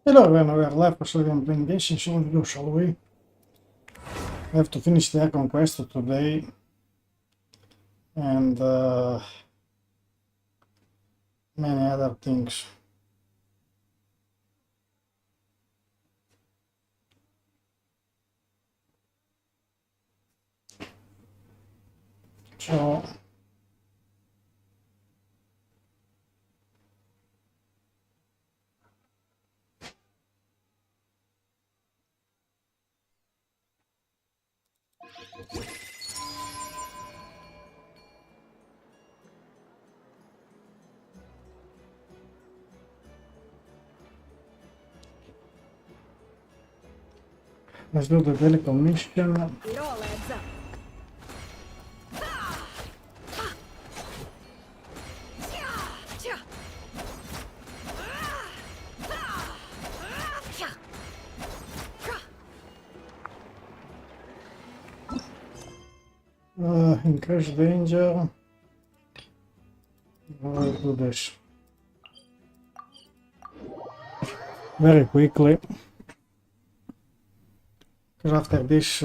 Hello everyone, we are live partially on playing Genshin. So we go, shall we? I have to finish the Archon Quest today. And many other things. So let's do the daily commission. It all adds up. Increase danger. I'll do this very quickly. Because after this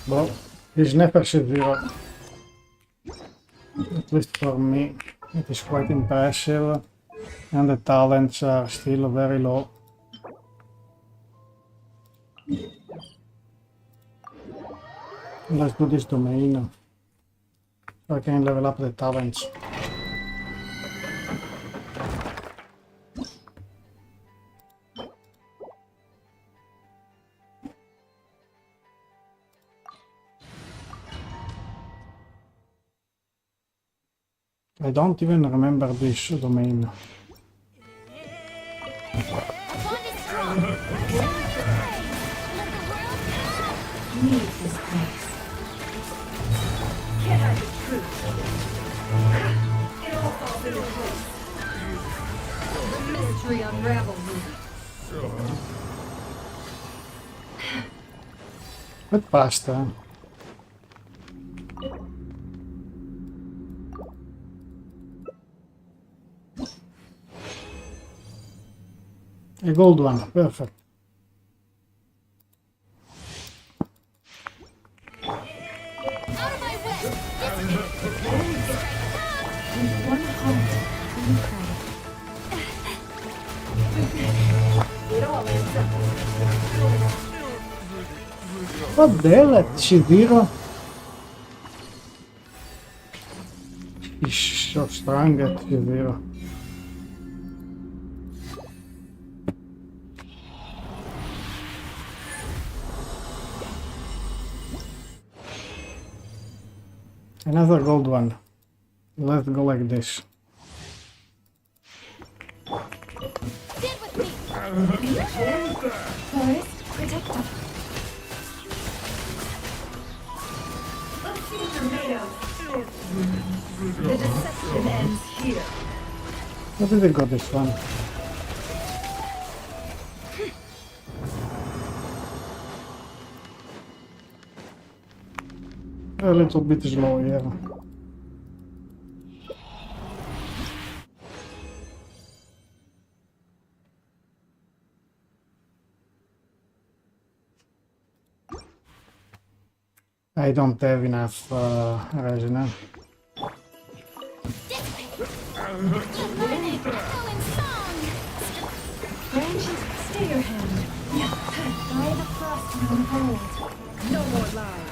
well, his Nefer should zero. At least for me, it is quite impressive. And the talents are still very low. Let's do this domain. So I can level up the talents. I don't even remember this domain. Mystery unravels. But pasta. A gold one, perfect. Out of my way! One heart, Nod-Krai. It all adds up. What the hell at Shivira? He's so strong at Shivira. Another gold one. Let's go like this. Stand with me! Forest, protect them. Let's see tornadoes. The deception ends here. How did I got this one? A little bit slow, yeah. I don't have enough resin. Branches, stay your hand. By the frost and hold. No more lies.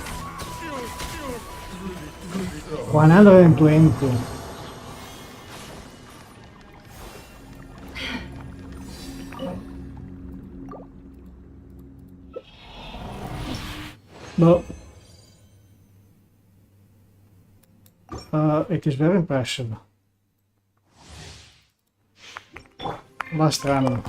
120. No. It is very impressive. Last run.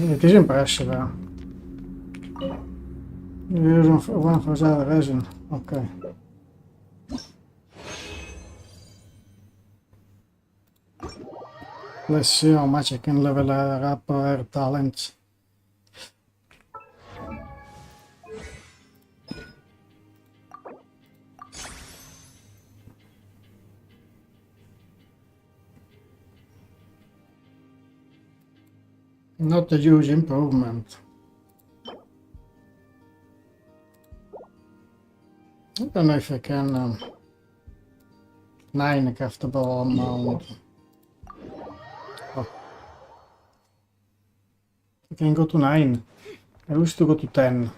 It is impressive. Use one for the resin. Okay. Let's see how much I can level up her talents. Not a huge improvement. I don't know if I can 9 craftable amount. Oh. I can go to 9. I wish to go to 10.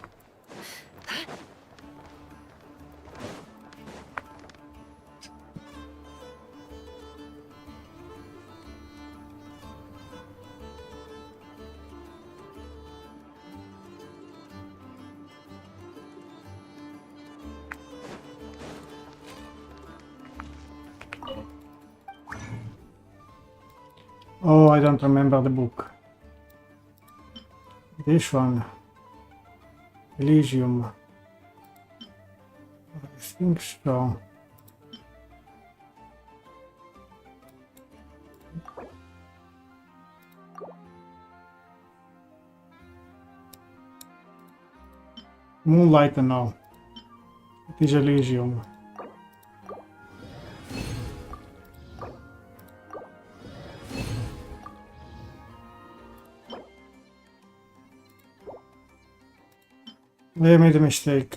Oh, I don't remember the book. This one. Elysium. I think so. Moonlight, no. It is Elysium. I made a mistake.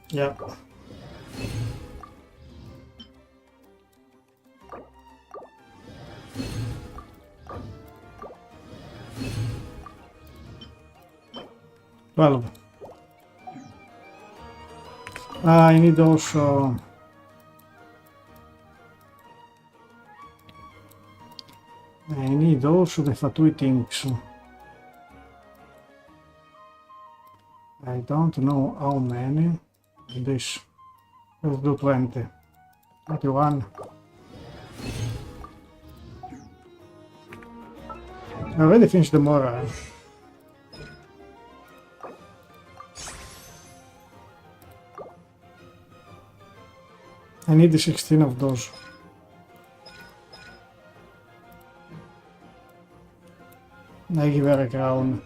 Yeah. Well, I need also the fatuity inks. I don't know how many. This. Let's do 20. 21. I already finished the Mora. I need the 16 of those. I give her a crown.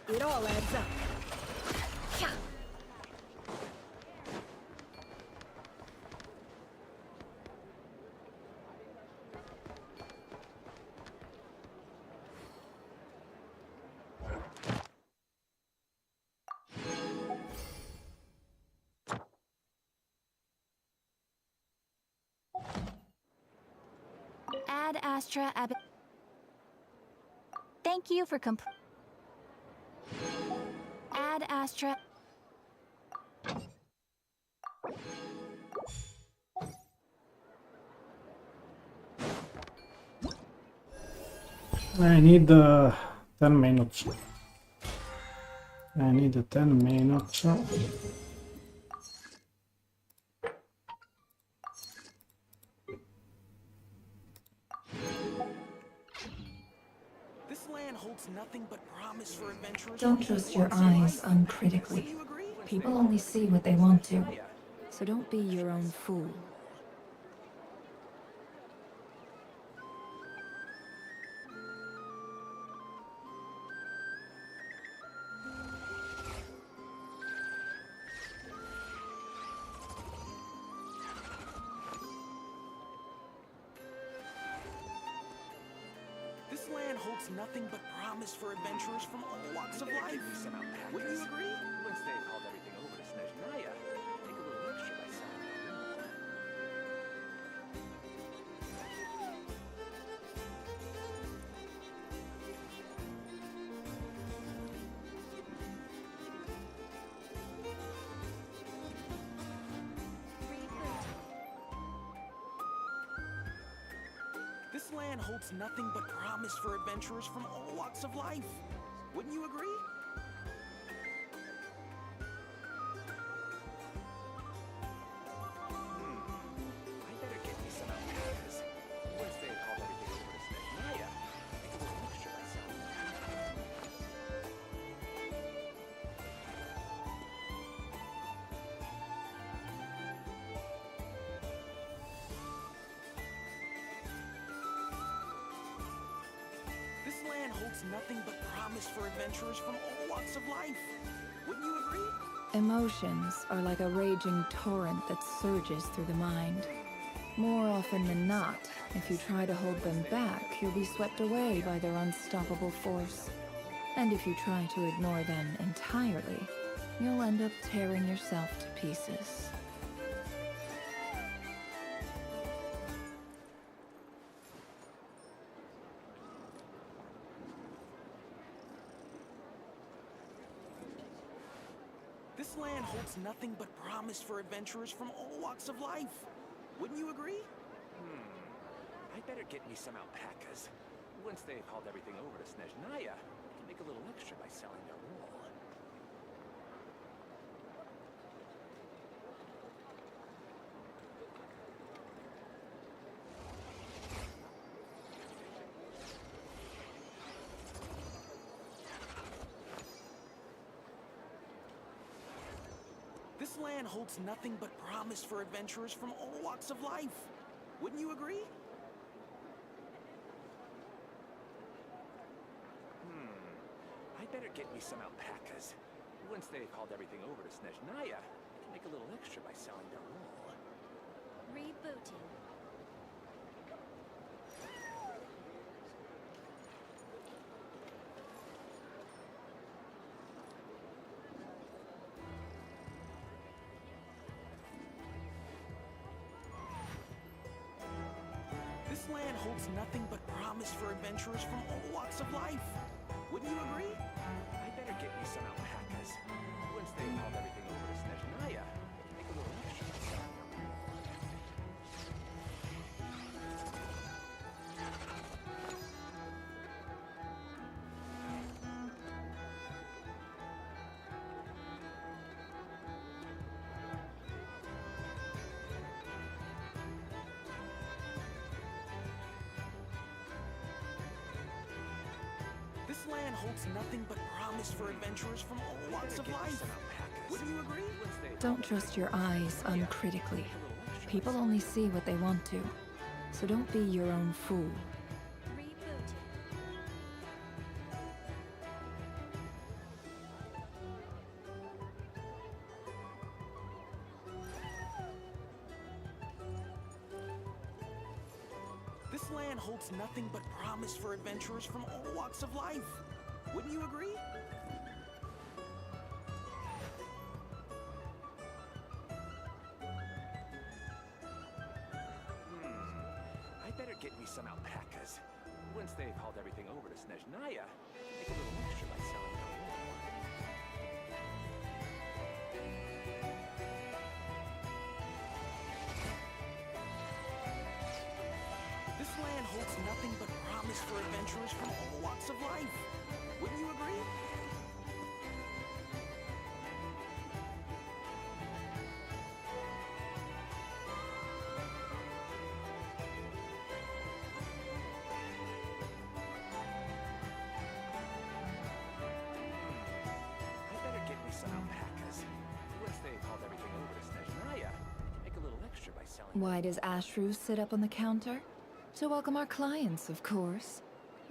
It all adds up. Ad Astra Ab. Thank you for Ad Astra. I need 10 minutes. I need 10 minutes. Don't trust your eyes uncritically. People only see what they want to. So don't be your own fool. This land holds nothing but promise for adventurers from all walks of life. Wouldn't you agree? Once they called everything over to Khaenri'ah, take a little lecture I saw. This land holds nothing but promise for adventurers from all walks of life. Wouldn't you agree? I better get me some alpacas. Once they've hauled everything over to Khaenri'ah, make a little extra myself. This land holds nothing but promise for adventurers from all walks of life. Wouldn't you agree? Emotions are like a raging torrent that surges through the mind. More often than not, if you try to hold them back, you'll be swept away by their unstoppable force. And if you try to ignore them entirely, you'll end up tearing yourself to pieces. This land holds nothing but promise for adventurers from all walks of life. Wouldn't you agree? I better get me some alpacas. Once they've hauled everything over to Khaenri'ah, I can make a little extra by selling their wool. This land holds nothing but promise for adventurers from all walks of life. Wouldn't you agree? I better get me some alpacas. Once they've hauled everything over to Khaenri'ah, I can make a little extra by selling their wool. Rebooting. This land holds nothing but promise for adventurers from all walks of life. Wouldn't you agree? I better get me some alpacas. Once they've hauled everything over to Khaenri'ah, I can make a little extra by selling their wool. This land holds nothing but promise for adventurers from all walks of life. Wouldn't you agree? Don't trust your eyes uncritically. People only see what they want to. So don't be your own fool. Rebooting. This land holds nothing but promise for adventurers from all walks of life. Wouldn't you agree? I better get me some alpacas. Once they've hauled everything over to Khaenri'ah, I can make a little extra by selling their wool. This land holds nothing but promise for adventurers from all walks of life. Wouldn't you agree? I better get me some alpacas. Once they've hauled everything over to Khaenri'ah, I can make a little extra by selling. Why does Ashru sit up on the counter? To welcome our clients, of course.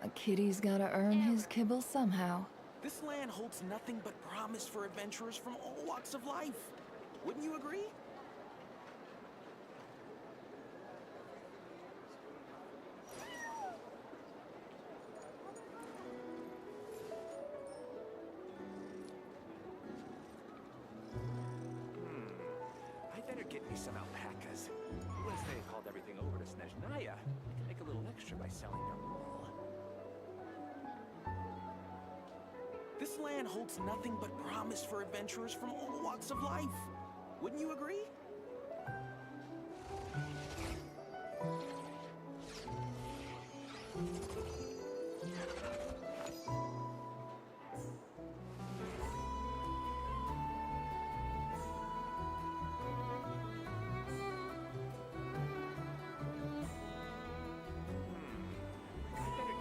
A kitty's gotta earn his kibble somehow. This land holds nothing but promise for adventurers from all walks of life. Wouldn't you agree? I better get me some alpacas. Once they've hauled everything over to Khaenri'ah, I can make a little extra by selling their wool. This land holds nothing but promise for adventurers from all walks of life. Wouldn't you agree? I better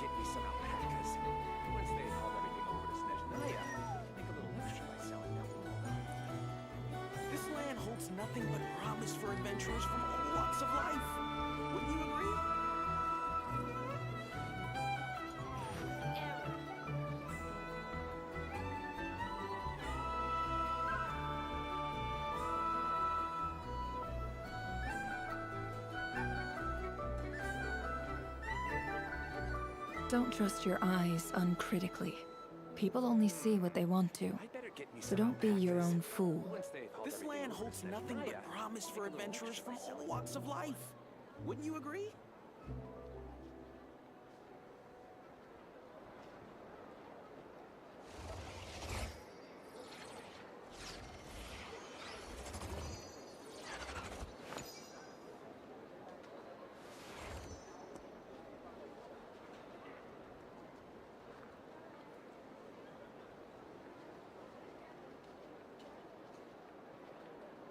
get me some alpacas. Once they've hauled everything over to Snezhnaya, make a little extra by selling them. This land holds nothing but promise for adventurers from all walks of life. Wouldn't you agree? Don't trust your eyes uncritically. People only see what they want to, I better get me so some don't be your alpacas. own fool. Once they've hauled This everything land over to holds nothing but Snezhnaya, promise for make a little adventurers extra from by all selling walks of life. Wouldn't you agree?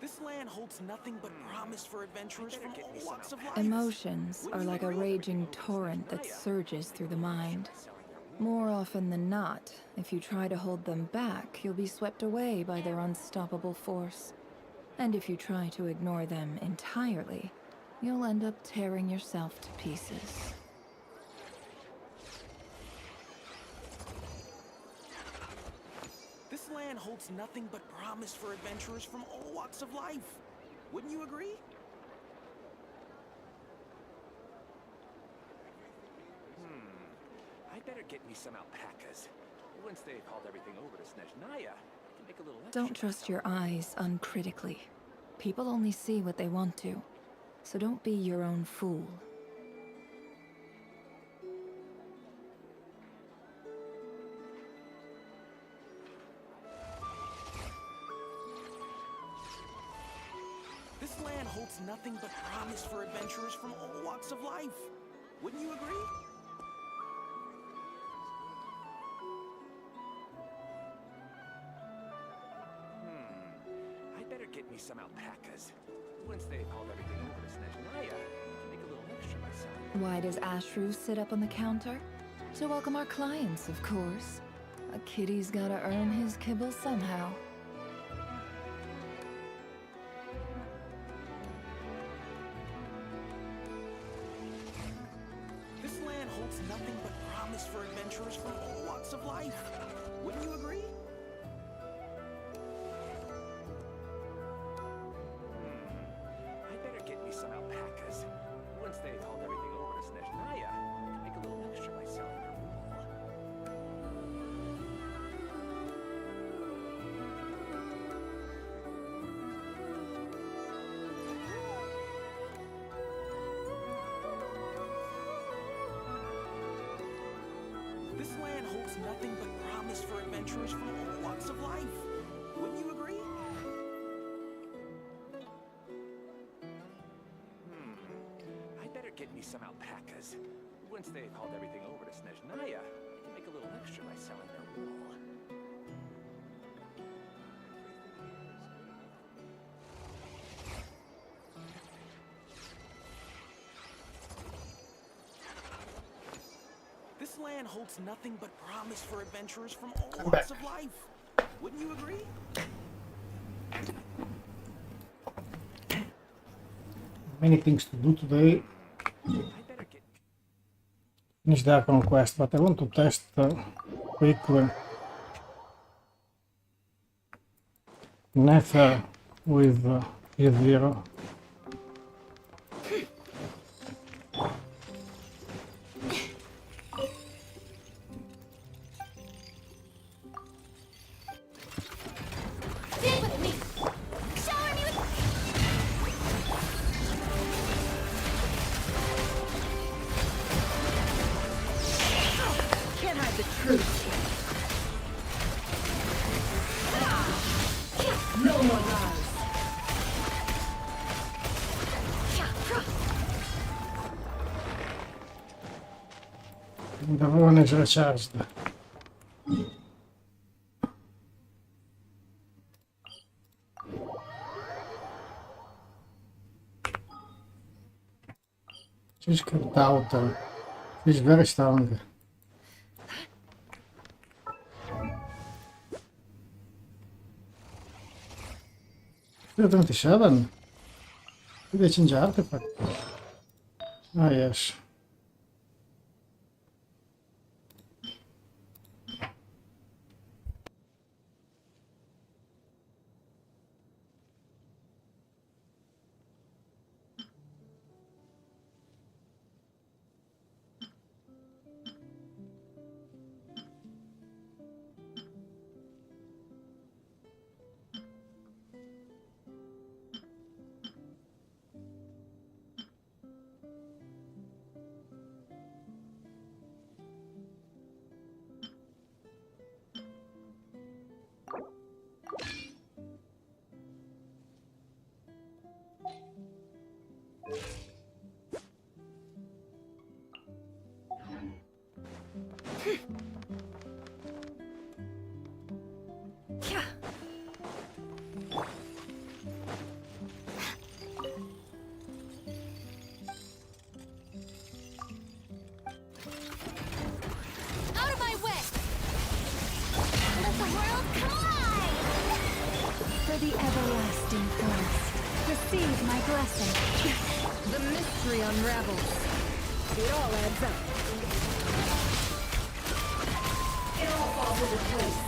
This land holds nothing but promise for adventurers from all walks of life. Emotions are like a raging torrent that surges through the mind. More often than not, if you try to hold them back, you'll be swept away by their unstoppable force. And if you try to ignore them entirely, you'll end up tearing yourself to pieces. This land holds nothing but promise for adventurers from all walks of life. Wouldn't you agree? I better get me some alpacas. Once they've hauled everything over to Snezhnaya, I can make a little extra. Don't trust your eyes uncritically. People only see what they want to, so don't be your own fool. This land holds nothing but promise for adventurers from all walks of life. Wouldn't you agree? I better get me some alpacas. Once they've hauled everything over to Snezhnaya, I can make a little extra by selling them. Why does Ashru sit up on the counter? To welcome our clients, of course. A kitty's gotta earn his kibble somehow. This land holds nothing but promise for adventurers from all walks of life. Wouldn't you agree? I better get me some alpacas. Once they've hauled everything over to Snezhnaya, I can make a little extra by selling their wool. This land holds nothing but promise for adventurers from all walks of life. Wouldn't you agree? I better get me some alpacas. Once they've hauled everything over to Snezhnaya, I can make a little extra by selling their wool. This land holds nothing but promise for adventurers from all walks of life. Wouldn't you agree? Many things to do today. I better get Finish the Archon Quest, but I want to test quickly Nefer with E0. Stand with me! Shower me with... Can't hide the truth. No more lies! The one is recharged. She's cut out. She's very strong. 27. Did they change artifact? Ah, yes. Out of my way! Let the world collide! For the everlasting forest, receive my blessing. The mystery unravels. It all adds up. It all falls into place.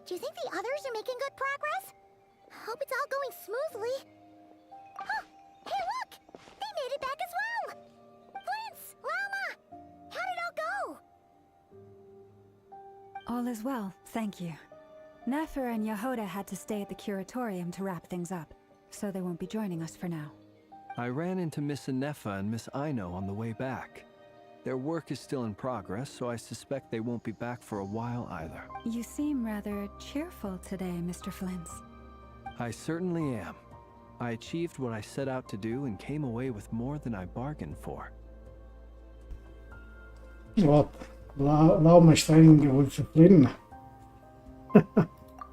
Do you think the others are making good progress? Hope it's all going smoothly. Oh, hey look! They made it back as well! Vince! Lama! How did it all go? All is well, thank you. Nefer and Yehoda had to stay at the curatorium to wrap things up, so they won't be joining us for now. I ran into Miss Nefer and Miss Aino on the way back. Their work is still in progress, so I suspect they won't be back for a while either. You seem rather cheerful today, Mr. Flint. I certainly am. I achieved what I set out to do and came away with more than I bargained for. Wat? Laat me streng with Flynn.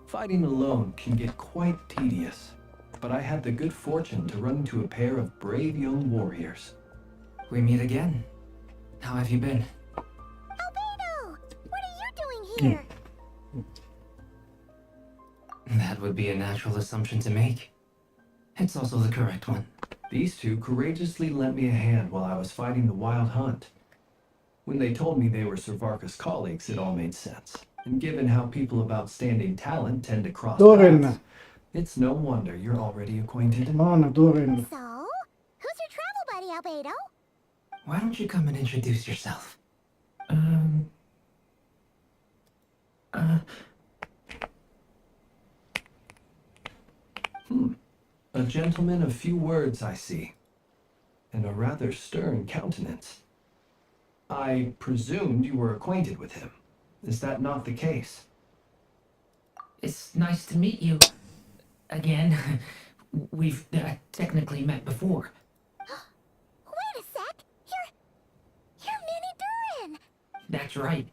Fighting alone can get quite tedious, but I had the good fortune to run into a pair of brave young warriors. We meet again. How have you been? Albedo! What are you doing here? That would be a natural assumption to make. It's also the correct one. These two courageously lent me a hand while I was fighting the Wild Hunt. When they told me they were Servarka's colleagues, it all made sense. And given how people of outstanding talent tend to cross paths, it's no wonder you're already acquainted. So, who's your travel buddy, Albedo? Why don't you come and introduce yourself? A gentleman of few words, I see. And a rather stern countenance. I presumed you were acquainted with him. Is that not the case? It's nice to meet you. Again. We've technically met before. Wait a sec! You're Minnie Durin! That's right.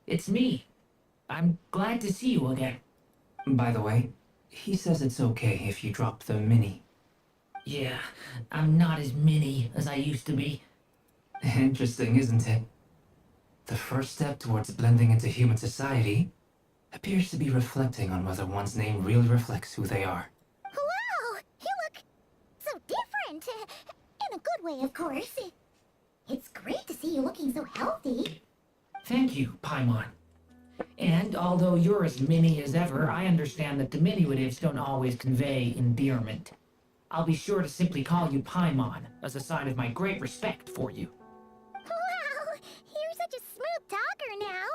It's me. I'm glad to see you again. By the way, he says it's okay if you drop the mini. Yeah, I'm not as mini as I used to be. Interesting, isn't it? The first step towards blending into human society appears to be reflecting on whether one's name really reflects who they are. Wow! You look so different! In a good way, of course. It's great to see you looking so healthy. Thank you, Paimon. And although you're as mini as ever, I understand that diminutives don't always convey endearment. I'll be sure to simply call you Paimon as a sign of my great respect for you. Wow! You're such a smooth talker now.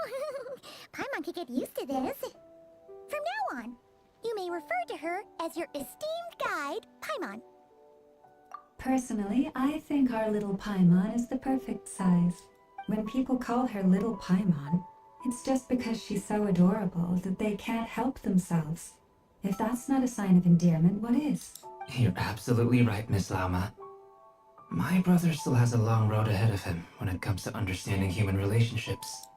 Paimon could get used to this. From now on, you may refer to her as your esteemed guide, Paimon. Personally, I think our little Paimon is the perfect size. When people call her Little Paimon, it's just because she's so adorable that they can't help themselves. If that's not a sign of endearment, what is? You're absolutely right, Miss Lauma. My brother still has a long road ahead of him when it comes to understanding human relationships.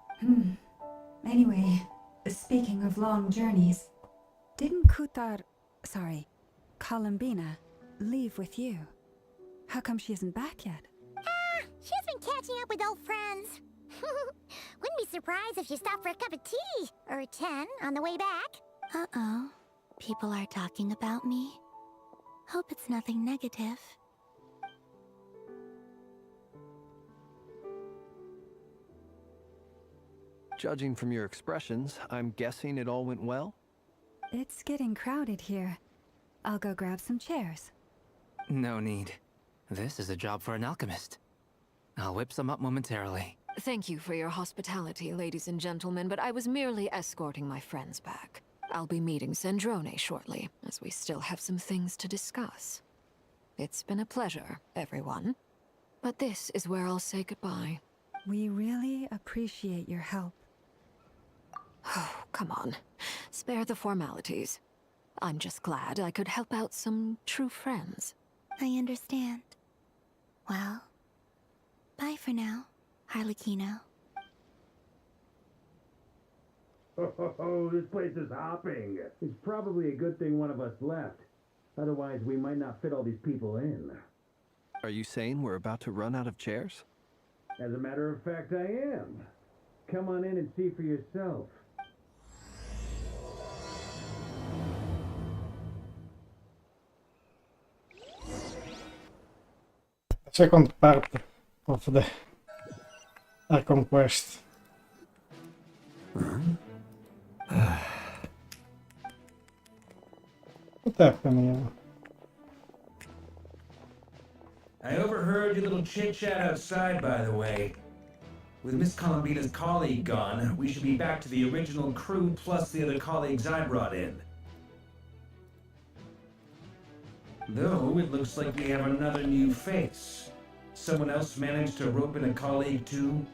Anyway, speaking of long journeys, didn't Columbina, leave with you? How come she isn't back yet? She's been catching up with old friends. Wouldn't be surprised if she stopped for a cup of tea or 10 on the way back. Uh-oh. People are talking about me. Hope it's nothing negative. Judging from your expressions, I'm guessing it all went well? It's getting crowded here. I'll go grab some chairs. No need. This is a job for an alchemist. I'll whip some up momentarily. Thank you for your hospitality, ladies and gentlemen, but I was merely escorting my friends back. I'll be meeting Sandrone shortly, as we still have some things to discuss. It's been a pleasure, everyone. But this is where I'll say goodbye. We really appreciate your help. Oh, come on. Spare the formalities. I'm just glad I could help out some true friends. I understand. Well, bye for now, Harlequino. Oh, this place is hopping. It's probably a good thing one of us left. Otherwise, we might not fit all these people in. Are you saying we're about to run out of chairs? As a matter of fact, I am. Come on in and see for yourself. Second part of the Archon Quest. What happened here? I overheard your little chit-chat outside, by the way. With Miss Columbina's colleague gone, we should be back to the original crew plus the other colleagues I brought in. Though, it looks like we have another new face. someone else managed to rope in a colleague too?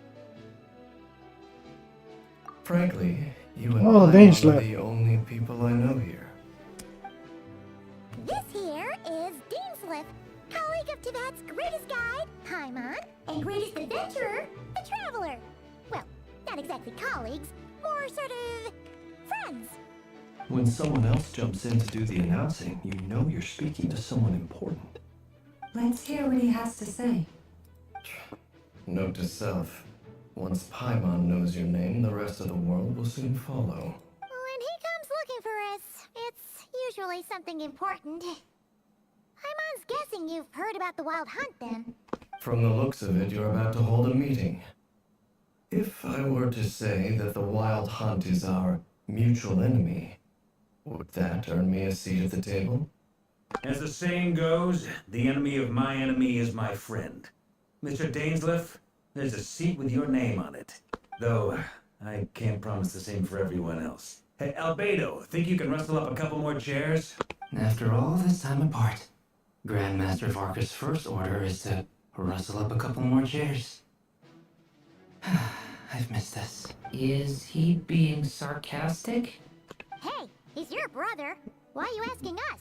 Frankly, you and Oh, I Dainsler. are the only people I know here. This here is Dainsler, colleague of Tibet's greatest guide, Paimon, and greatest adventurer, the Traveler. Well, not exactly colleagues, more sort of friends. When someone else jumps in to do the announcing, you know you're speaking to someone important. Let's hear what he has to say. Note to self. Once Paimon knows your name, the rest of the world will soon follow. When he comes looking for us, it's usually something important. Paimon's guessing you've heard about the Wild Hunt then. From the looks of it, you're about to hold a meeting. If I were to say that the Wild Hunt is our mutual enemy, would that earn me a seat at the table? As the saying goes, the enemy of my enemy is my friend. Mr. Dainsliff, there's a seat with your name on it. Though, I can't promise the same for everyone else. Hey, Albedo, think you can rustle up a couple more chairs? After all this time apart, Grandmaster Varka's first order is to rustle up a couple more chairs. I've missed this. Is he being sarcastic? Hey, he's your brother. Why are you asking us?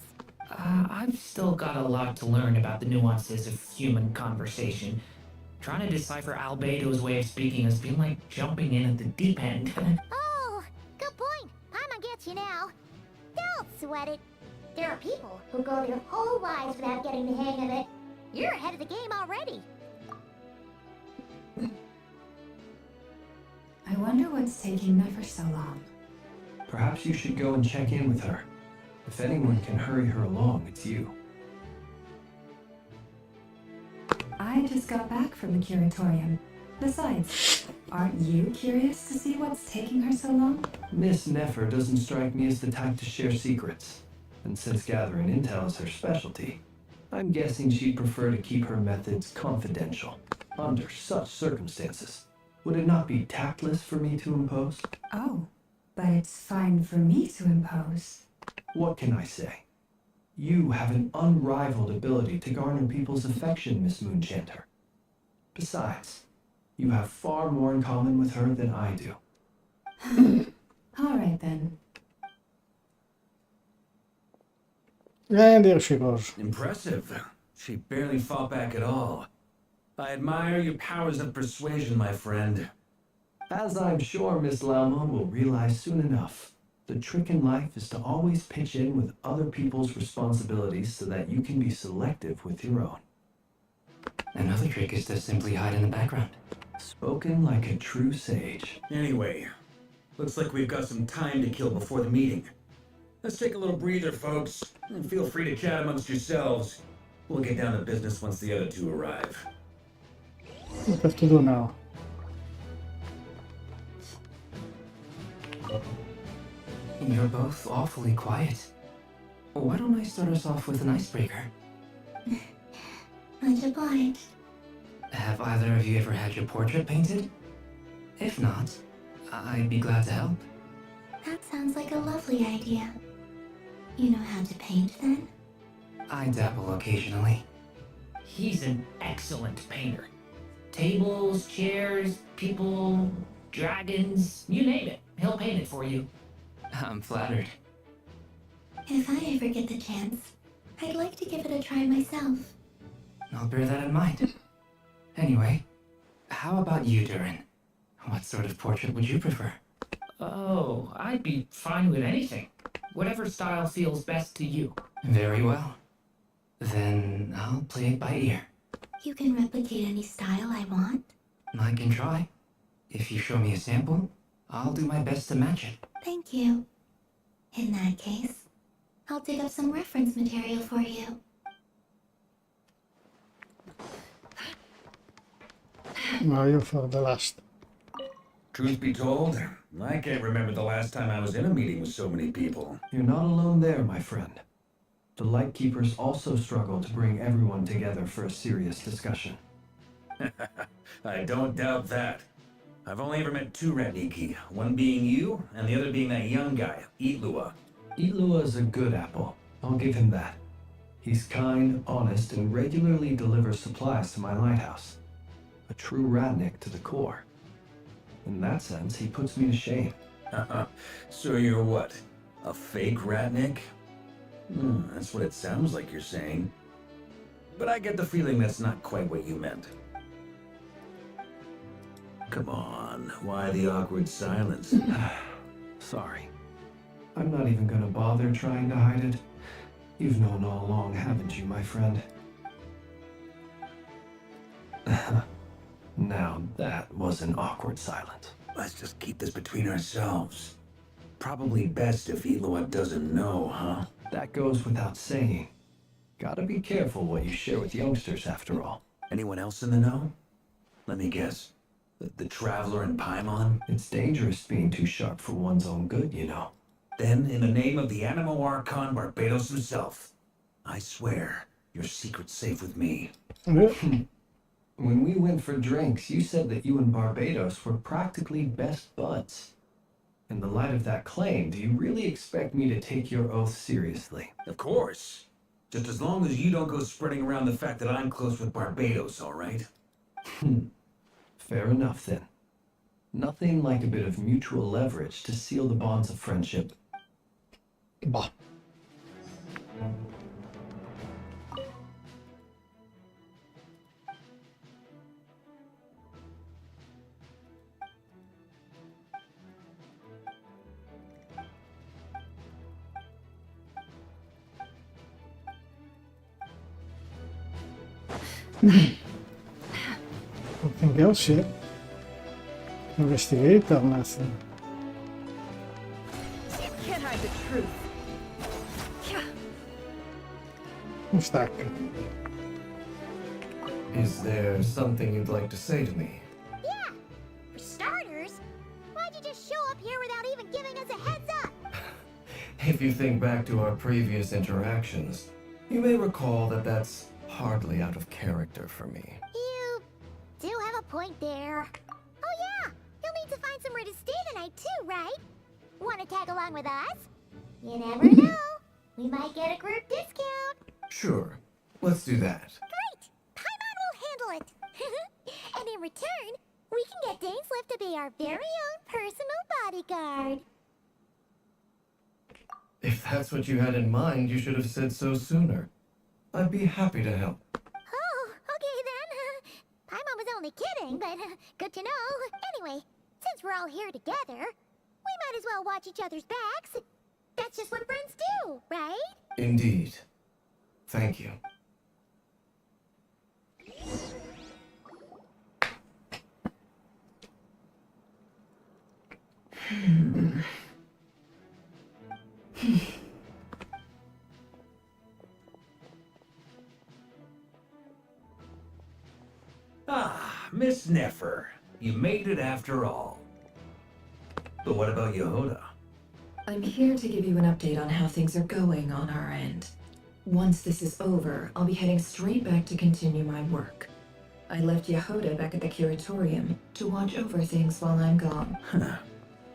I've still got a lot to learn about the nuances of human conversation. Trying to decipher Albedo's way of speaking has been like jumping in at the deep end. Oh, good point. Paimon gets you now. Don't sweat it. There are people who go their whole lives without getting the hang of it. You're ahead of the game already. I wonder what's taking Nefer so long. Perhaps you should go and check in with her. If anyone can hurry her along, it's you. I just got back from the curatorium. Besides, aren't you curious to see what's taking her so long? Miss Nefer doesn't strike me as the type to share secrets. And since gathering intel is her specialty, I'm guessing she'd prefer to keep her methods confidential. Under such circumstances, would it not be tactless for me to impose? Oh, but it's fine for me to impose. What can I say? You have an unrivaled ability to garner people's affection, Miss Moonchanter. Besides, you have far more in common with her than I do. All right then. And here she goes. Impressive. She barely fought back at all. I admire your powers of persuasion, my friend. As I'm sure Miss Laumon will realize soon enough, the trick in life is to always pitch in with other people's responsibilities so that you can be selective with your own. Another trick is to simply hide in the background. Spoken like a true sage. Anyway, looks like we've got some time to kill before the meeting. Let's take a little breather, folks, and feel free to chat amongst yourselves. We'll get down to business once the other two arrive. What do I have to do now? You're both awfully quiet. Why don't I start us off with an icebreaker? Much obliged. Have either of you ever had your portrait painted? If not, I'd be glad to help. That sounds like a lovely idea. You know how to paint then? I dabble occasionally. He's an excellent painter. Tables, chairs, people, dragons, you name it. He'll paint it for you. I'm flattered. If I ever get the chance, I'd like to give it a try myself. I'll bear that in mind. Anyway, how about you, Durin? What sort of portrait would you prefer? Oh, I'd be fine with anything. Whatever style feels best to you. Very well. Then I'll play it by ear. You can replicate any style I want? I can try. If you show me a sample, I'll do my best to match it. Thank you. In that case, I'll dig up some reference material for you. Now you for the last. Truth be told, I can't remember the last time I was in a meeting with so many people. You're not alone there, my friend. The Lightkeepers also struggle to bring everyone together for a serious discussion. I don't doubt that. I've only ever met two Ratniki, one being you, and the other being that young guy, Itlua. Itlua is a good apple. I'll give him that. He's kind, honest, and regularly delivers supplies to my lighthouse. A true ratnik to the core. In that sense, he puts me to shame. So you're what? A fake ratnik? That's what it sounds like you're saying. But I get the feeling that's not quite what you meant. Come on, why the awkward silence? Sorry. I'm not even gonna bother trying to hide it. You've known all along, haven't you, my friend? Now that was an awkward silence. Let's just keep this between ourselves. Probably best if Eloa doesn't know, huh? That goes without saying. Gotta be careful what you share with youngsters, after all. Anyone else in the know? Let me guess. The Traveler and Paimon? It's dangerous being too sharp for one's own good, you know. Then, in the name of the Animo Archon Barbados himself, I swear your secret's safe with me. When we went for drinks, you said that you and Barbados were practically best buds. In the light of that claim, do you really expect me to take your oath seriously? Of course. Just as long as you don't go spreading around the fact that I'm close with Barbados, all right? Fair enough, then. Nothing like a bit of mutual leverage to seal the bonds of friendship. Bah. Something else here. Investigator, nothing. Can't hide the truth. Stack. Is there something you'd like to say to me? Yeah! For starters, why'd you just show up here without even giving us a heads up? If you think back to our previous interactions, you may recall that that's hardly out of character for me. You do have a point there. Oh yeah! You'll need to find somewhere to stay tonight too, right? Wanna tag along with us? You never know. We might get a group discount. Sure, let's do that. Great! Paimon will handle it. And in return, we can get Dainslift to be our very own personal bodyguard. If that's what you had in mind, you should have said so sooner. I'd be happy to help. Oh, okay then. Paimon was only kidding, but good to know. Anyway, since we're all here together, we might as well watch each other's backs. That's just what friends do, right? Indeed. Thank you. Ah, Miss Nefer. You made it after all. But what about Yehoda? I'm here to give you an update on how things are going on our end. Once this is over, I'll be heading straight back to continue my work. I left Yehoda back at the curatorium to watch over things while I'm gone.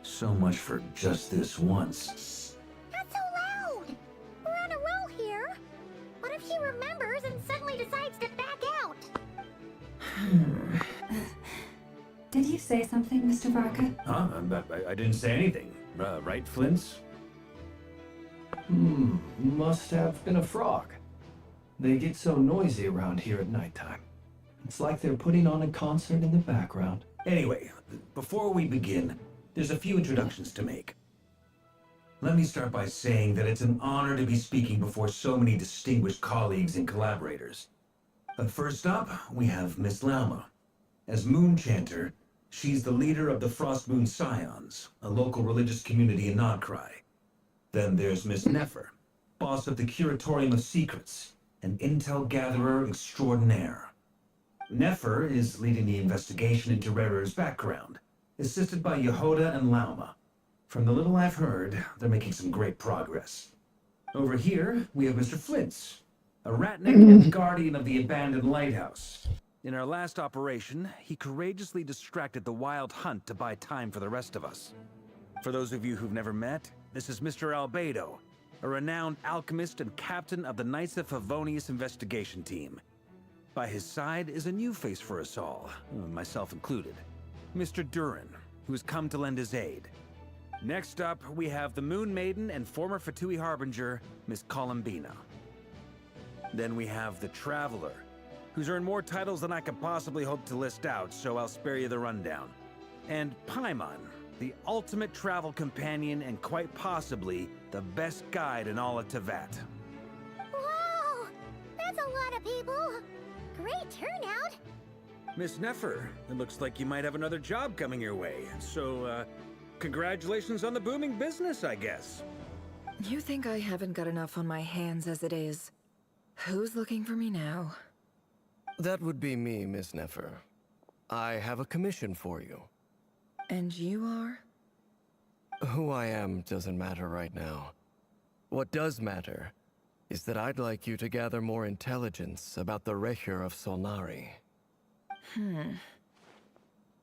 So much for just this once. Shh! Not so loud! We're on a roll here. What if she remembers and suddenly decides to back out? Did you say something, Mr. Varka? Huh? I didn't say anything. Right, Flints? Must have been a frog. They get so noisy around here at nighttime. It's like they're putting on a concert in the background. Anyway, before we begin, there's a few introductions to make. Let me start by saying that it's an honor to be speaking before so many distinguished colleagues and collaborators. First up, we have Miss Lauma. As Moon Chanter, she's the leader of the Frost Moon Scions, a local religious community in Nod-Krai. Then there's Miss Nefer, boss of the Curatorium of Secrets, an intel gatherer extraordinaire. Nefer is leading the investigation into Rerer's background, assisted by Yehoda and Lauma. From the little I've heard, they're making some great progress. Over here, we have Mr. Flintz, a ratnik and guardian of the abandoned lighthouse. In our last operation, he courageously distracted the Wild Hunt to buy time for the rest of us. For those of you who've never met, this is Mr. Albedo, a renowned alchemist and captain of the Knights of Favonius investigation team. By his side is a new face for us all, myself included, Mr. Durin, who has come to lend his aid. Next up, we have the Moon Maiden and former Fatui Harbinger, Miss Columbina. Then we have the Traveler, who's earned more titles than I could possibly hope to list out, so I'll spare you the rundown. And Paimon, the ultimate travel companion and quite possibly the best guide in all of Tevat. Wow! That's a lot of people! Great turnout! Miss Nefer, it looks like you might have another job coming your way, so, congratulations on the booming business, I guess. You think I haven't got enough on my hands as it is? Who's looking for me now? That would be me, Miss Nefer. I have a commission for you. And you are? Who I am doesn't matter right now. What does matter is that I'd like you to gather more intelligence about the Recher of Solnari.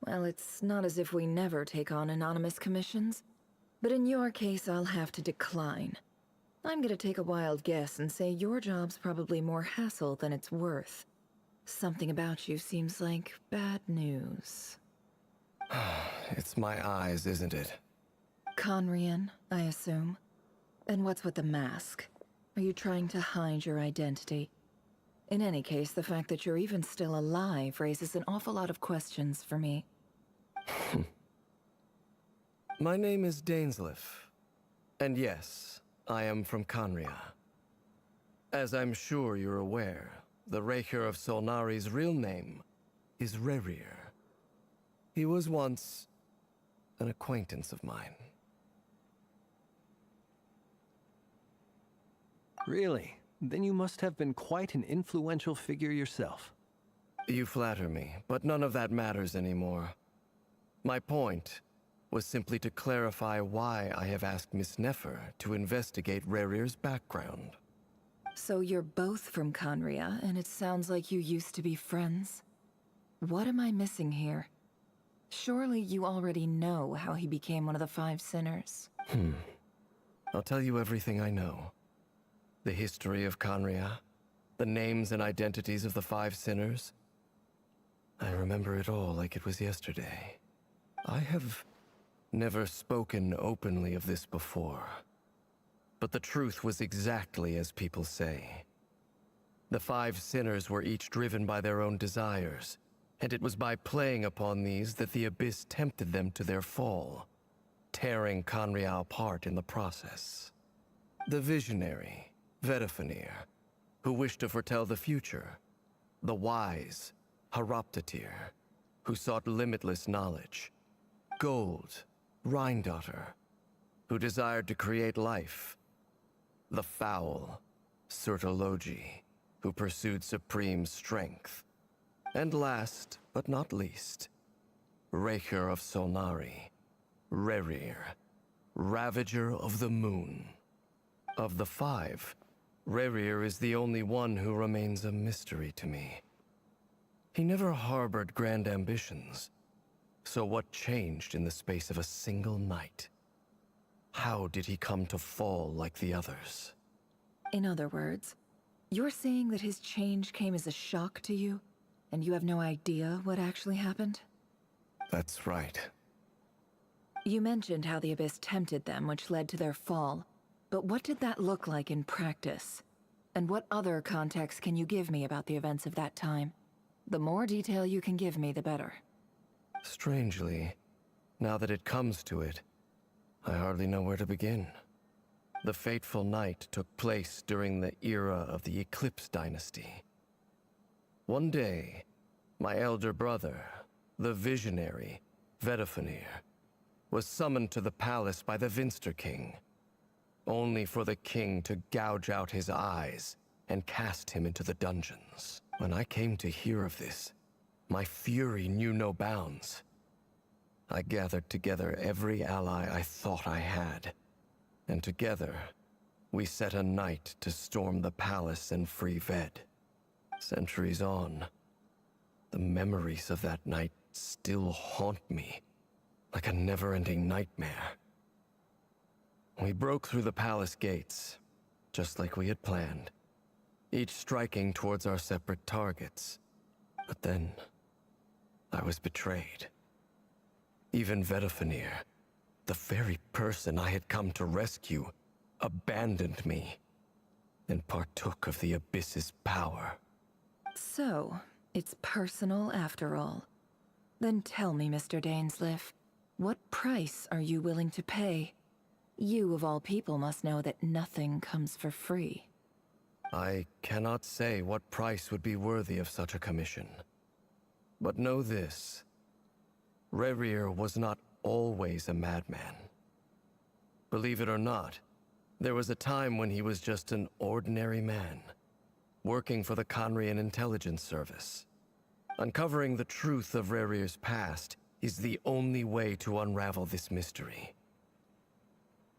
Well, it's not as if we never take on anonymous commissions. But in your case, I'll have to decline. I'm gonna take a wild guess and say your job's probably more hassle than it's worth. Something about you seems like bad news. It's my eyes, isn't it? Khaenri'ah, I assume. And what's with the mask? Are you trying to hide your identity? In any case, the fact that you're even still alive raises an awful lot of questions for me. My name is Dainsleif. And yes, I am from Khaenri'ah. As I'm sure you're aware, the Recher of Solnari's real name is Rerir. He was once an acquaintance of mine. Really? Then you must have been quite an influential figure yourself. You flatter me, but none of that matters anymore. My point was simply to clarify why I have asked Miss Nefer to investigate Rerir's background. So you're both from Khaenri'ah, and it sounds like you used to be friends? What am I missing here? Surely you already know how he became one of the Five Sinners. I'll tell you everything I know. The history of Khaenri'ah, the names and identities of the Five Sinners. I remember it all like it was yesterday. I have never spoken openly of this before. But the truth was exactly as people say. The Five Sinners were each driven by their own desires, and it was by playing upon these that the Abyss tempted them to their fall, tearing Khaenri'ah apart in the process. The visionary, Vedifenir, who wished to foretell the future. The wise, Haroptatir, who sought limitless knowledge. Gold, Rhindaughter, who desired to create life. The foul, Surtologi, who pursued supreme strength. And last, but not least, Recher of Solnari, Rerir, Ravager of the Moon. Of the five, Rerir is the only one who remains a mystery to me. He never harbored grand ambitions. So what changed in the space of a single night? How did he come to fall like the others? In other words, you're saying that his change came as a shock to you, and you have no idea what actually happened? That's right. You mentioned how the Abyss tempted them, which led to their fall. But what did that look like in practice? And what other context can you give me about the events of that time? The more detail you can give me, the better. Strangely, now that it comes to it, I hardly know where to begin. The fateful night took place during the era of the Eclipse Dynasty. One day, my elder brother, the visionary, Vedifenir, was summoned to the palace by the Vinster King, only for the king to gouge out his eyes and cast him into the dungeons. When I came to hear of this, my fury knew no bounds. I gathered together every ally I thought I had, and together, we set a night to storm the palace and free Ved. Centuries on, the memories of that night still haunt me, like a never-ending nightmare. We broke through the palace gates, just like we had planned, each striking towards our separate targets. But then, I was betrayed. Even Vedafenir, the very person I had come to rescue, abandoned me and partook of the Abyss's power. So, it's personal after all. Then tell me, Mr. Dainsleif, what price are you willing to pay? You, of all people, must know that nothing comes for free. I cannot say what price would be worthy of such a commission. But know this. Khaenri'ah was not always a madman. Believe it or not, there was a time when he was just an ordinary man, working for the Khaenri'ah Intelligence Service. Uncovering the truth of Khaenri'ah's past is the only way to unravel this mystery.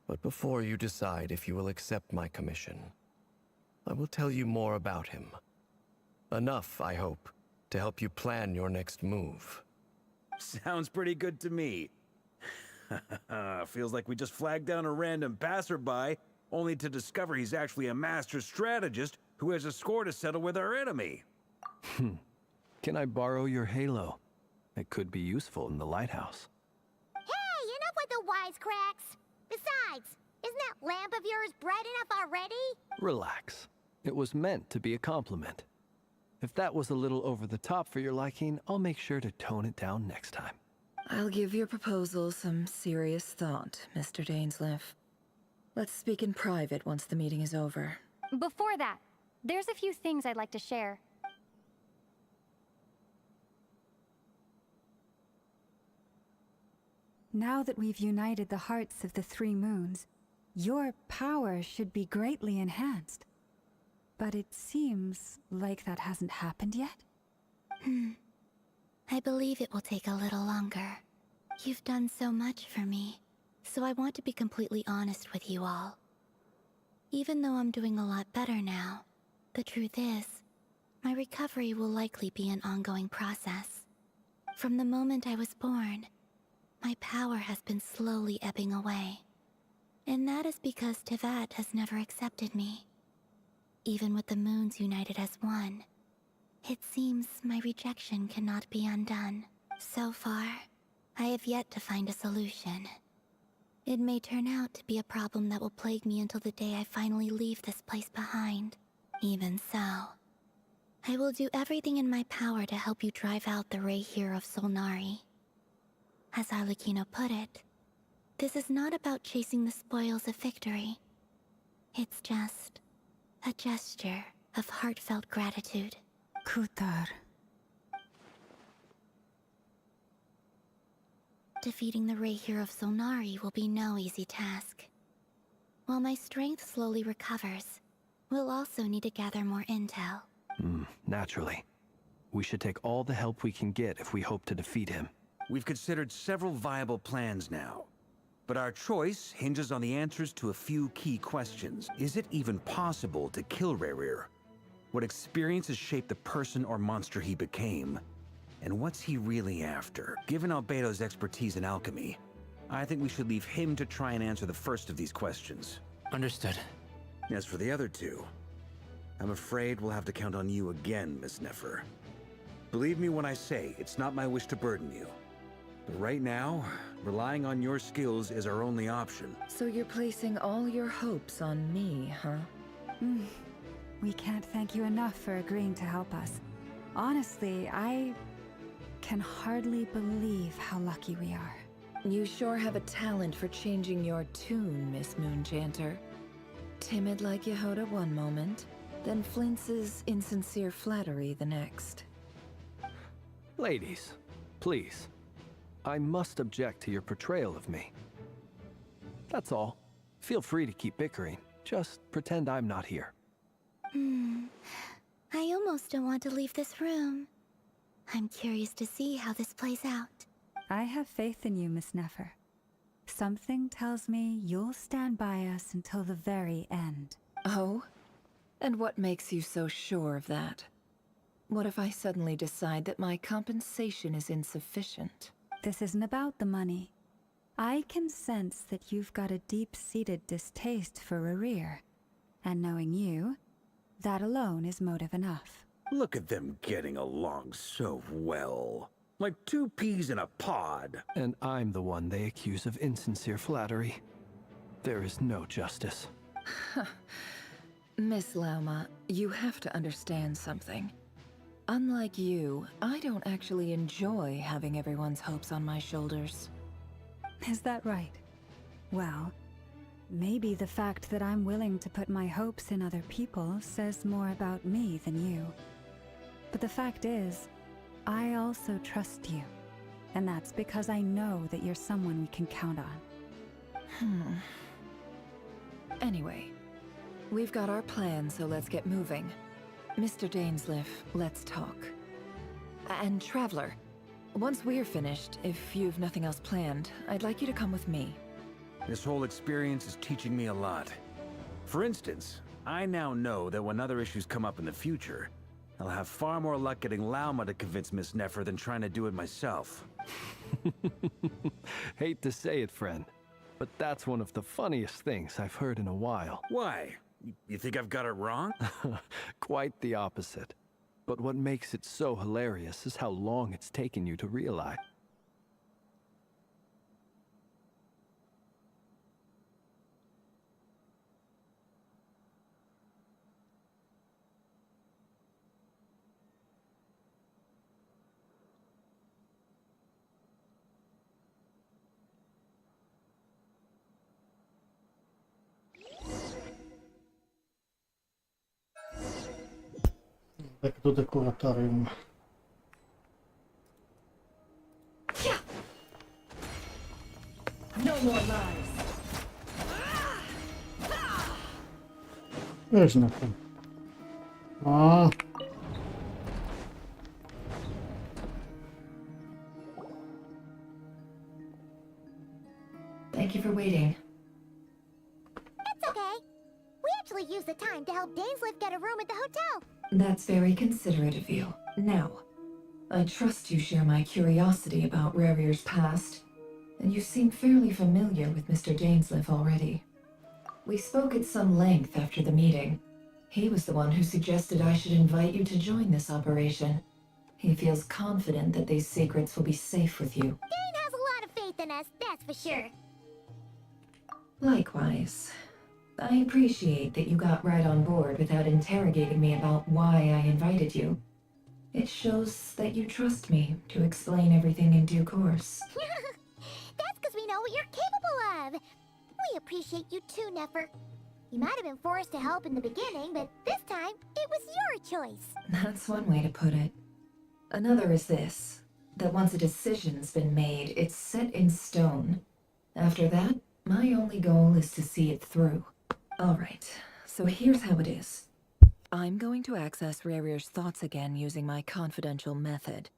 But before you decide if you will accept my commission, I will tell you more about him. Enough, I hope, to help you plan your next move. Sounds pretty good to me. Feels like we just flagged down a random passerby, only to discover he's actually a master strategist who has a score to settle with our enemy. Can I borrow your halo? It could be useful in the lighthouse. Hey, enough with the wisecracks! Besides, isn't that lamp of yours bright enough already? Relax. It was meant to be a compliment. If that was a little over the top for your liking, I'll make sure to tone it down next time. I'll give your proposal some serious thought, Mr. Dainsleif. Let's speak in private once the meeting is over. Before that, there's a few things I'd like to share. Now that we've united the hearts of the three moons, your power should be greatly enhanced. But it seems like that hasn't happened yet? I believe it will take a little longer. You've done so much for me, so I want to be completely honest with you all. Even though I'm doing a lot better now, the truth is, my recovery will likely be an ongoing process. From the moment I was born, my power has been slowly ebbing away. And that is because Tevat has never accepted me. Even with the moons united as one, it seems my rejection cannot be undone. So far, I have yet to find a solution. It may turn out to be a problem that will plague me until the day I finally leave this place behind. Even so, I will do everything in my power to help you drive out the Ray here of Solnari. As Arlecchino put it, this is not about chasing the spoils of victory. It's just a gesture of heartfelt gratitude. Kutar. Defeating the Ray here of Solnari will be no easy task. While my strength slowly recovers, we'll also need to gather more intel. Naturally. We should take all the help we can get if we hope to defeat him. We've considered several viable plans now, but our choice hinges on the answers to a few key questions. Is it even possible to kill Khaenri'ah? What experiences shaped the person or monster he became? And what's he really after? Given Albedo's expertise in alchemy, I think we should leave him to try and answer the first of these questions. Understood. As for the other two, I'm afraid we'll have to count on you again, Miss Nefer. Believe me when I say it's not my wish to burden you. But right now, relying on your skills is our only option. So you're placing all your hopes on me, huh? We can't thank you enough for agreeing to help us. Honestly, I can hardly believe how lucky we are. You sure have a talent for changing your tune, Miss Moonchanter. Timid like Yehoda one moment, then flinches insincere flattery the next. Ladies, please. I must object to your portrayal of me. That's all. Feel free to keep bickering. Just pretend I'm not here. I almost don't want to leave this room. I'm curious to see how this plays out. I have faith in you, Miss Nefer. Something tells me you'll stand by us until the very end. Oh? And what makes you so sure of that? What if I suddenly decide that my compensation is insufficient? This isn't about the money. I can sense that you've got a deep-seated distaste for Khaenri'ah. And knowing you, that alone is motive enough. Look at them getting along so well. Like two peas in a pod. And I'm the one they accuse of insincere flattery. There is no justice. Miss Lauma, you have to understand something. Unlike you, I don't actually enjoy having everyone's hopes on my shoulders. Is that right? Well, maybe the fact that I'm willing to put my hopes in other people says more about me than you. But the fact is, I also trust you. And that's because I know that you're someone we can count on. Anyway, we've got our plan, so let's get moving. Mr. Dainsleif, let's talk. And Traveler, once we're finished, if you've nothing else planned, I'd like you to come with me. This whole experience is teaching me a lot. For instance, I now know that when other issues come up in the future, I'll have far more luck getting Lauma to convince Miss Nefer than trying to do it myself. Hate to say it, friend, but that's one of the funniest things I've heard in a while. Why? You think I've got it wrong? Quite the opposite. But what makes it so hilarious is how long it's taken you to realize. Back to the curatorium. No more lies. There's nothing. Ah. Thank you for waiting. It's okay. We actually used the time to help Dainsleif get a room at the hotel. That's very considerate of you. Now, I trust you share my curiosity about Rarier's past, and you seem fairly familiar with Mr. Dainsleif already. We spoke at some length after the meeting. He was the one who suggested I should invite you to join this operation. He feels confident that these secrets will be safe with you. Dane has a lot of faith in us, that's for sure. Likewise. I appreciate that you got right on board without interrogating me about why I invited you. It shows that you trust me to explain everything in due course. That's because we know what you're capable of. We appreciate you too, Nefer. You might have been forced to help in the beginning, but this time, it was your choice. That's one way to put it. Another is this, that once a decision's been made, it's set in stone. After that, my only goal is to see it through. Alright, so here's how it is. I'm going to access Rarier's thoughts again using my confidential method.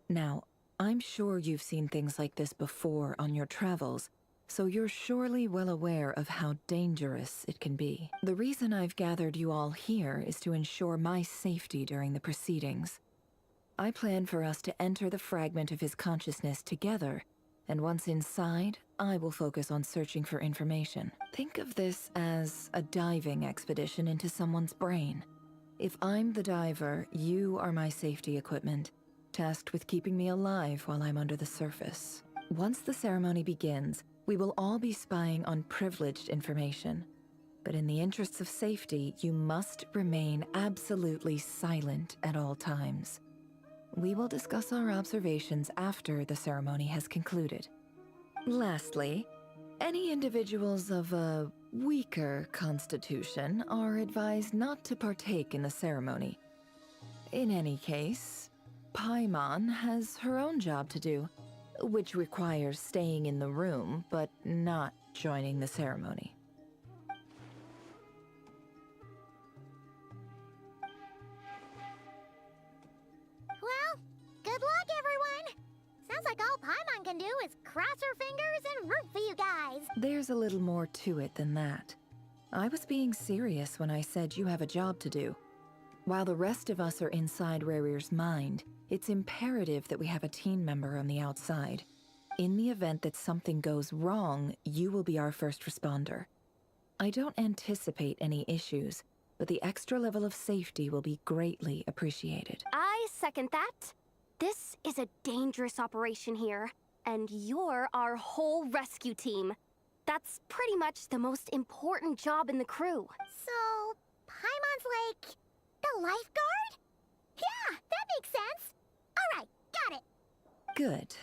Now, I'm sure you've seen things like this before on your travels, so you're surely well aware of how dangerous it can be. The reason I've gathered you all here is to ensure my safety during the proceedings. I plan for us to enter the fragment of his consciousness together, and once inside, I will focus on searching for information. Think of this as a diving expedition into someone's brain. If I'm the diver, you are my safety equipment, tasked with keeping me alive while I'm under the surface. Once the ceremony begins, we will all be spying on privileged information. But in the interests of safety, you must remain absolutely silent at all times. We will discuss our observations after the ceremony has concluded. Lastly, any individuals of a weaker constitution are advised not to partake in the ceremony. In any case, Paimon has her own job to do, which requires staying in the room but not joining the ceremony. Well, good luck, everyone. Sounds like all Paimon can do is cross her fingers and root for you guys. There's a little more to it than that. I was being serious when I said you have a job to do. While the rest of us are inside Rarier's mind, it's imperative that we have a team member on the outside. In the event that something goes wrong, you will be our first responder. I don't anticipate any issues, but the extra level of safety will be greatly appreciated. I second that. This is a dangerous operation here, and you're our whole rescue team. That's pretty much the most important job in the crew. So, Paimon's like the lifeguard? Yeah, that makes sense. Alright, got it. Good.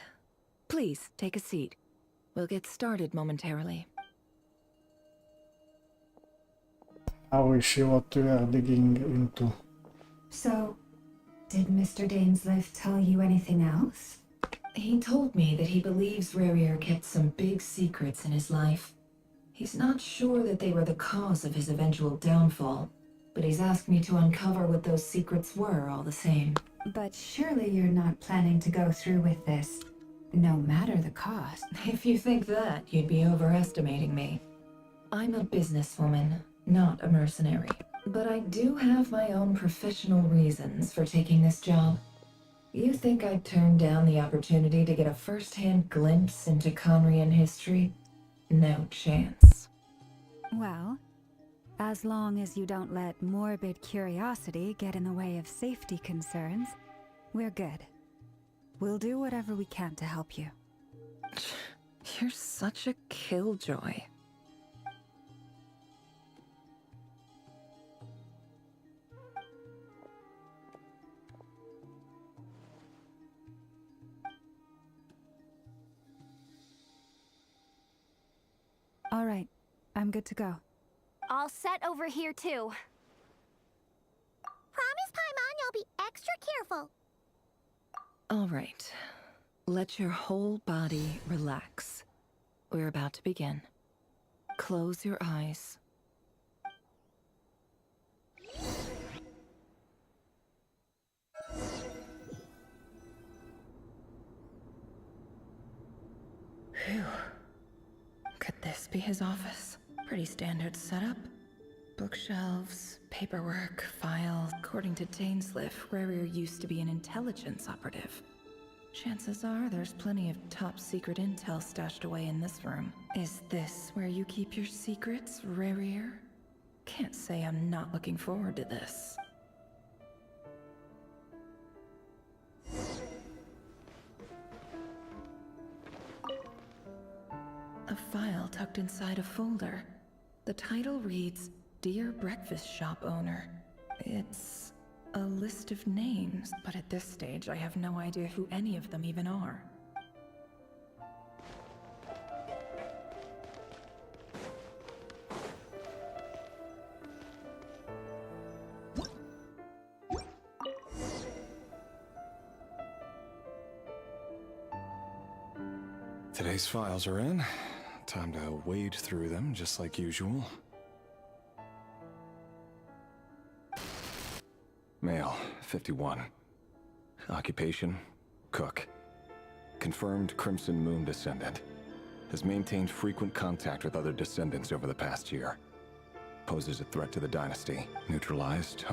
Please, take a seat. We'll get started momentarily. How is she what we are digging into? So, did Mr. Dainsleif tell you anything else? He told me that he believes Rarier kept some big secrets in his life. He's not sure that they were the cause of his eventual downfall, but he's asked me to uncover what those secrets were all the same. But surely you're not planning to go through with this, no matter the cost. If you think that, you'd be overestimating me. I'm a businesswoman, not a mercenary. But I do have my own professional reasons for taking this job. You think I'd turn down the opportunity to get a first-hand glimpse into Khaenri'ah history? No chance. Well, as long as you don't let morbid curiosity get in the way of safety concerns, we're good. We'll do whatever we can to help you. You're such a killjoy. All right, I'm good to go. All set over here too. Promise, Paimon, you'll be extra careful. All right. Let your whole body relax. We're about to begin. Close your eyes. Phew. Could this be his office? Pretty standard setup. Bookshelves, paperwork, files. According to Dainsleif, Rarier used to be an intelligence operative. Chances are there's plenty of top secret intel stashed away in this room. Is this where you keep your secrets, Rarier? Can't say I'm not looking forward to this. A file tucked inside a folder. The title reads, Dear Breakfast Shop Owner. It's a list of names, but at this stage I have no idea who any of them even are. Today's files are in. Time to wade through them, just like usual. Male, 51. Occupation, cook. Confirmed Crimson Moon descendant. Has maintained frequent contact with other descendants over the past year. Poses a threat to the dynasty. Neutralized.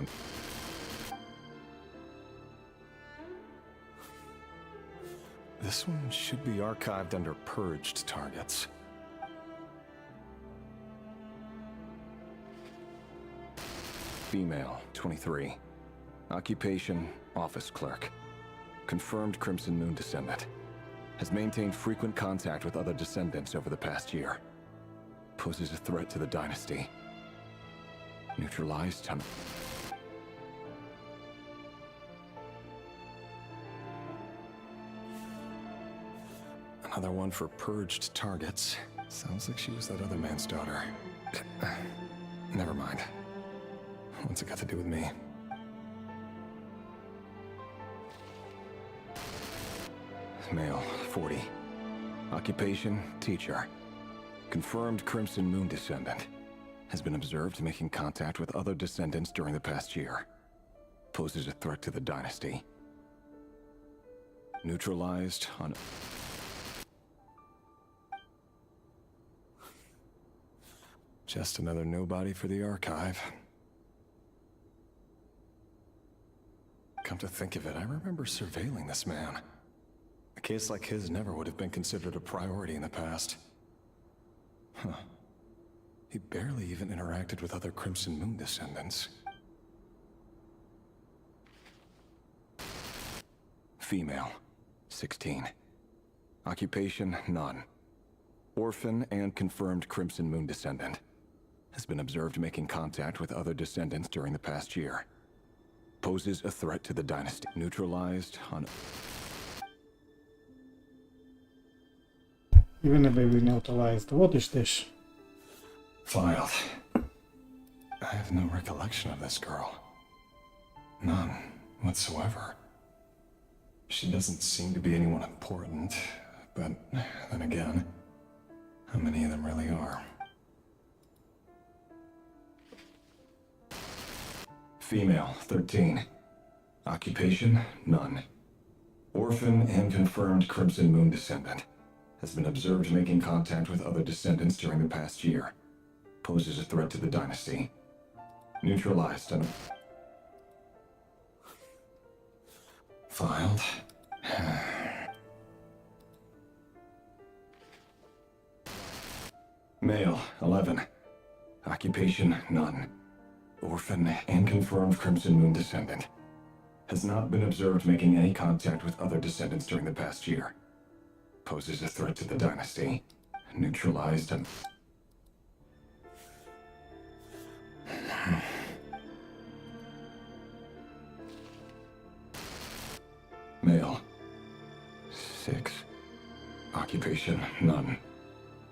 This one should be archived under purged targets. Female, 23. Occupation, office clerk. Confirmed Crimson Moon descendant. Has maintained frequent contact with other descendants over the past year. Poses a threat to the dynasty. Neutralized. Another one for purged targets. Sounds like she was that other man's daughter. Never mind. What's it got to do with me? Male, 40. Occupation, teacher. Confirmed Crimson Moon descendant. Has been observed making contact with other descendants during the past year. Poses a threat to the dynasty. Neutralized on... Just another nobody for the archive. Come to think of it, I remember surveilling this man. A case like his never would have been considered a priority in the past. Huh. He barely even interacted with other Crimson Moon descendants. Female, 16. Occupation, none. Orphan and confirmed Crimson Moon descendant. Has been observed making contact with other descendants during the past year. Poses a threat to the dynasty. Neutralized on... Even a baby neutralized. What is this? Filed. I have no recollection of this girl. None whatsoever. She doesn't seem to be anyone important, but then again, how many of them really are? Female, 13. Occupation, none. Orphan and confirmed Crimson Moon descendant. Has been observed making contact with other descendants during the past year. Poses a threat to the dynasty. Neutralized on... Filed. Male, 11. Occupation, none. Orphan and confirmed Crimson Moon descendant. Has not been observed making any contact with other descendants during the past year. Poses a threat to the dynasty. Neutralized and... Male. 6. Occupation, none.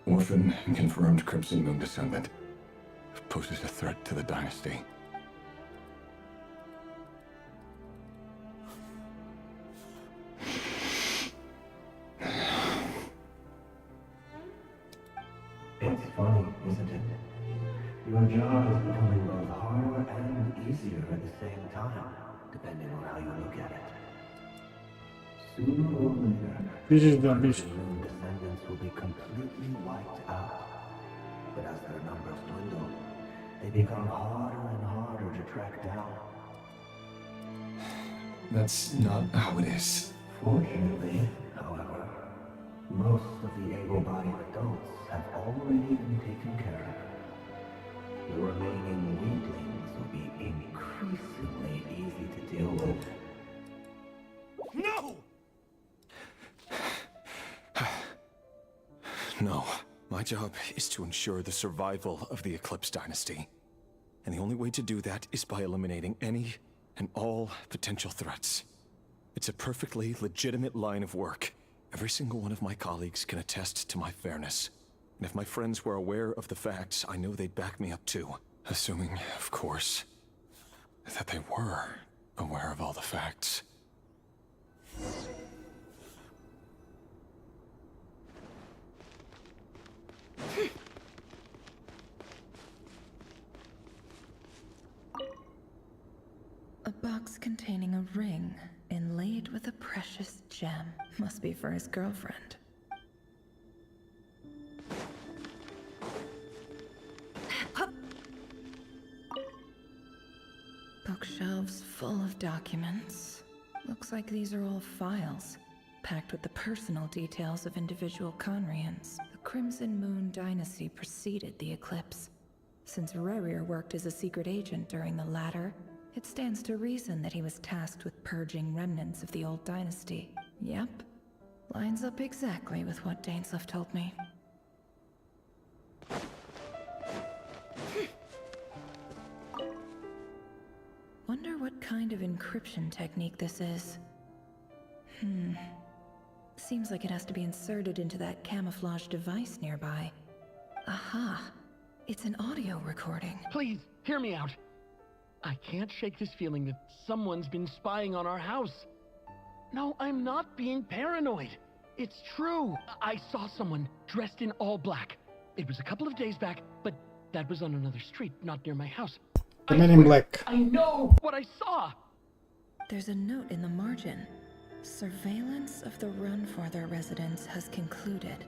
Orphan and confirmed Crimson Moon descendant. Poses a threat to the dynasty. It's funny, isn't it? Your job is becoming both harder and easier at the same time, depending on how you look at it. Sooner or later, This is the ambition. Moon descendants will be completely wiped out. But as their numbers dwindle, they become harder and harder to track down. That's not how it is. Fortunately, however, most of the able-bodied adults have already been taken care of. The remaining weaklings will be increasingly easy to deal with. No! No. My job is to ensure the survival of the Eclipse Dynasty. And the only way to do that is by eliminating any and all potential threats. It's a perfectly legitimate line of work. Every single one of my colleagues can attest to my fairness. And if my friends were aware of the facts, I know they'd back me up too. Assuming, of course, that they were aware of all the facts. A box containing a ring inlaid with a precious gem. Must be for his girlfriend. Bookshelves full of documents. Looks like these are all files, packed with the personal details of individual Khaenri'ahs. The Crimson Moon dynasty preceded the eclipse. Since Khaenri'ah worked as a secret agent during the latter, it stands to reason that he was tasked with purging remnants of the old dynasty. Yep. Lines up exactly with what Dainsleif told me. Wonder what kind of encryption technique this is. Seems like it has to be inserted into that camouflage device nearby. Aha! It's an audio recording. Please, hear me out. I can't shake this feeling that someone's been spying on our house. No, I'm not being paranoid. It's true. I saw someone dressed in all black. It was a couple of days back, but that was on another street, not near my house. The Men in Black. I know what I saw. There's a note in the margin. Surveillance of the Runfather residence has concluded.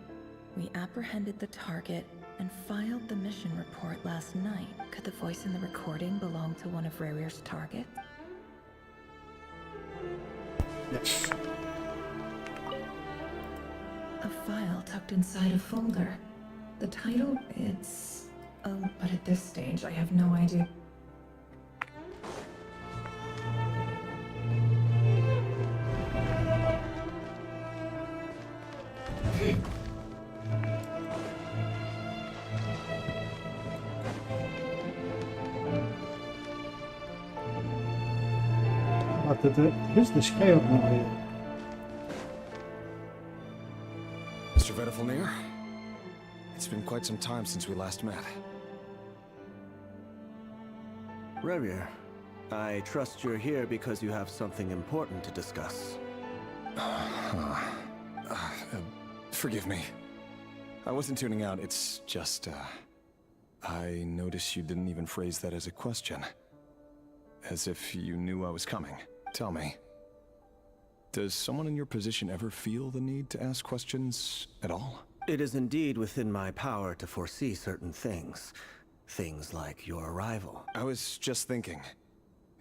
We apprehended the target and filed the mission report last night. Could the voice in the recording belong to one of Khaenri'ah's targets? Yes. A file tucked inside a folder. The title, it's But at this stage, I have no idea. Who's the scale now? Mr. Vedifalnir? It's been quite some time since we last met. Rerir, I trust you're here because you have something important to discuss. Forgive me. I wasn't tuning out, it's just, I noticed you didn't even phrase that as a question. As if you knew I was coming. Tell me, does someone in your position ever feel the need to ask questions at all? It is indeed within my power to foresee certain things. Things like your arrival. I was just thinking.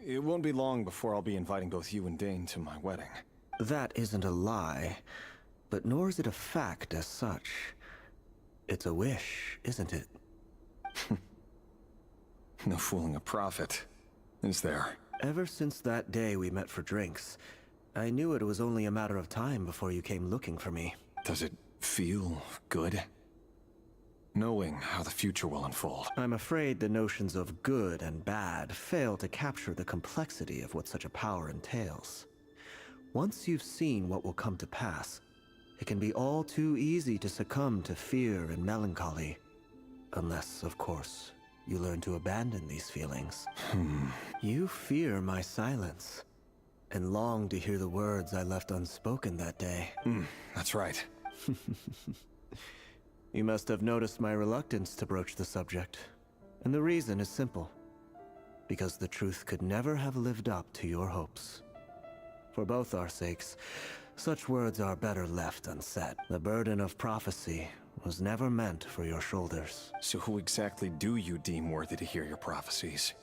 It won't be long before I'll be inviting both you and Dane to my wedding. That isn't a lie, but nor is it a fact as such. It's a wish, isn't it? No fooling a prophet, is there? Ever since that day we met for drinks, I knew it was only a matter of time before you came looking for me. Does it feel good? Knowing how the future will unfold. I'm afraid the notions of good and bad fail to capture the complexity of what such a power entails. Once you've seen what will come to pass, it can be all too easy to succumb to fear and melancholy. Unless, of course, you learn to abandon these feelings. You fear my silence, and long to hear the words I left unspoken that day. That's right. You must have noticed my reluctance to broach the subject. And the reason is simple. Because the truth could never have lived up to your hopes. For both our sakes, such words are better left unsaid. The burden of prophecy was never meant for your shoulders. So who exactly do you deem worthy to hear your prophecies?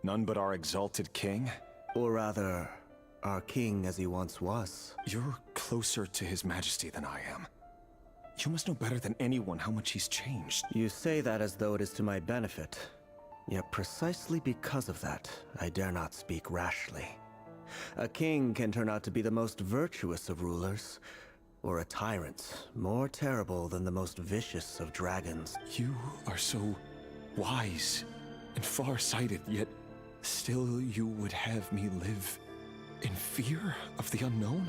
None but our exalted king? Or rather, our king as he once was. You're closer to his majesty than I am. You must know better than anyone how much he's changed. You say that as though it is to my benefit. Yet precisely because of that, I dare not speak rashly. A king can turn out to be the most virtuous of rulers, or a tyrant more terrible than the most vicious of dragons. You are so wise and far-sighted, yet still you would have me live in fear of the unknown?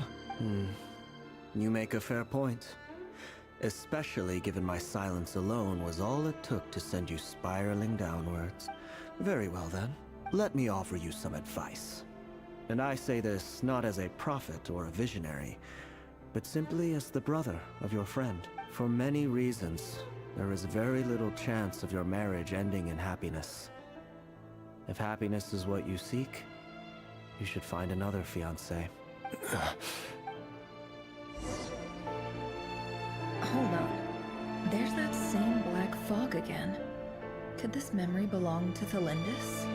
You make a fair point. Especially given my silence alone was all it took to send you spiraling downwards. Very well then, let me offer you some advice. And I say this not as a prophet or a visionary, but simply as the brother of your friend. For many reasons, there is very little chance of your marriage ending in happiness. If happiness is what you seek, you should find another fiancé. Hold on. There's that same black fog again. Could this memory belong to Thelindis?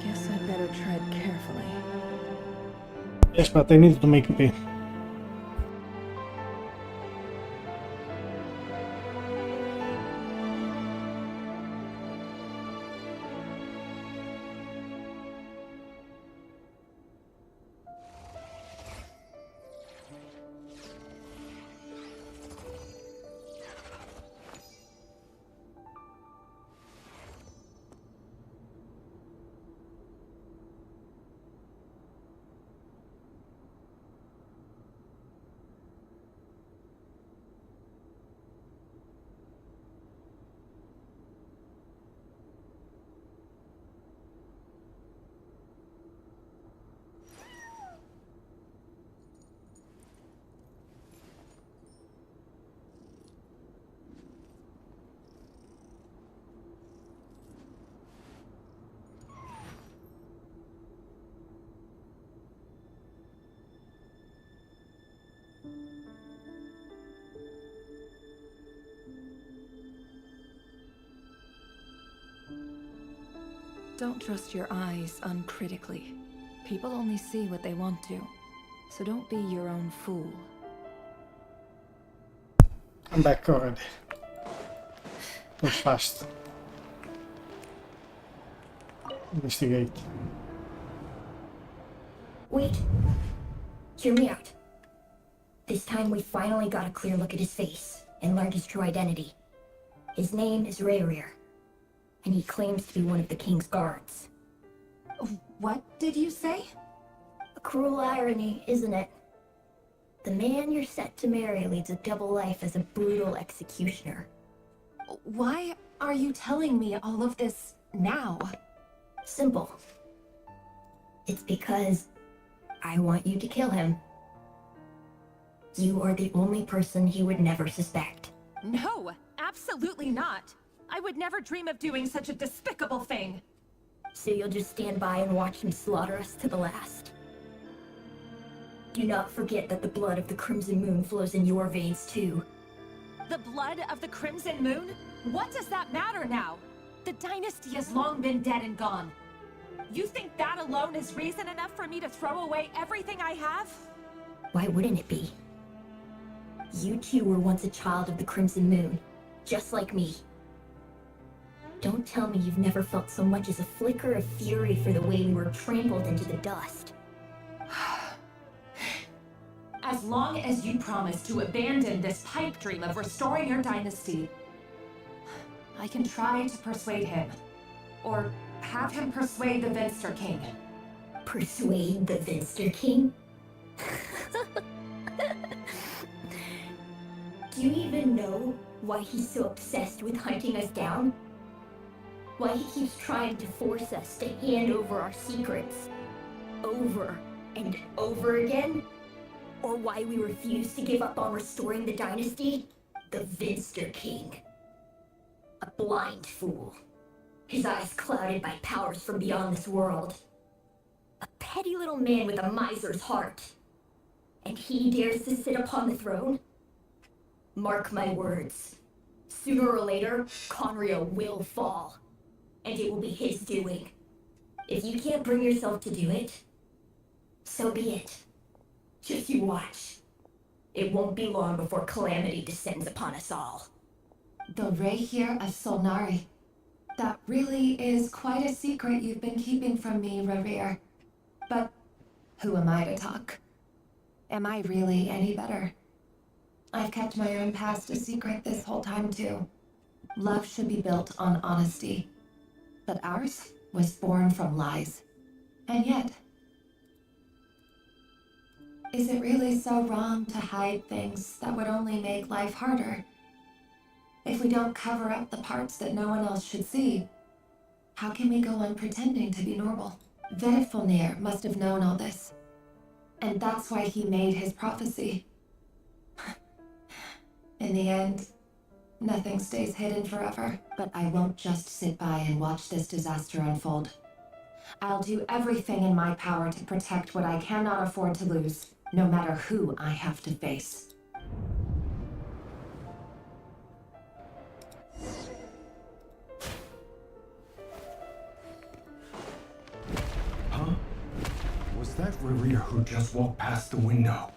Guess I'd better tread carefully. Yes, but I need to make it be. Don't trust your eyes uncritically. People only see what they want to, so don't be your own fool. I'm back already. Goes fast. Investigate. Wait. Hear me out. This time we finally got a clear look at his face and learned his true identity. His name is Khaenri'ah, and he claims to be one of the king's guards. What did you say? A cruel irony, isn't it? The man you're set to marry leads a double life as a brutal executioner. Why are you telling me all of this now? Simple. It's because I want you to kill him. You are the only person he would never suspect. No, absolutely not. I would never dream of doing such a despicable thing. So you'll just stand by and watch him slaughter us to the last. Do not forget that the blood of the Crimson Moon flows in your veins too. The blood of the Crimson Moon? What does that matter now? The dynasty has long been dead and gone. You think that alone is reason enough for me to throw away everything I have? Why wouldn't it be? You two were once a child of the Crimson Moon, just like me. Don't tell me you've never felt so much as a flicker of fury for the way we were trampled into the dust. As long as you promise to abandon this pipe dream of restoring your dynasty, I can try to persuade him. Or have him persuade the Venster King. Persuade the Venster King? Do you even know why he's so obsessed with hunting us down? Why he keeps trying to force us to hand over our secrets over and over again? Or why we refuse to give up on restoring the dynasty? The Venster King. A blind fool. His eyes clouded by powers from beyond this world. A petty little man with a miser's heart. And he dares to sit upon the throne? Mark my words. Sooner or later, Khaenri'ah will fall. And it will be his doing. If you can't bring yourself to do it, so be it. Just you watch. It won't be long before calamity descends upon us all. The Re'hir of Solnari. That really is quite a secret you've been keeping from me, Khaenri'ah. But who am I to talk? Am I really any better? I've kept my own past a secret this whole time too. Love should be built on honesty. But ours was born from lies. And yet, is it really so wrong to hide things that would only make life harder? If we don't cover up the parts that no one else should see, how can we go on pretending to be normal? Vedifulnir must have known all this. And that's why he made his prophecy. In the end, nothing stays hidden forever. But I won't just sit by and watch this disaster unfold. I'll do everything in my power to protect what I cannot afford to lose, no matter who I have to face. Huh? Was that Khaenri'ah who just walked past the window?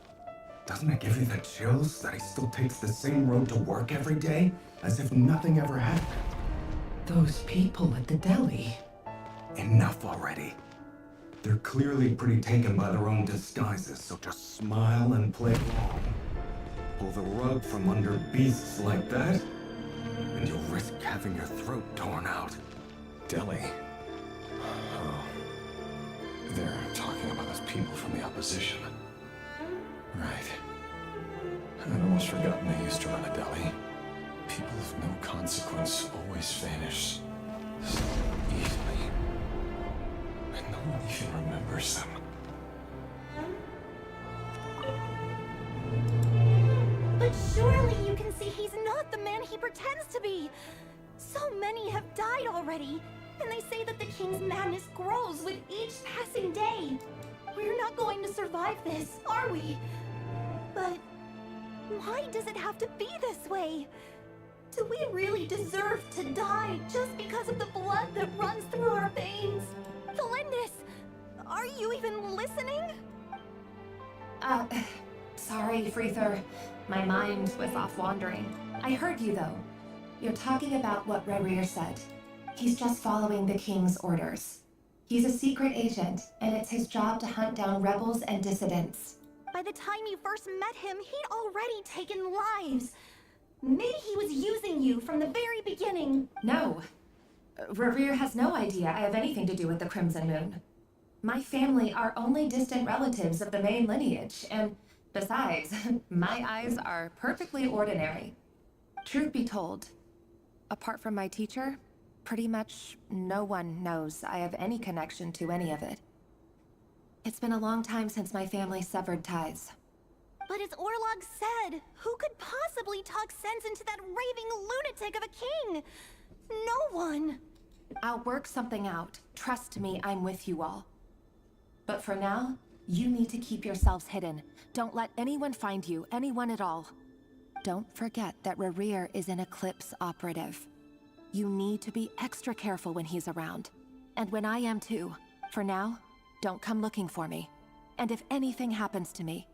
Doesn't it give you the chills that he still takes the same road to work every day, as if nothing ever happened? Those people at the deli. Enough already. They're clearly pretty taken by their own disguises, so just smile and play along. Pull the rug from under beasts like that, and you'll risk having your throat torn out. Deli? Oh. They're talking about us people from the opposition. Right. I'd almost forgotten they used to run a deli. People of no consequence always vanish so easily. And no one even remembers them. But surely you can see he's not the man he pretends to be! So many have died already, and they say that the king's madness grows with each passing day. We're not going to survive this, are we? But why does it have to be this way? Do we really deserve to die just because of the blood that runs through our veins? Felindis, are you even listening? Sorry, Freether. My mind was off wandering. I heard you, though. You're talking about what Rerir said. He's just following the king's orders. He's a secret agent, and it's his job to hunt down rebels and dissidents. By the time you first met him, he'd already taken lives. Maybe he was using you from the very beginning. No. Rerir has no idea I have anything to do with the Crimson Moon. My family are only distant relatives of the main lineage, and besides, my eyes are perfectly ordinary. Truth be told, apart from my teacher, pretty much no one knows I have any connection to any of it. It's been a long time since my family severed ties. But as Orlog said, who could possibly talk sense into that raving lunatic of a king? No one. I'll work something out. Trust me, I'm with you all. But for now, you need to keep yourselves hidden. Don't let anyone find you, anyone at all. Don't forget that Rerir is an Eclipse operative. You need to be extra careful when he's around. And when I am too. For now, don't come looking for me. And if anything happens to me,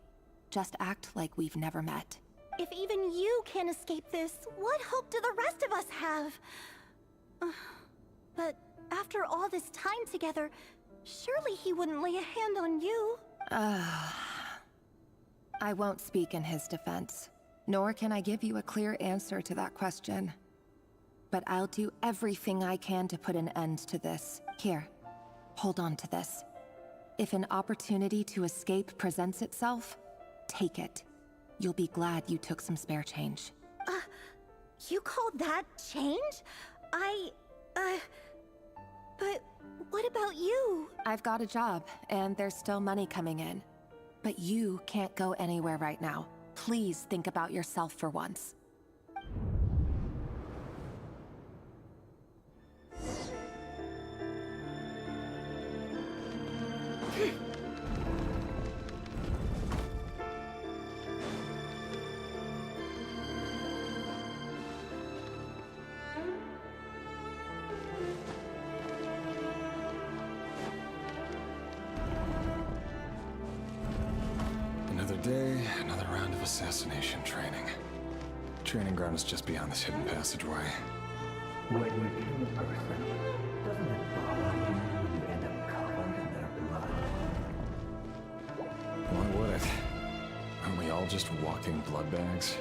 just act like we've never met. If even you can't escape this, what hope do the rest of us have? But after all this time together, surely he wouldn't lay a hand on you. I won't speak in his defense, nor can I give you a clear answer to that question. But I'll do everything I can to put an end to this. Here, hold on to this. If an opportunity to escape presents itself, take it. You'll be glad you took some spare change. You call that change? But what about you? I've got a job, and there's still money coming in. But you can't go anywhere right now. Please think about yourself for once. Another day, another round of assassination training. Training ground is just beyond this hidden passageway. When you kill a person, doesn't it bother you when you end up covered in their blood? Why would it? Aren't we all just walking blood bags?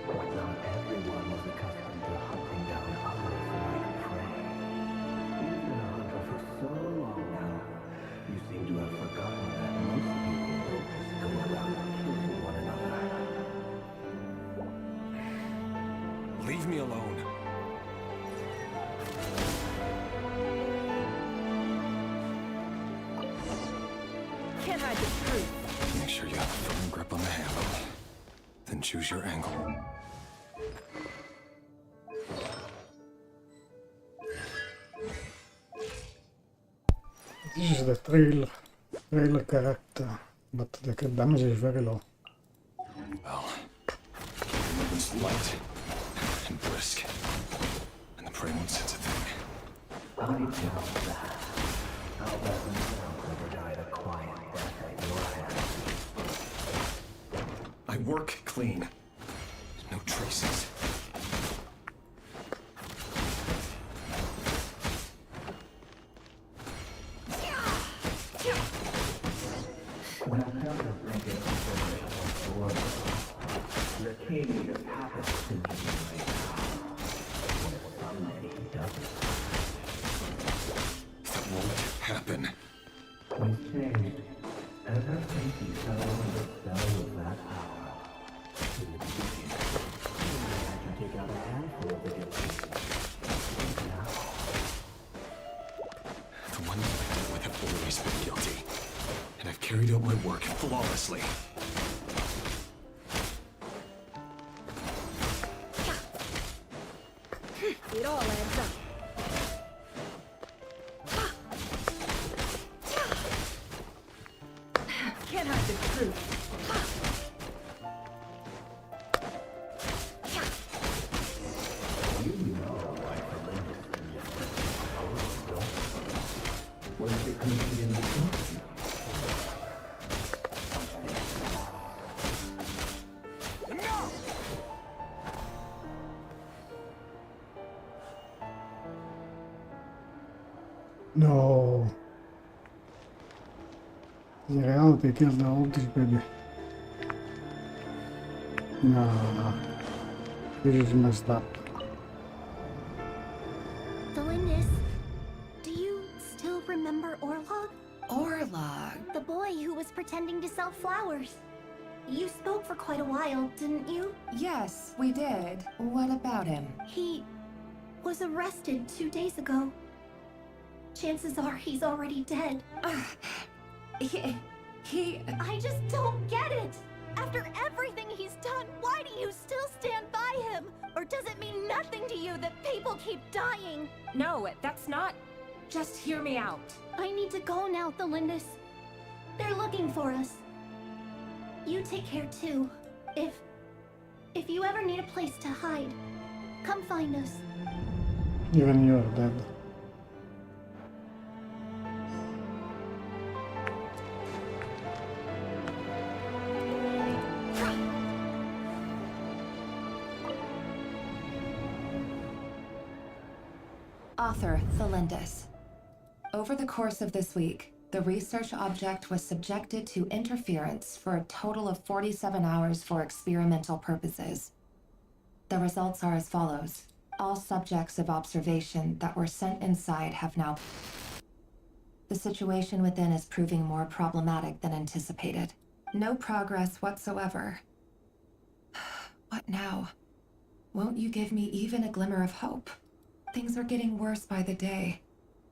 But not everyone was accustomed to hunting down others like prey. You've been a hunter for so long now, you seem to have forgotten that most people don't just go around killing one another. Leave me alone. Can't hide the truth. Make sure you have a firm grip on the handle. Then choose your angle. This is the trailer character, but the damage is very low. Well, it's light and brisk, and the prey won't sense a thing. I doubt that. I'll bet themselves never died a quiet death at your hands. I work clean. No traces. When I felt a blanket of the king just happens to be right now. Someday he doesn't. That won't happen. He's changed. Ever since he fell under the spell of that power. In the beginning, he had to take out a handful of the guilty. Now, The ones I dealt with have always been guilty. And I've carried out my work flawlessly. It all adds up. Can't hide the truth. you know why Olympus is was it committed in the country? No. In reality, they killed the oldest baby. No. This is messed up. Delindis, do you still remember Orlog? Orlog? The boy who was pretending to sell flowers. You spoke for quite a while, didn't you? Yes, we did. What about him? He was arrested 2 days ago. Chances are he's already dead. I just don't get it! After everything he's done, why do you still stand by him? Or does it mean nothing to you that people keep dying? No, that's not... Just hear me out. I need to go now, Delindis. They're looking for us. You take care too. If you ever need a place to hide, come find us. Even you're dead. Author, Delindis. Over the course of this week, the research object was subjected to interference for a total of 47 hours for experimental purposes. The results are as follows. All subjects of observation that were sent inside have now... The situation within is proving more problematic than anticipated. No progress whatsoever. What now? Won't you give me even a glimmer of hope? Things are getting worse by the day.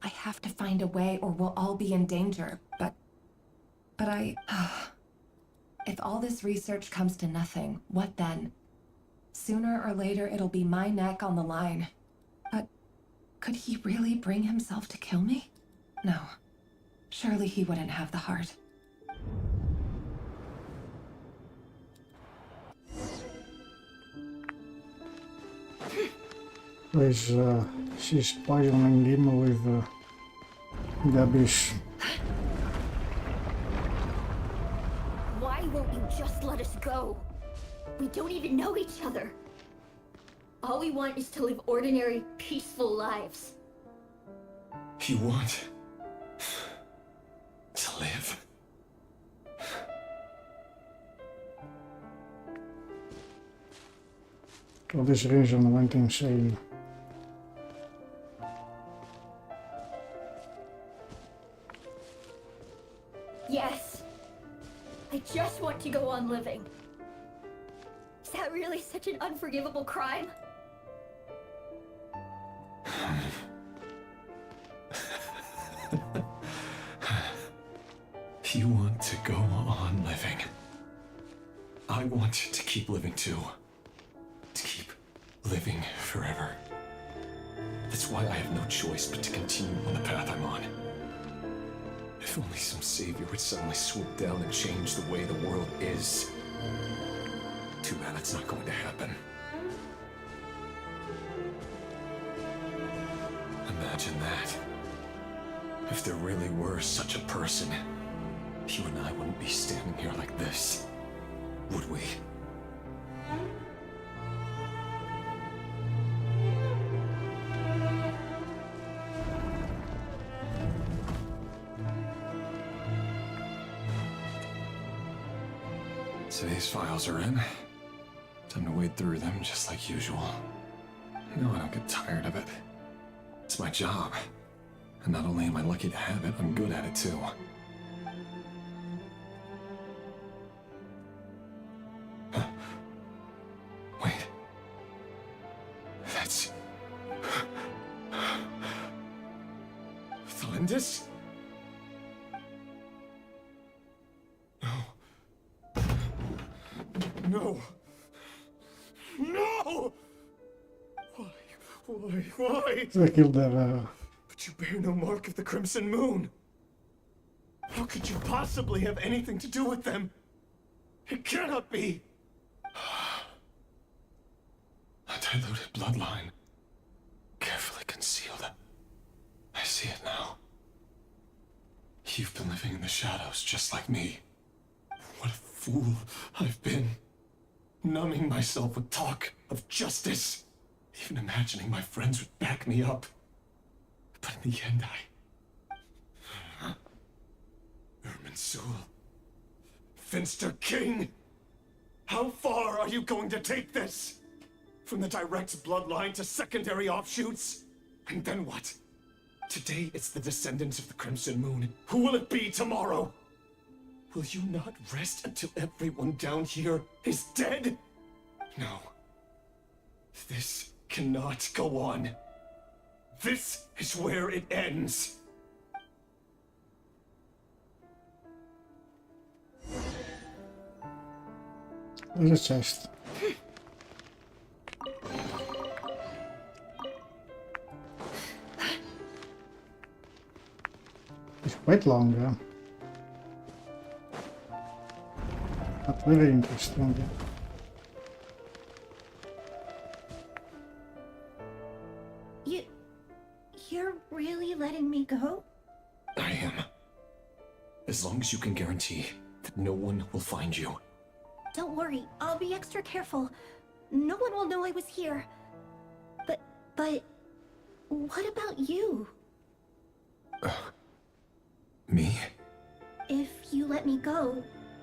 I have to find a way or we'll all be in danger, but if all this research comes to nothing, what then? Sooner or later it'll be my neck on the line. But could he really bring himself to kill me? No. Surely he wouldn't have the heart. She's poisoning him with the abyss. Why won't you just let us go? We don't even know each other. All we want is to live ordinary, peaceful lives. You want to live? For this reason, I went insane. Yes. I just want to go on living. Is that really such an unforgivable crime? You want to go on living. I want to keep living too. To keep living forever. That's why I have no choice but to continue on the path I'm on. If only some savior would suddenly swoop down and change the way the world is. Too bad it's not going to happen. Imagine that. If there really were such a person, you and I wouldn't be standing here like this, would we? Today's files are in. Time to wade through them just like usual. No, I don't get tired of it. It's my job. And not only am I lucky to have it, I'm good at it too. Wait. That's... Delindis? No! No! Why? They killed their... But you bear no mark of the Crimson Moon! How could you possibly have anything to do with them? It cannot be! A diluted bloodline. Carefully concealed. I see it now. You've been living in the shadows just like me. What a fool I've been. Numbing myself with talk of justice. Even imagining my friends would back me up. But in the end, Mansul. Finster King! How far are you going to take this? From the direct bloodline to secondary offshoots? And then what? Today it's the descendants of the Crimson Moon. Who will it be tomorrow? Will you not rest until everyone down here is dead? No. This cannot go on. This is where it ends. There's a chest. It's quite long, yeah. But very interesting. You're really letting me go? I am. As long as you can guarantee that no one will find you. Don't worry, I'll be extra careful. No one will know I was here. But what about you? Me? If you let me go,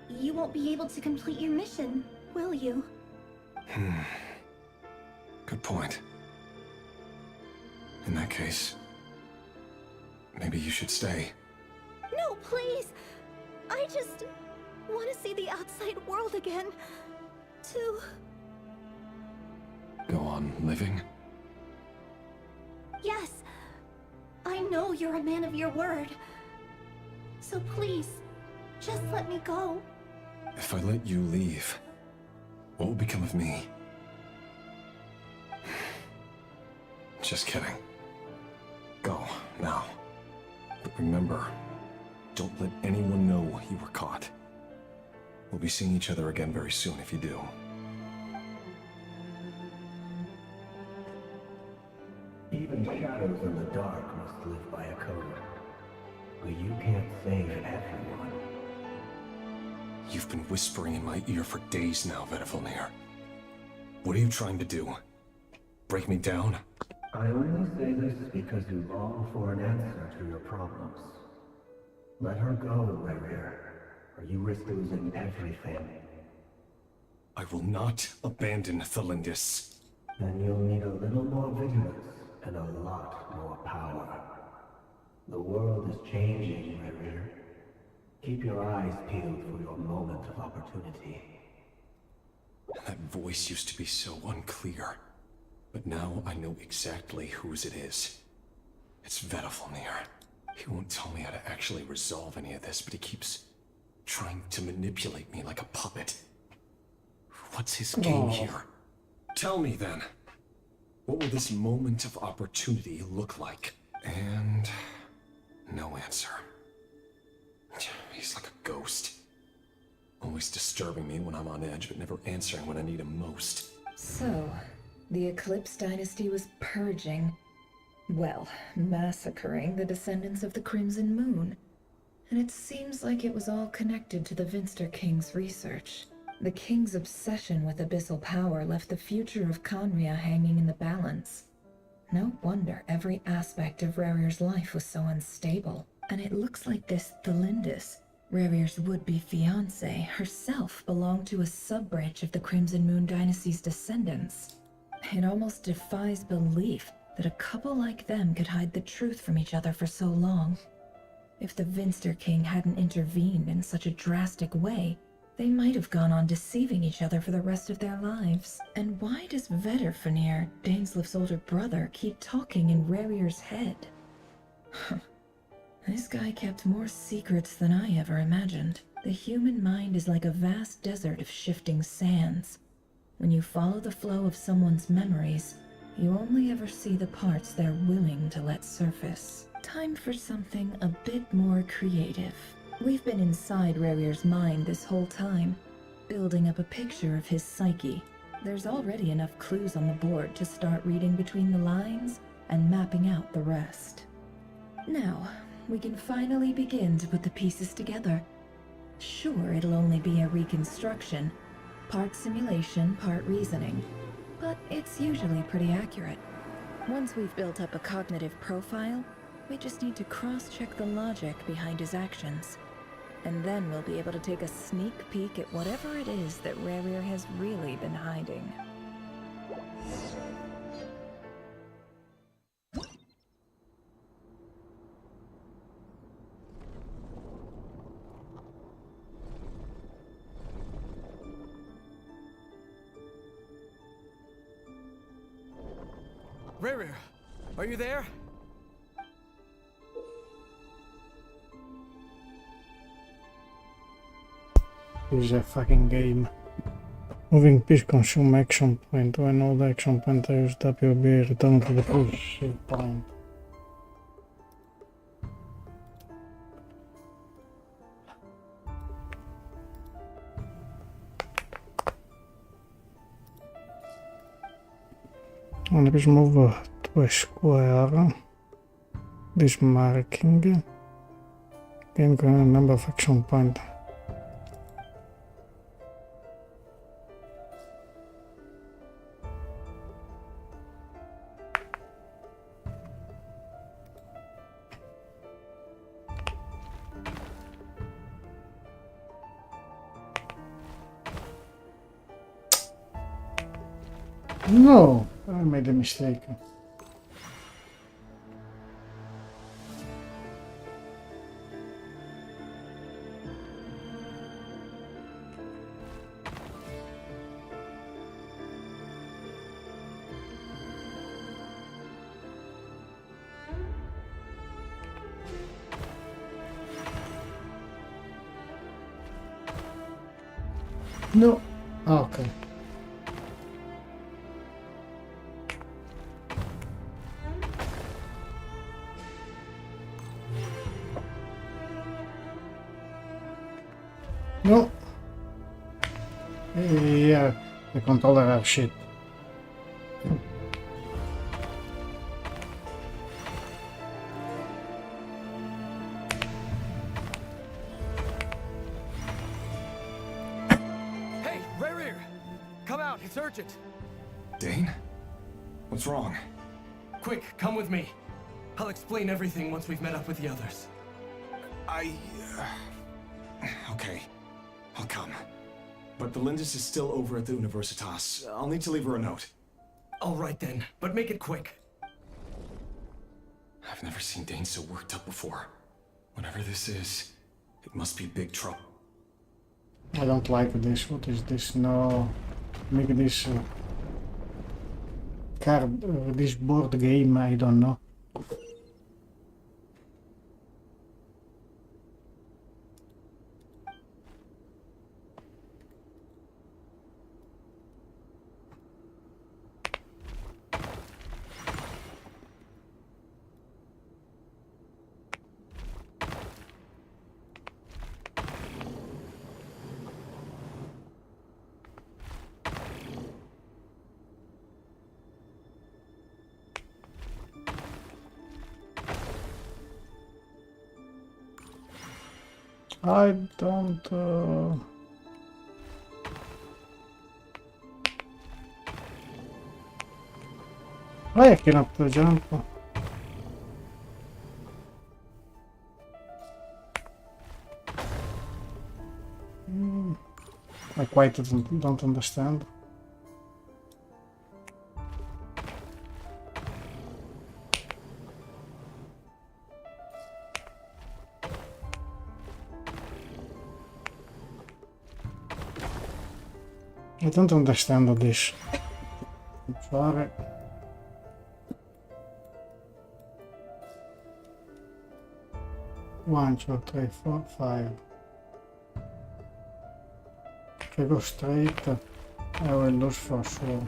you won't be able to complete your mission, will you? Good point. In that case, maybe you should stay. No, please! I just want to see the outside world again. To... Go on living? Yes. I know you're a man of your word. So please, just let me go. If I let you leave, what will become of me? Just kidding. Go, now. But remember, don't let anyone know you were caught. We'll be seeing each other again very soon if you do. Even shadows in the dark must live by a code. But you can't save everyone. You've been whispering in my ear for days now, Vedifilnir. What are you trying to do? Break me down? I only say this because you long for an answer to your problems. Let her go, Khaenri'ah, or you risk losing everything. I will not abandon Thalindis. Then you'll need a little more vigilance and a lot more power. The world is changing, Khaenri'ah. Keep your eyes peeled for your moment of opportunity. That voice used to be so unclear. But now I know exactly whose it is. It's Vedifilnir. He won't tell me how to actually resolve any of this, but he keeps trying to manipulate me like a puppet. What's his game here? Tell me then. What will this moment of opportunity look like? And... no answer. He's like a ghost. Always disturbing me when I'm on edge, but never answering when I need him most. So, the Eclipse Dynasty was purging, well, massacring the descendants of the Crimson Moon. And it seems like it was all connected to the Finster King's research. The King's obsession with abyssal power left the future of Khaenri'ah hanging in the balance. No wonder every aspect of Rarier's life was so unstable. And it looks like this Thalindis, Rarier's would-be fiancée, herself belonged to a sub-branch of the Crimson Moon Dynasty's descendants. It almost defies belief that a couple like them could hide the truth from each other for so long. If the Vinster King hadn't intervened in such a drastic way, they might have gone on deceiving each other for the rest of their lives. And why does Vedifilnir, Dainslif's older brother, keep talking in Rarier's head? This guy kept more secrets than I ever imagined. The human mind is like a vast desert of shifting sands. When you follow the flow of someone's memories, you only ever see the parts they're willing to let surface. Time for something a bit more creative. We've been inside Rarier's mind this whole time, building up a picture of his psyche. There's already enough clues on the board to start reading between the lines and mapping out the rest. Now, we can finally begin to put the pieces together. Sure, it'll only be a reconstruction, part simulation, part reasoning, but it's usually pretty accurate. Once we've built up a cognitive profile, we just need to cross-check the logic behind his actions. And then we'll be able to take a sneak peek at whatever it is that Khaenri'ah has really been hiding. Khaenri'ah, are you there? This is a fucking game. Moving piece consume action point. When all the action point I use WB return to the push point. And let's move to a square. This marking. Gain a number of action points. No, I made a mistake. No. Okay. No. Yeah, the controller are shit. Hey, Khaenri'ah! Come out, it's urgent! Dane? What's wrong? Quick, come with me. I'll explain everything once we've met up with the others. Okay, I'll come. But the Lindis is still over at the Universitas. I'll need to leave her a note. All right then, but make it quick. I've never seen Dane so worked up before. Whatever this is, it must be big trouble. I don't like this. What is this? No. Make this card, this board game, I don't know. I don't... I cannot jump. I quite don't understand. I don't understand this. I'm sorry. One, two, three, four, five. If I go straight, I will lose for sure.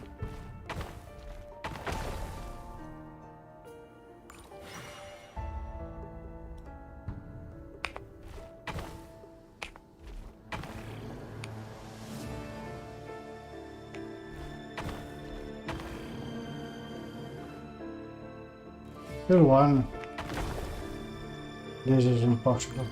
Still one. This is impossible.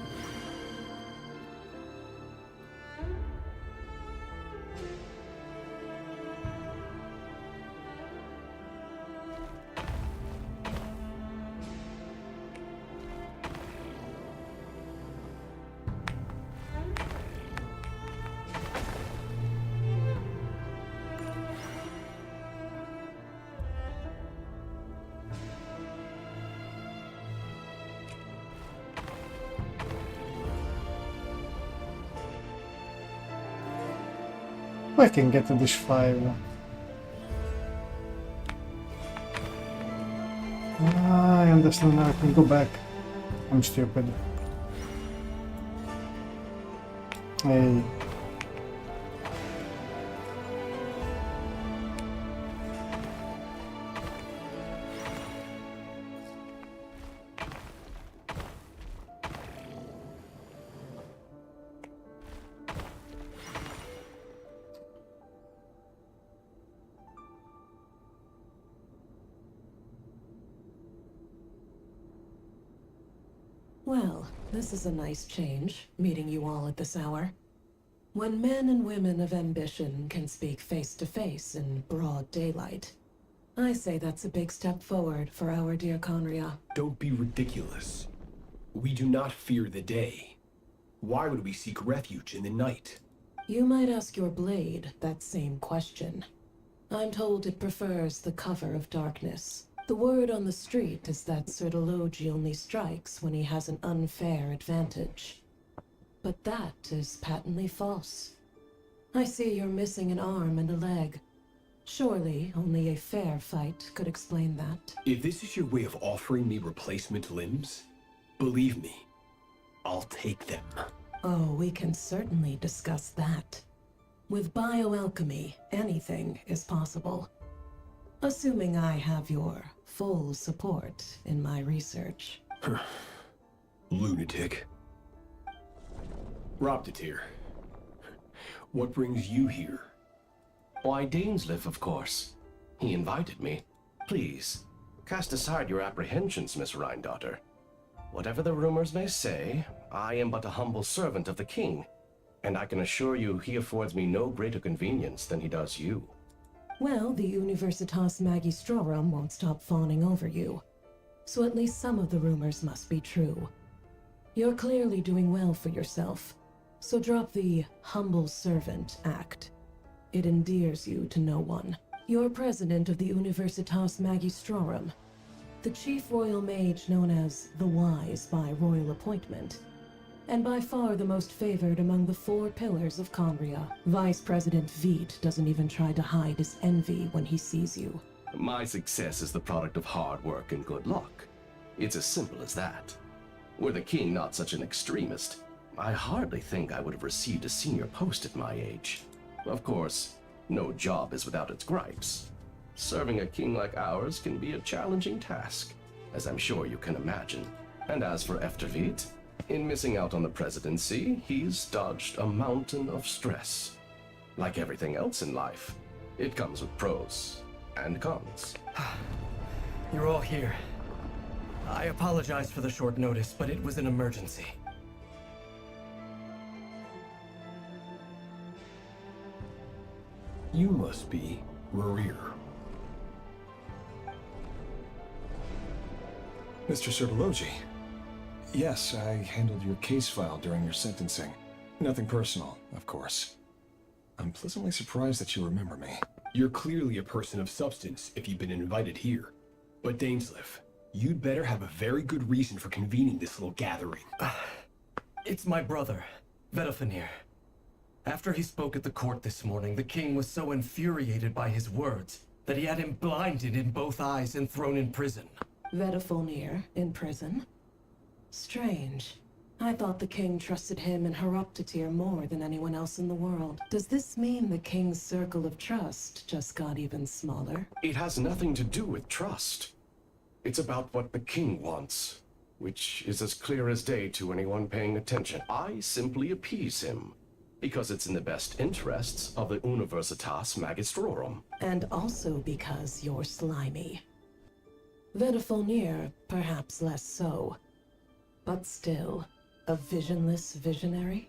I can get to this 5. I understand now I can go back. I'm stupid. Hey. Well, this is a nice change, meeting you all at this hour. When men and women of ambition can speak face to face in broad daylight, I say that's a big step forward for our dear Khaenri'ah. Don't be ridiculous. We do not fear the day. Why would we seek refuge in the night? You might ask your blade that same question. I'm told it prefers the cover of darkness. The word on the street is that Sir Elegy only strikes when he has an unfair advantage. But that is patently false. I see you're missing an arm and a leg. Surely only a fair fight could explain that. If this is your way of offering me replacement limbs, believe me, I'll take them. Oh, we can certainly discuss that. With bioalchemy, anything is possible. Assuming I have your full support in my research. Lunatic. Robtatir, what brings you here? Why, Dainsleif, of course. He invited me. Please, cast aside your apprehensions, Miss Rhine-daughter. Whatever the rumors may say, I am but a humble servant of the king, and I can assure you he affords me no greater convenience than he does you. Well, the Universitas Magistrorum won't stop fawning over you. So at least some of the rumors must be true. You're clearly doing well for yourself, so drop the humble servant act. It endears you to no one. You're president of the Universitas Magistrorum, the chief royal mage known as the Wise by royal appointment, and by far the most favored among the 4 pillars of Khaenri'ah. Vice President Veit doesn't even try to hide his envy when he sees you. My success is the product of hard work and good luck. It's as simple as that. Were the king not such an extremist, I hardly think I would have received a senior post at my age. Of course, no job is without its gripes. Serving a king like ours can be a challenging task, as I'm sure you can imagine. And as for Veit, in missing out on the presidency, he's dodged a mountain of stress. Like everything else in life, it comes with pros and cons. You're all here. I apologize for the short notice, but it was an emergency. You must be Rerir. Mr. Sir Elegy. Yes, I handled your case file during your sentencing. Nothing personal, of course. I'm pleasantly surprised that you remember me. You're clearly a person of substance if you've been invited here. But Dainsleif, you'd better have a very good reason for convening this little gathering. It's my brother, Vedofenir. After he spoke at the court this morning, the king was so infuriated by his words that he had him blinded in both eyes and thrown in prison. Vedofenir in prison? Strange. I thought the king trusted him and Robtatir more than anyone else in the world. Does this mean the king's circle of trust just got even smaller? It has nothing to do with trust. It's about what the king wants, which is as clear as day to anyone paying attention. I simply appease him, because it's in the best interests of the Universitas Magistrorum. And also because you're slimy. Vedofenir, perhaps less so. But still, a visionless visionary?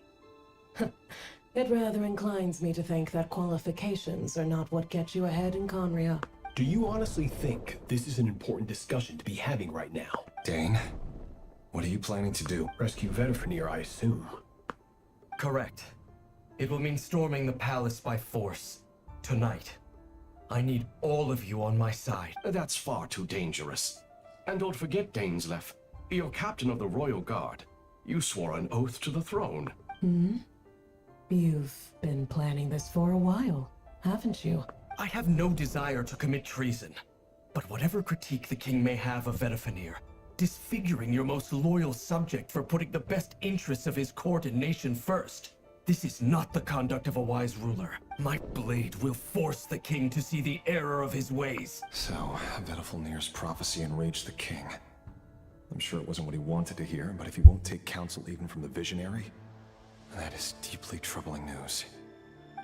It rather inclines me to think that qualifications are not what get you ahead in Khaenri'ah. Do you honestly think this is an important discussion to be having right now? Dane, what are you planning to do? Rescue Vedofenir, I assume. Correct. It will mean storming the palace by force. Tonight. I need all of you on my side. That's far too dangerous. And don't forget, Dainsleif, you're captain of the Royal Guard. You swore an oath to the throne. You've been planning this for a while, haven't you? I have no desire to commit treason. But whatever critique the king may have of Vetifanir, disfiguring your most loyal subject for putting the best interests of his court and nation first, this is not the conduct of a wise ruler. My blade will force the king to see the error of his ways. So, Vetifanir's prophecy enraged the king. I'm sure it wasn't what he wanted to hear, but if he won't take counsel even from the visionary, that is deeply troubling news.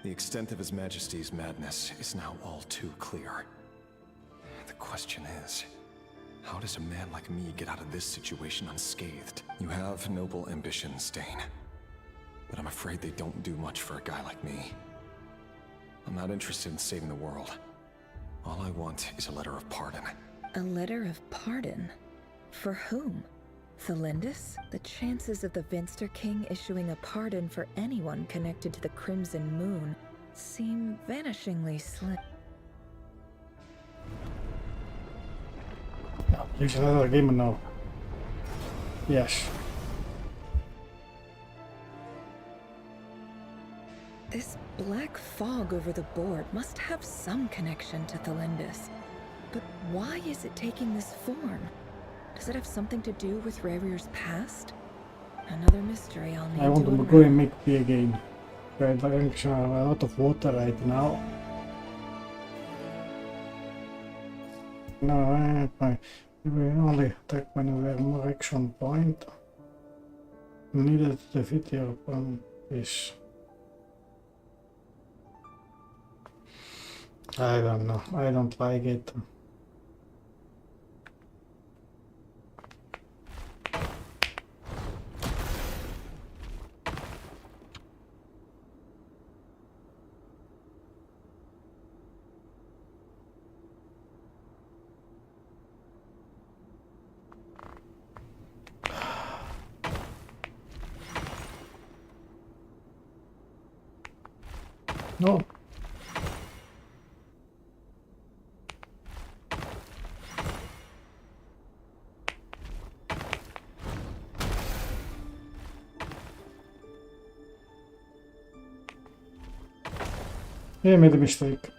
The extent of His Majesty's madness is now all too clear. The question is, how does a man like me get out of this situation unscathed? You have noble ambitions, Dane. But I'm afraid they don't do much for a guy like me. I'm not interested in saving the world. All I want is a letter of pardon. A letter of pardon? For whom? Thelindis? The chances of the Vinster King issuing a pardon for anyone connected to the Crimson Moon seem vanishingly slim. There's another game now. Yes. This black fog over the board must have some connection to Thelindis. But why is it taking this form? Does it have something to do with Rerir's past? Another mystery I'll need I want to go and make beer again. I'm drinking a lot of water right now. No, we will only attack when we have more action point. Needed to defeat your opponent is. I don't know. I don't like it. No. I made a mistake.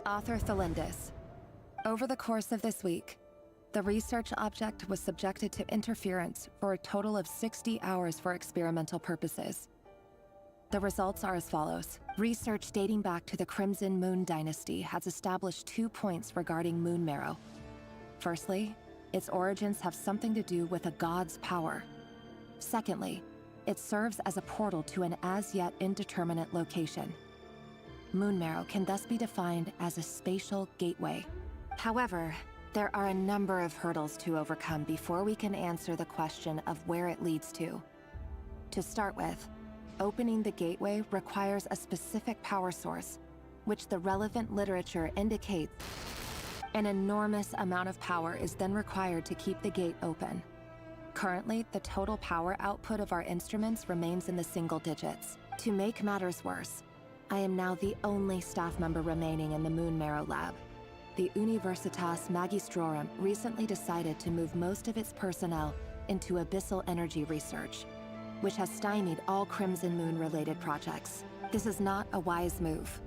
Author Thelindis. Over the course of this week, the research object was subjected to interference for a total of 60 hours for experimental purposes. The results are as follows. Research dating back to the Crimson Moon Dynasty has established 2 points regarding Moon Marrow. Firstly, its origins have something to do with a god's power. Secondly, it serves as a portal to an as-yet indeterminate location. Moon Marrow can thus be defined as a spatial gateway. However, there are a number of hurdles to overcome before we can answer the question of where it leads to. To start with, opening the gateway requires a specific power source, which the relevant literature indicates. An enormous amount of power is then required to keep the gate open. Currently, the total power output of our instruments remains in the single digits. To make matters worse, I am now the only staff member remaining in the Moon Marrow lab. The Universitas Magistrorum recently decided to move most of its personnel into abyssal energy research, which has stymied all Crimson Moon-related projects. This is not a wise move.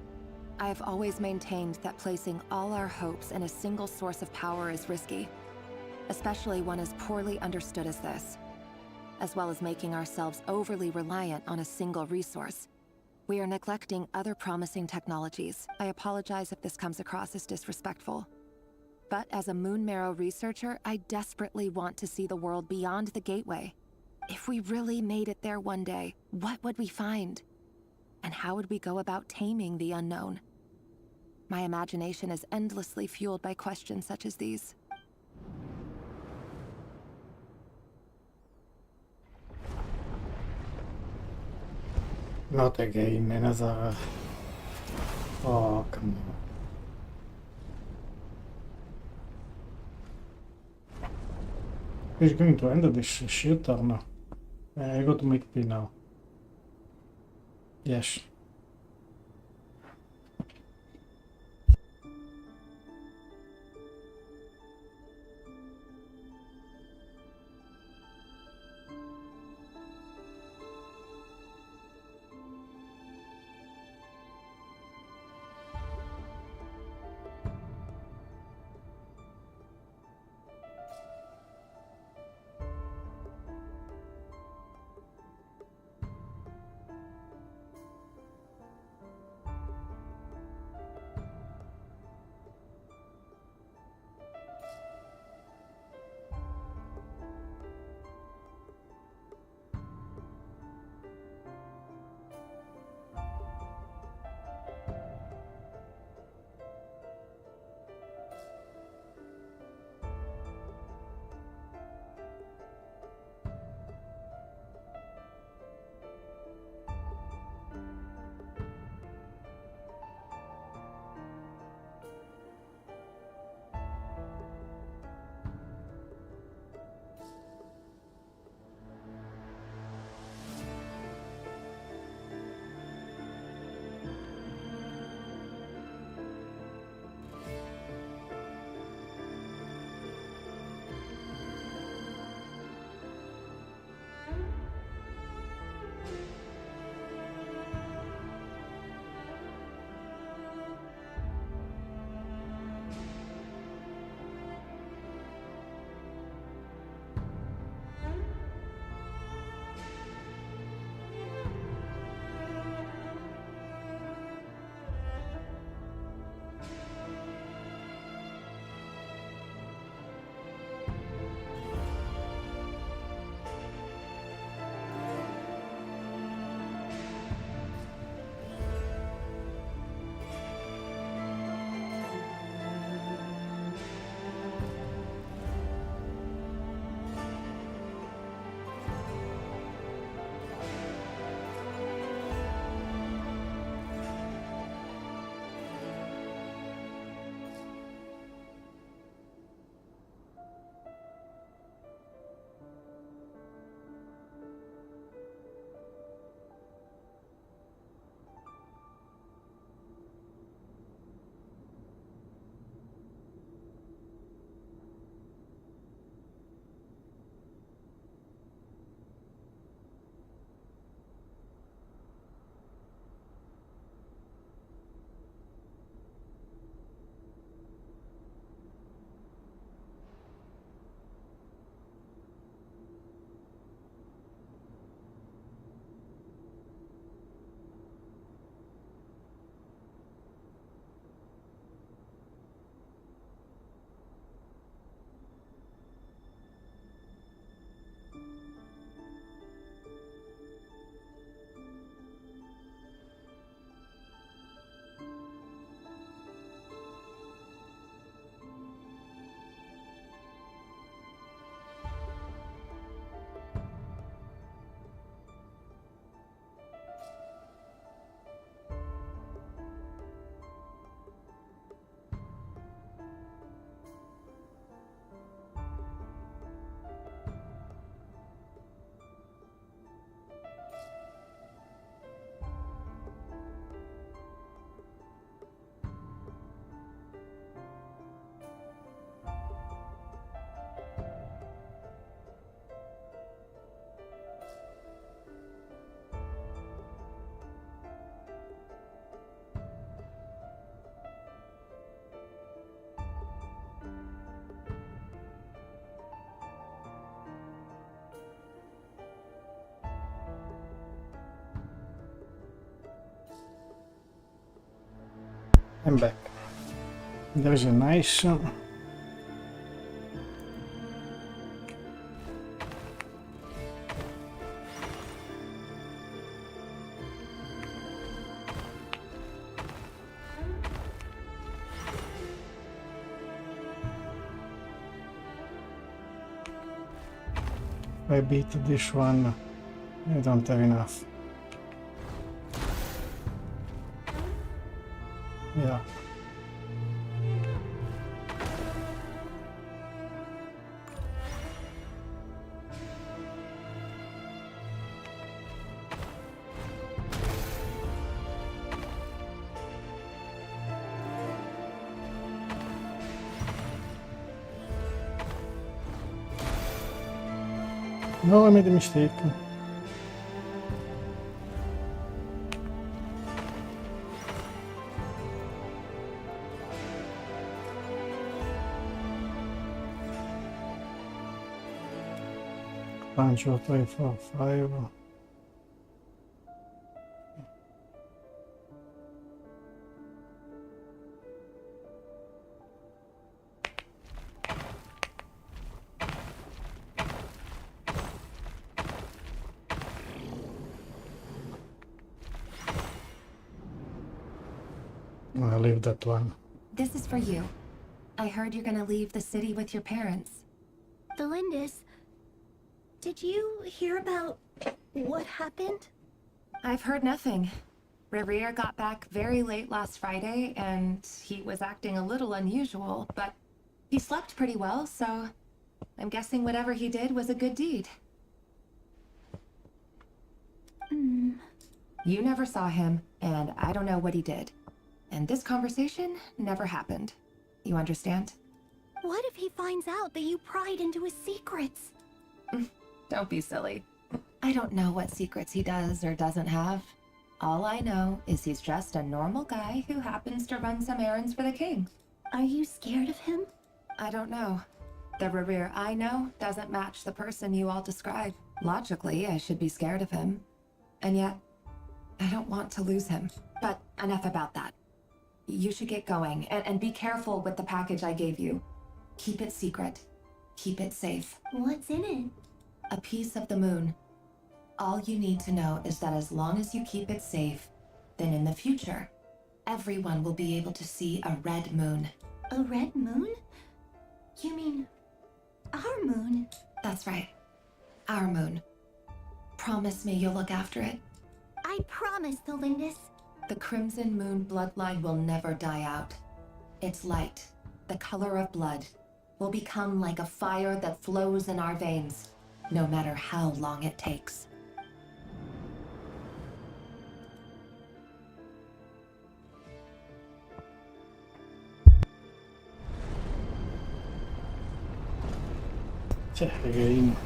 I have always maintained that placing all our hopes in a single source of power is risky, especially one as poorly understood as this, as well as making ourselves overly reliant on a single resource. We are neglecting other promising technologies. I apologize if this comes across as disrespectful. But as a Moon Marrow researcher, I desperately want to see the world beyond the gateway. If we really made it there one day, what would we find? And how would we go about taming the unknown? My imagination is endlessly fueled by questions such as these. Not again, another... Oh, come on. He's going to end this shit or no? I got to make P now. Yes. I'm back. There's a nice If I beat this one, I don't have enough. Yeah. No, I made a mistake. Punch 3, 4, 5. I'll leave that one. This is for you. I heard you're gonna leave the city with your parents. Delindis, did you hear about what happened? I've heard nothing. Khaenri'ah got back very late last Friday, and he was acting a little unusual, but he slept pretty well, so I'm guessing whatever he did was a good deed. You never saw him, and I don't know what he did. And this conversation never happened. You understand? What if he finds out that you pried into his secrets? Don't be silly. I don't know what secrets he does or doesn't have. All I know is he's just a normal guy who happens to run some errands for the king. Are you scared of him? I don't know. The Khaenri'ah I know doesn't match the person you all describe. Logically, I should be scared of him. And yet, I don't want to lose him. But enough about that. You should get going, and be careful with the package I gave you. Keep it secret. Keep it safe. What's in it? A piece of the moon. All you need to know is that as long as you keep it safe, then in the future, everyone will be able to see a red moon. A red moon? You mean our moon? That's right. Our moon. Promise me you'll look after it. I promise, Delindis. The Crimson Moon bloodline will never die out. Its light, the color of blood, will become like a fire that flows in our veins, no matter how long it takes. Check the game.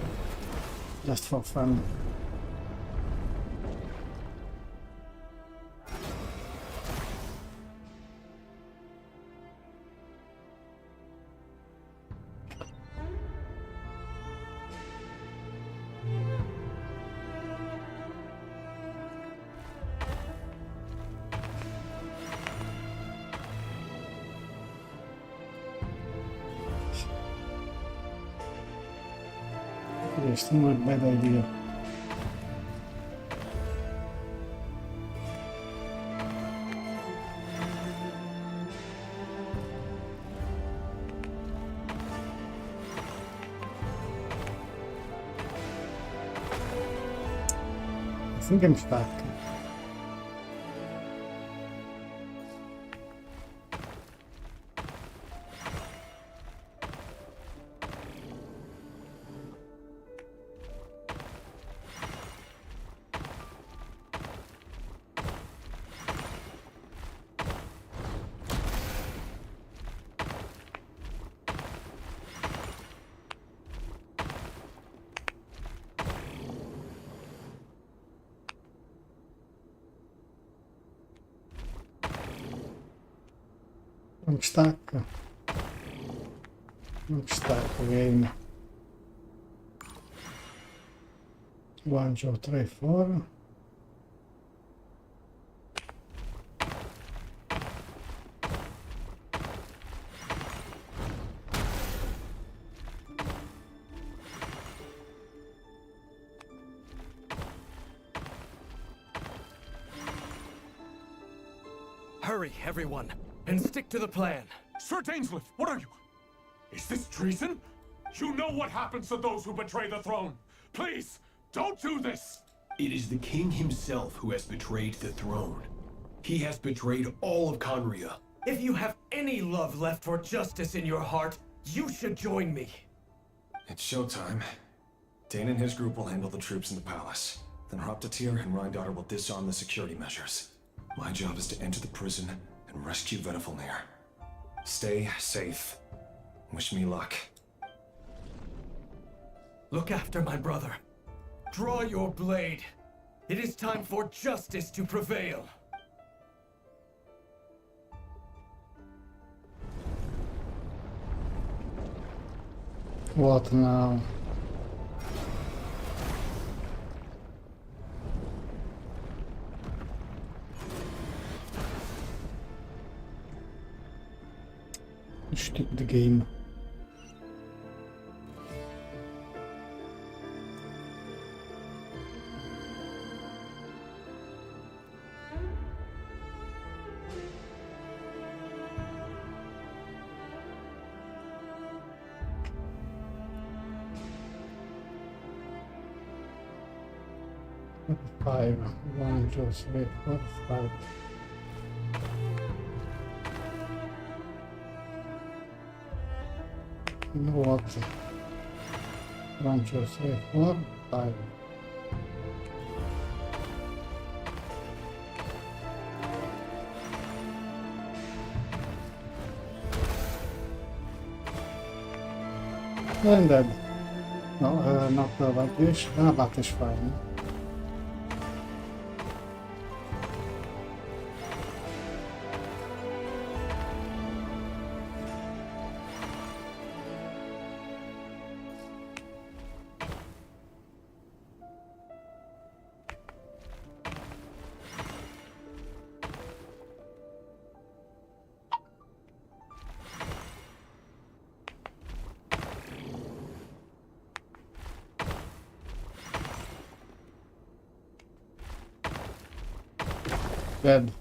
Just for fun. It's not a bad idea. I think I'm stuck. I'm stuck. I'm stuck again. 1, 2, 3, 4. Hurry, everyone, and stick to the plan. Sir Dainsleif, what are you? Is this treason? You know what happens to those who betray the throne. Please, don't do this! It is the king himself who has betrayed the throne. He has betrayed all of Khaenri'ah. If you have any love left for justice in your heart, you should join me. It's showtime. Dane and his group will handle the troops in the palace. Then Hraptatyr and Rheindater will disarm the security measures. My job is to enter the prison and rescue Vedifalnir. Stay safe. Wish me luck. Look after my brother. Draw your blade. It is time for justice to prevail. What now? Skip the game. Five, 1, 2, 3, 4, 5. You know what? 1, 2, 3, 4, 5. And dead. No, not like this. But it's fine. Dead.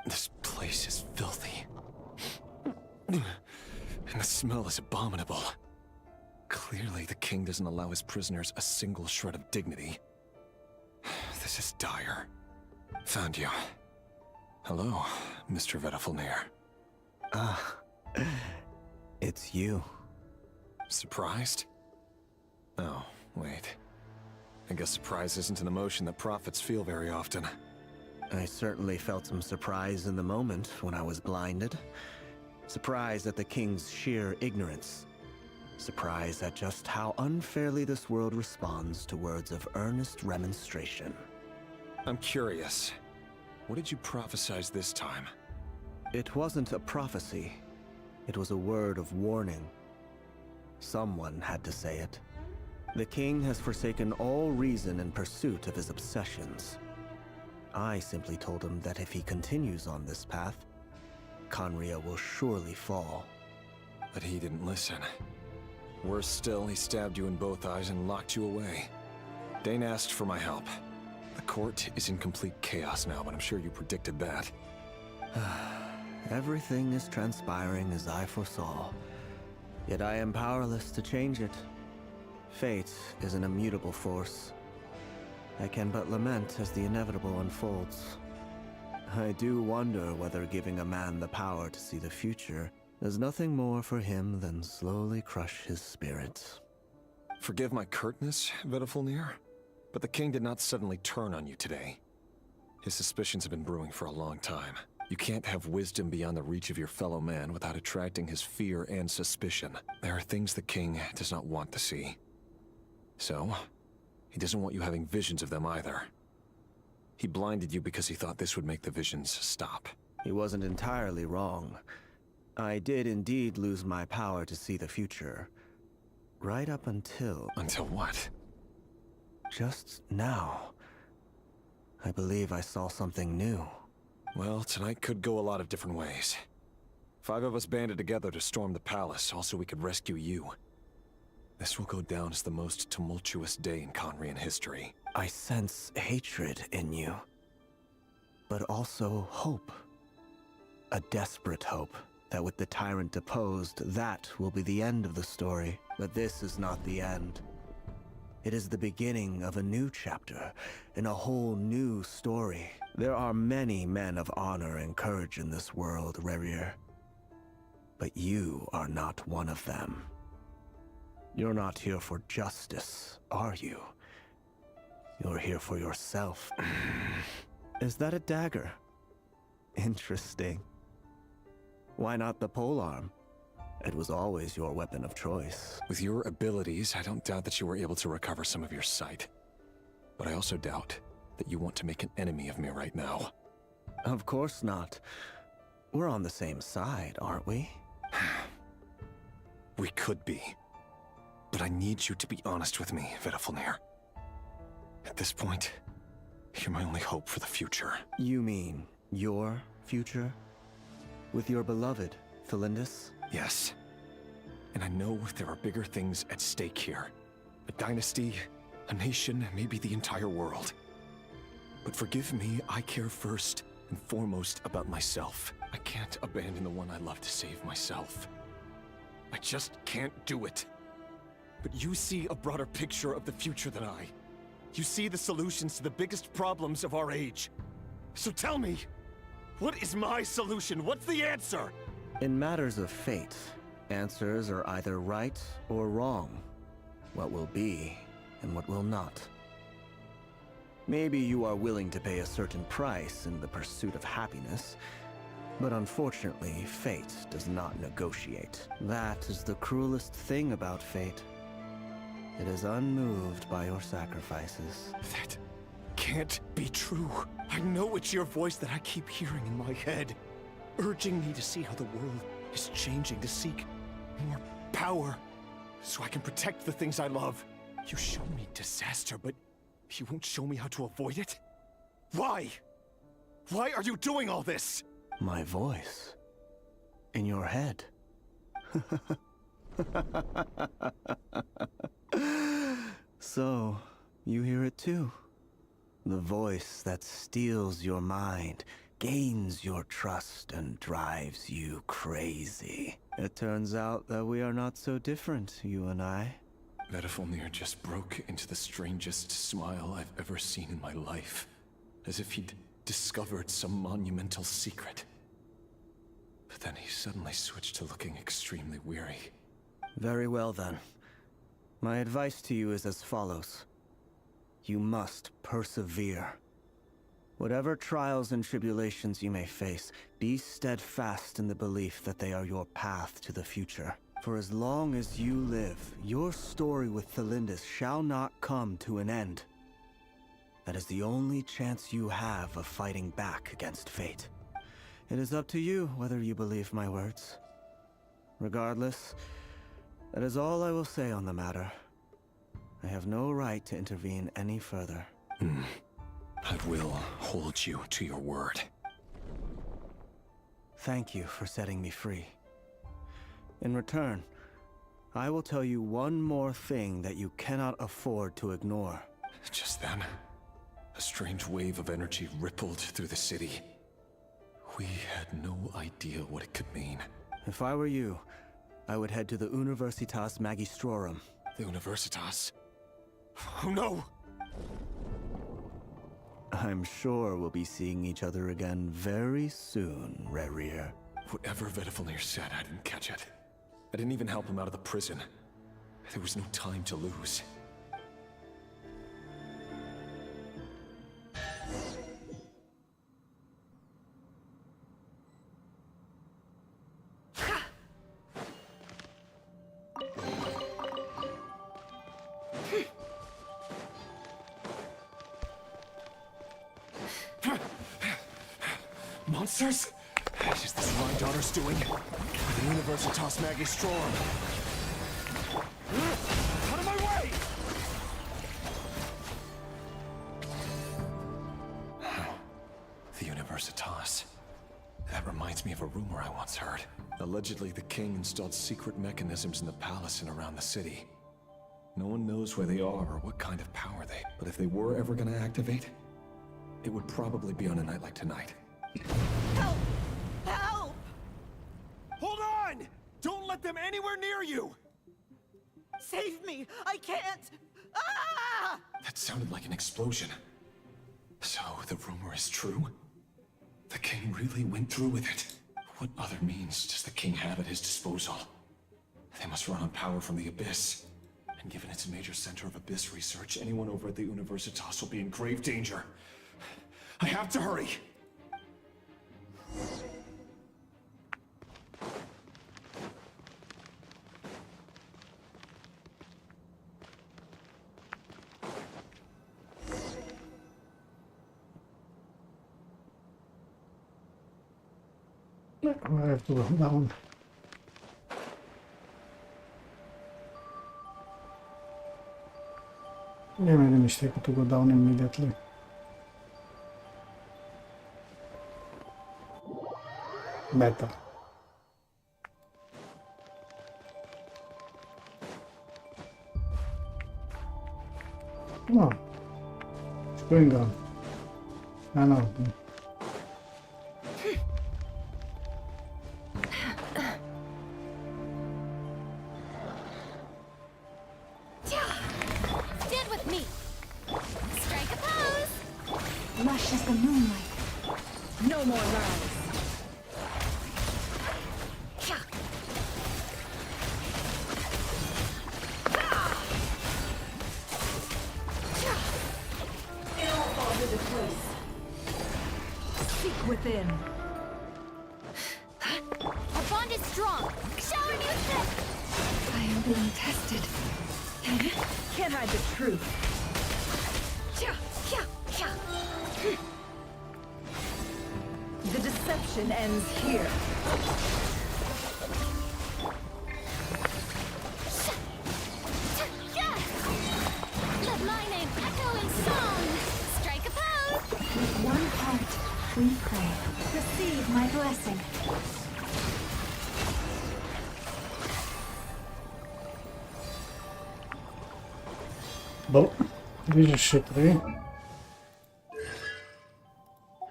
This place is filthy. And the smell is abominable. Clearly, the king doesn't allow his prisoners a single shred of dignity. This is dire. Found you. Hello, Mr. Vedifalnir. Ah, it's you. Surprised? Oh, wait. I guess surprise isn't an emotion that prophets feel very often. I certainly felt some surprise in the moment when I was blinded. Surprise at the king's sheer ignorance. Surprise at just how unfairly this world responds to words of earnest remonstration. I'm curious. What did you prophesize this time? It wasn't a prophecy. It was a word of warning. Someone had to say it. The king has forsaken all reason in pursuit of his obsessions. I simply told him that if he continues on this path, Khaenri'ah will surely fall. But he didn't listen. Worse still, he stabbed you in both eyes and locked you away. Dane asked for my help. The court is in complete chaos now, but I'm sure you predicted that. Everything is transpiring as I foresaw. Yet I am powerless to change it. Fate is an immutable force. I can but lament as the inevitable unfolds. I do wonder whether giving a man the power to see the future does nothing more for him than slowly crush his spirit. Forgive my curtness, Vedifulnir, but the king did not suddenly turn on you today. His suspicions have been brewing for a long time. You can't have wisdom beyond the reach of your fellow man without attracting his fear and suspicion. There are things the king does not want to see. So, he doesn't want you having visions of them either. He blinded you because he thought this would make the visions stop. He wasn't entirely wrong. I did indeed lose my power to see the future. Right up until... Until what? Just now. I believe I saw something new. Well, tonight could go a lot of different ways. 5 of us banded together to storm the palace, also we could rescue you. This will go down as the most tumultuous day in Khaenri'ah history. I sense hatred in you. But also hope. A desperate hope that with the tyrant deposed, that will be the end of the story. But this is not the end. It is the beginning of a new chapter, in a whole new story. There are many men of honor and courage in this world, Rerir. But you are not one of them. You're not here for justice, are you? You're here for yourself. Is that a dagger? Interesting. Why not the polearm? It was always your weapon of choice. With your abilities, I don't doubt that you were able to recover some of your sight. But I also doubt that you want to make an enemy of me right now. Of course not. We're on the same side, aren't we? We could be. But I need you to be honest with me, Vedifulnir. At this point, you're my only hope for the future. You mean your future? With your beloved, Thelindis? Yes. And I know there are bigger things at stake here. A dynasty, a nation, maybe the entire world. But forgive me, I care first and foremost about myself. I can't abandon the one I love to save myself. I just can't do it. But you see a broader picture of the future than I. You see the solutions to the biggest problems of our age. So tell me, what is my solution? What's the answer? In matters of fate, answers are either right or wrong. What will be and what will not. Maybe you are willing to pay a certain price in the pursuit of happiness, but unfortunately, fate does not negotiate. That is the cruelest thing about fate. It is unmoved by your sacrifices. That can't be true. I know it's your voice that I keep hearing in my head, urging me to see how the world is changing, to seek more power, so I can protect the things I love. You show me disaster, but you won't show me how to avoid it? Why? Why are you doing all this? My voice. In your head. So, you hear it too? The voice that steals your mind, gains your trust, and drives you crazy. It turns out that we are not so different, you and I. Vedifulnir just broke into the strangest smile I've ever seen in my life, as if he'd discovered some monumental secret. But then he suddenly switched to looking extremely weary. Very well then. My advice to you is as follows. You must persevere. Whatever trials and tribulations you may face, be steadfast in the belief that they are your path to the future. For as long as you live, your story with Thelindis shall not come to an end. That is the only chance you have of fighting back against fate. It is up to you whether you believe my words. Regardless, that is all I will say on the matter. I have no right to intervene any further. I will hold you to your word. Thank you for setting me free. In return, I will tell you one more thing that you cannot afford to ignore. Just then, a strange wave of energy rippled through the city. We had no idea what it could mean. If I were you, I would head to the Universitas Magistrorum. The Universitas? Oh no! I'm sure we'll be seeing each other again very soon, Khaenri'ah. Whatever Vedifalnir said, I didn't catch it. I didn't even help him out of the prison. There was no time to lose. Monsters? Is this my daughter's doing? The Universitas Magistrorum. Out of my way! The Universitas. That reminds me of a rumor I once heard. Allegedly, the king installed secret mechanisms in the palace and around the city. No one knows where they are or what kind of power they... But if they were ever gonna activate, it would probably be on a night like tonight. Help! Help! Hold on! Don't let them anywhere near you! Save me! I can't! Ah! That sounded like an explosion. So, the rumor is true? The king really went through with it? What other means does the king have at his disposal? They must run on power from the Abyss. And given it's a major center of Abyss research, anyone over at the Universitas will be in grave danger. I have to hurry! I have to go down. Yeah, made a mistake to go down immediately. Better. Come on. What's going on? I know. Stand with me. Strike a pose. Lush as the moonlight. No more lies. Seek within. Our bond is strong. Shower music. I am being tested. Can't hide the truth. The deception ends here. Let my name echo in song. Strike a pose. With one heart, we pray. Receive my blessing. Boh, this is shitty.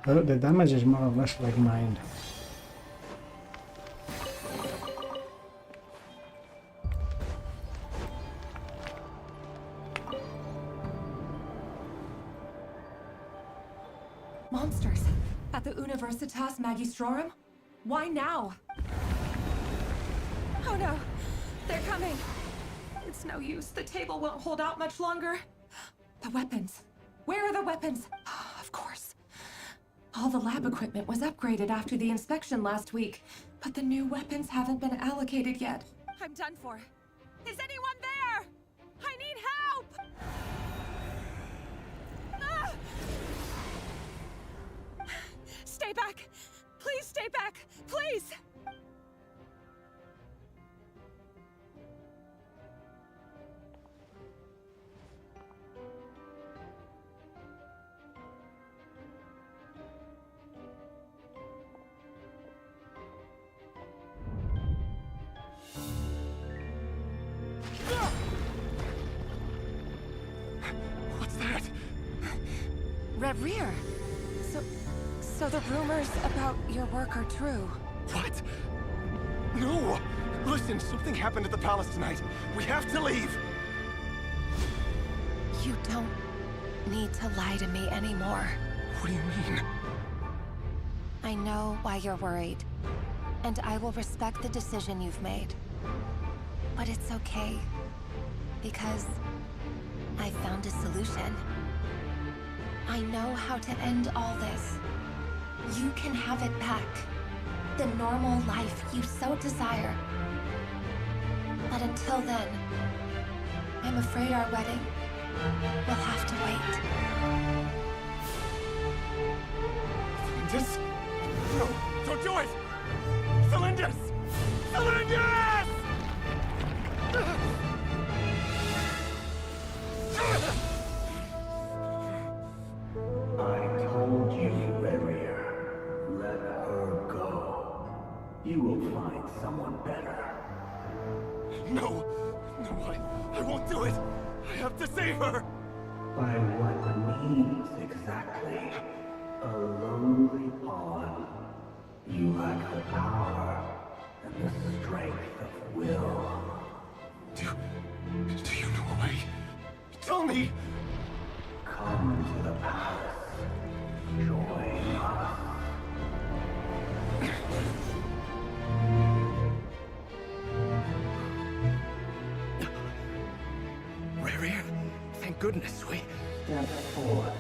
The damage is more or less like mine. Monsters! At the Universitas Magistrorum? Why now? Oh no! They're coming! It's no use. The table won't hold out much longer. The weapons. Where are the weapons? Of course. All the lab equipment was upgraded after the inspection last week, but the new weapons haven't been allocated yet. I'm done for. Is anyone there? I need help! Ah! Stay back! Please stay back! Please! What's that? Khaenri'ah! So the rumors about your work are true. What? No! Listen, something happened at the palace tonight. We have to leave! You don't need to lie to me anymore. What do you mean? I know why you're worried, and I will respect the decision you've made. But it's okay, because I found a solution. I know how to end all this. You can have it back. The normal life you so desire. But until then, I'm afraid our wedding will have to wait. Celindus? No, don't do it! Celindus! Celindus! I told you, Khaenri'ah. Let her go. You will find someone better. No! No, I won't do it! I have to save her! By what means exactly? A lowly pawn. You lack the power and the strength of will. Do you know a way? Tell me! Come to the palace. Join us. Khaenri'ah, thank goodness we... Step forth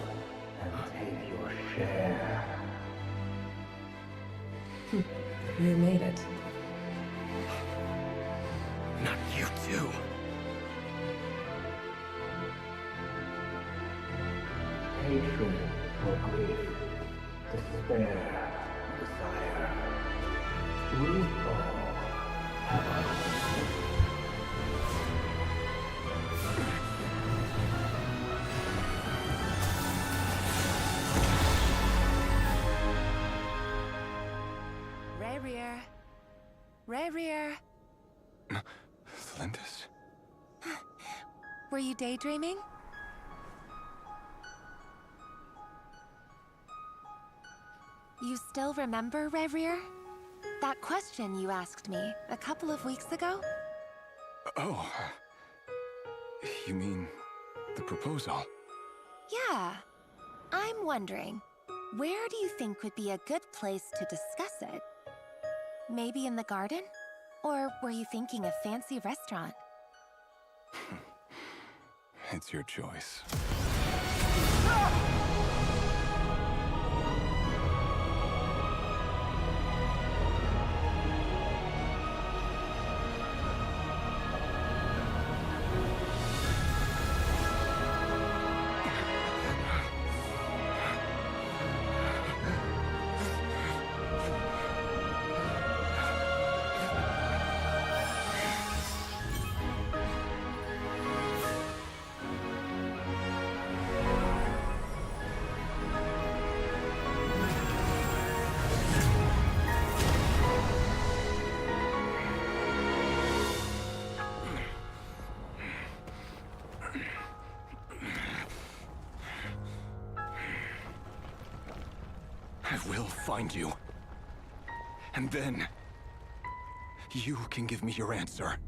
and take your share. You made it. Not you too. Hatred or grief, despair, desire. We all have our own. Khaenri'ah. Celindus? Were you daydreaming? You still remember, Khaenri'ah? That question you asked me a couple of weeks ago? Oh. You mean the proposal? Yeah. I'm wondering, where do you think would be a good place to discuss it? Maybe in the garden? Or were you thinking a fancy restaurant? It's your choice. I will find you. And then... you can give me your answer.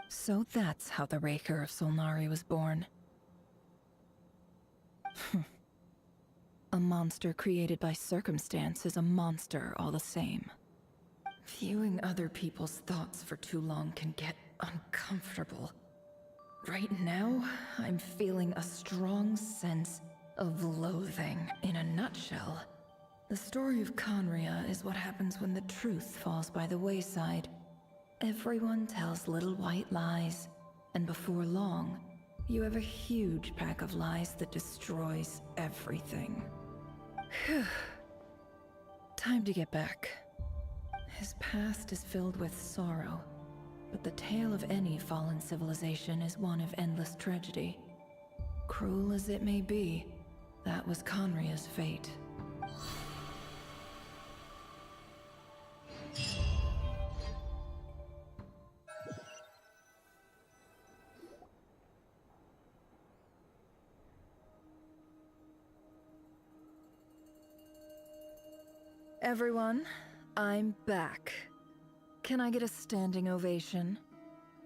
So that's how the Raker of Solnari was born. A monster created by circumstance is a monster all the same. Viewing other people's thoughts for too long can get uncomfortable. Right now, I'm feeling a strong sense of loathing. In a nutshell, the story of Khaenri'ah is what happens when the truth falls by the wayside. Everyone tells little white lies, and before long, you have a huge pack of lies that destroys everything. Phew. Time to get back. His past is filled with sorrow, but the tale of any fallen civilization is one of endless tragedy. Cruel as it may be, that was Khaenri'ah's fate. Everyone, I'm back. Can I get a standing ovation?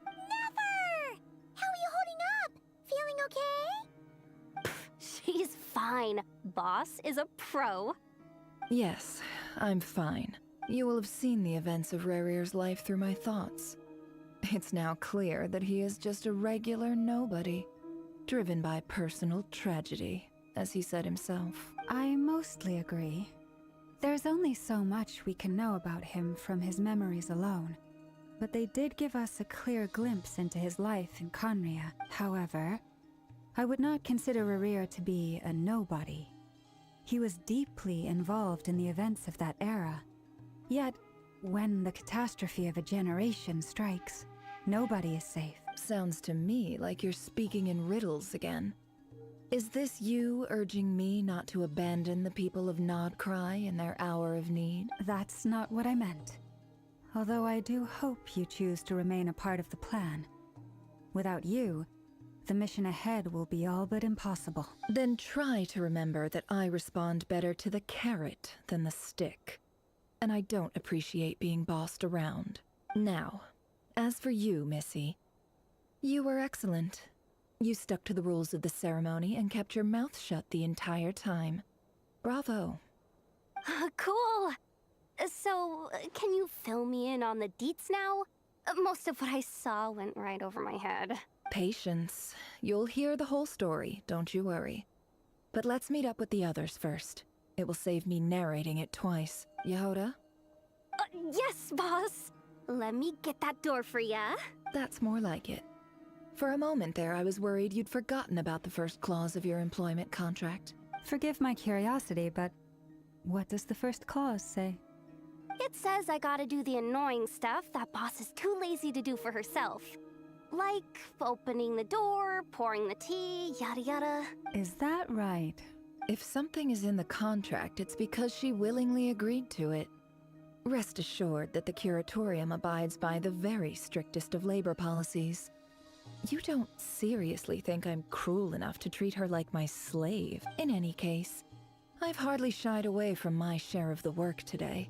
Nefer! How are you holding up? Feeling okay? She's fine. Boss is a pro. Yes, I'm fine. You will have seen the events of Rarir's life through my thoughts. It's now clear that he is just a regular nobody, driven by personal tragedy, as he said himself. I mostly agree. There's only so much we can know about him from his memories alone, but they did give us a clear glimpse into his life in Khaenri'ah. However, I would not consider Rarir to be a nobody. He was deeply involved in the events of that era. Yet, when the catastrophe of a generation strikes, nobody is safe. Sounds to me like you're speaking in riddles again. Is this you urging me not to abandon the people of Nod-Krai in their hour of need? That's not what I meant. Although I do hope you choose to remain a part of the plan. Without you, the mission ahead will be all but impossible. Then try to remember that I respond better to the carrot than the stick. And I don't appreciate being bossed around. Now, as for you, Missy, you were excellent. You stuck to the rules of the ceremony and kept your mouth shut the entire time. Bravo. Cool. So, can you fill me in on the deets now? Most of what I saw went right over my head. Patience. You'll hear the whole story, don't you worry. But let's meet up with the others first. It will save me narrating it twice. Yehoda? Yes, boss. Let me get that door for ya. That's more like it. For a moment there, I was worried you'd forgotten about the first clause of your employment contract. Forgive my curiosity, but what does the first clause say? It says I gotta do the annoying stuff that boss is too lazy to do for herself. Like opening the door, pouring the tea, yada yada. Is that right? If something is in the contract, it's because she willingly agreed to it. Rest assured that the Curatorium abides by the very strictest of labor policies. You don't seriously think I'm cruel enough to treat her like my slave? In any case, I've hardly shied away from my share of the work today.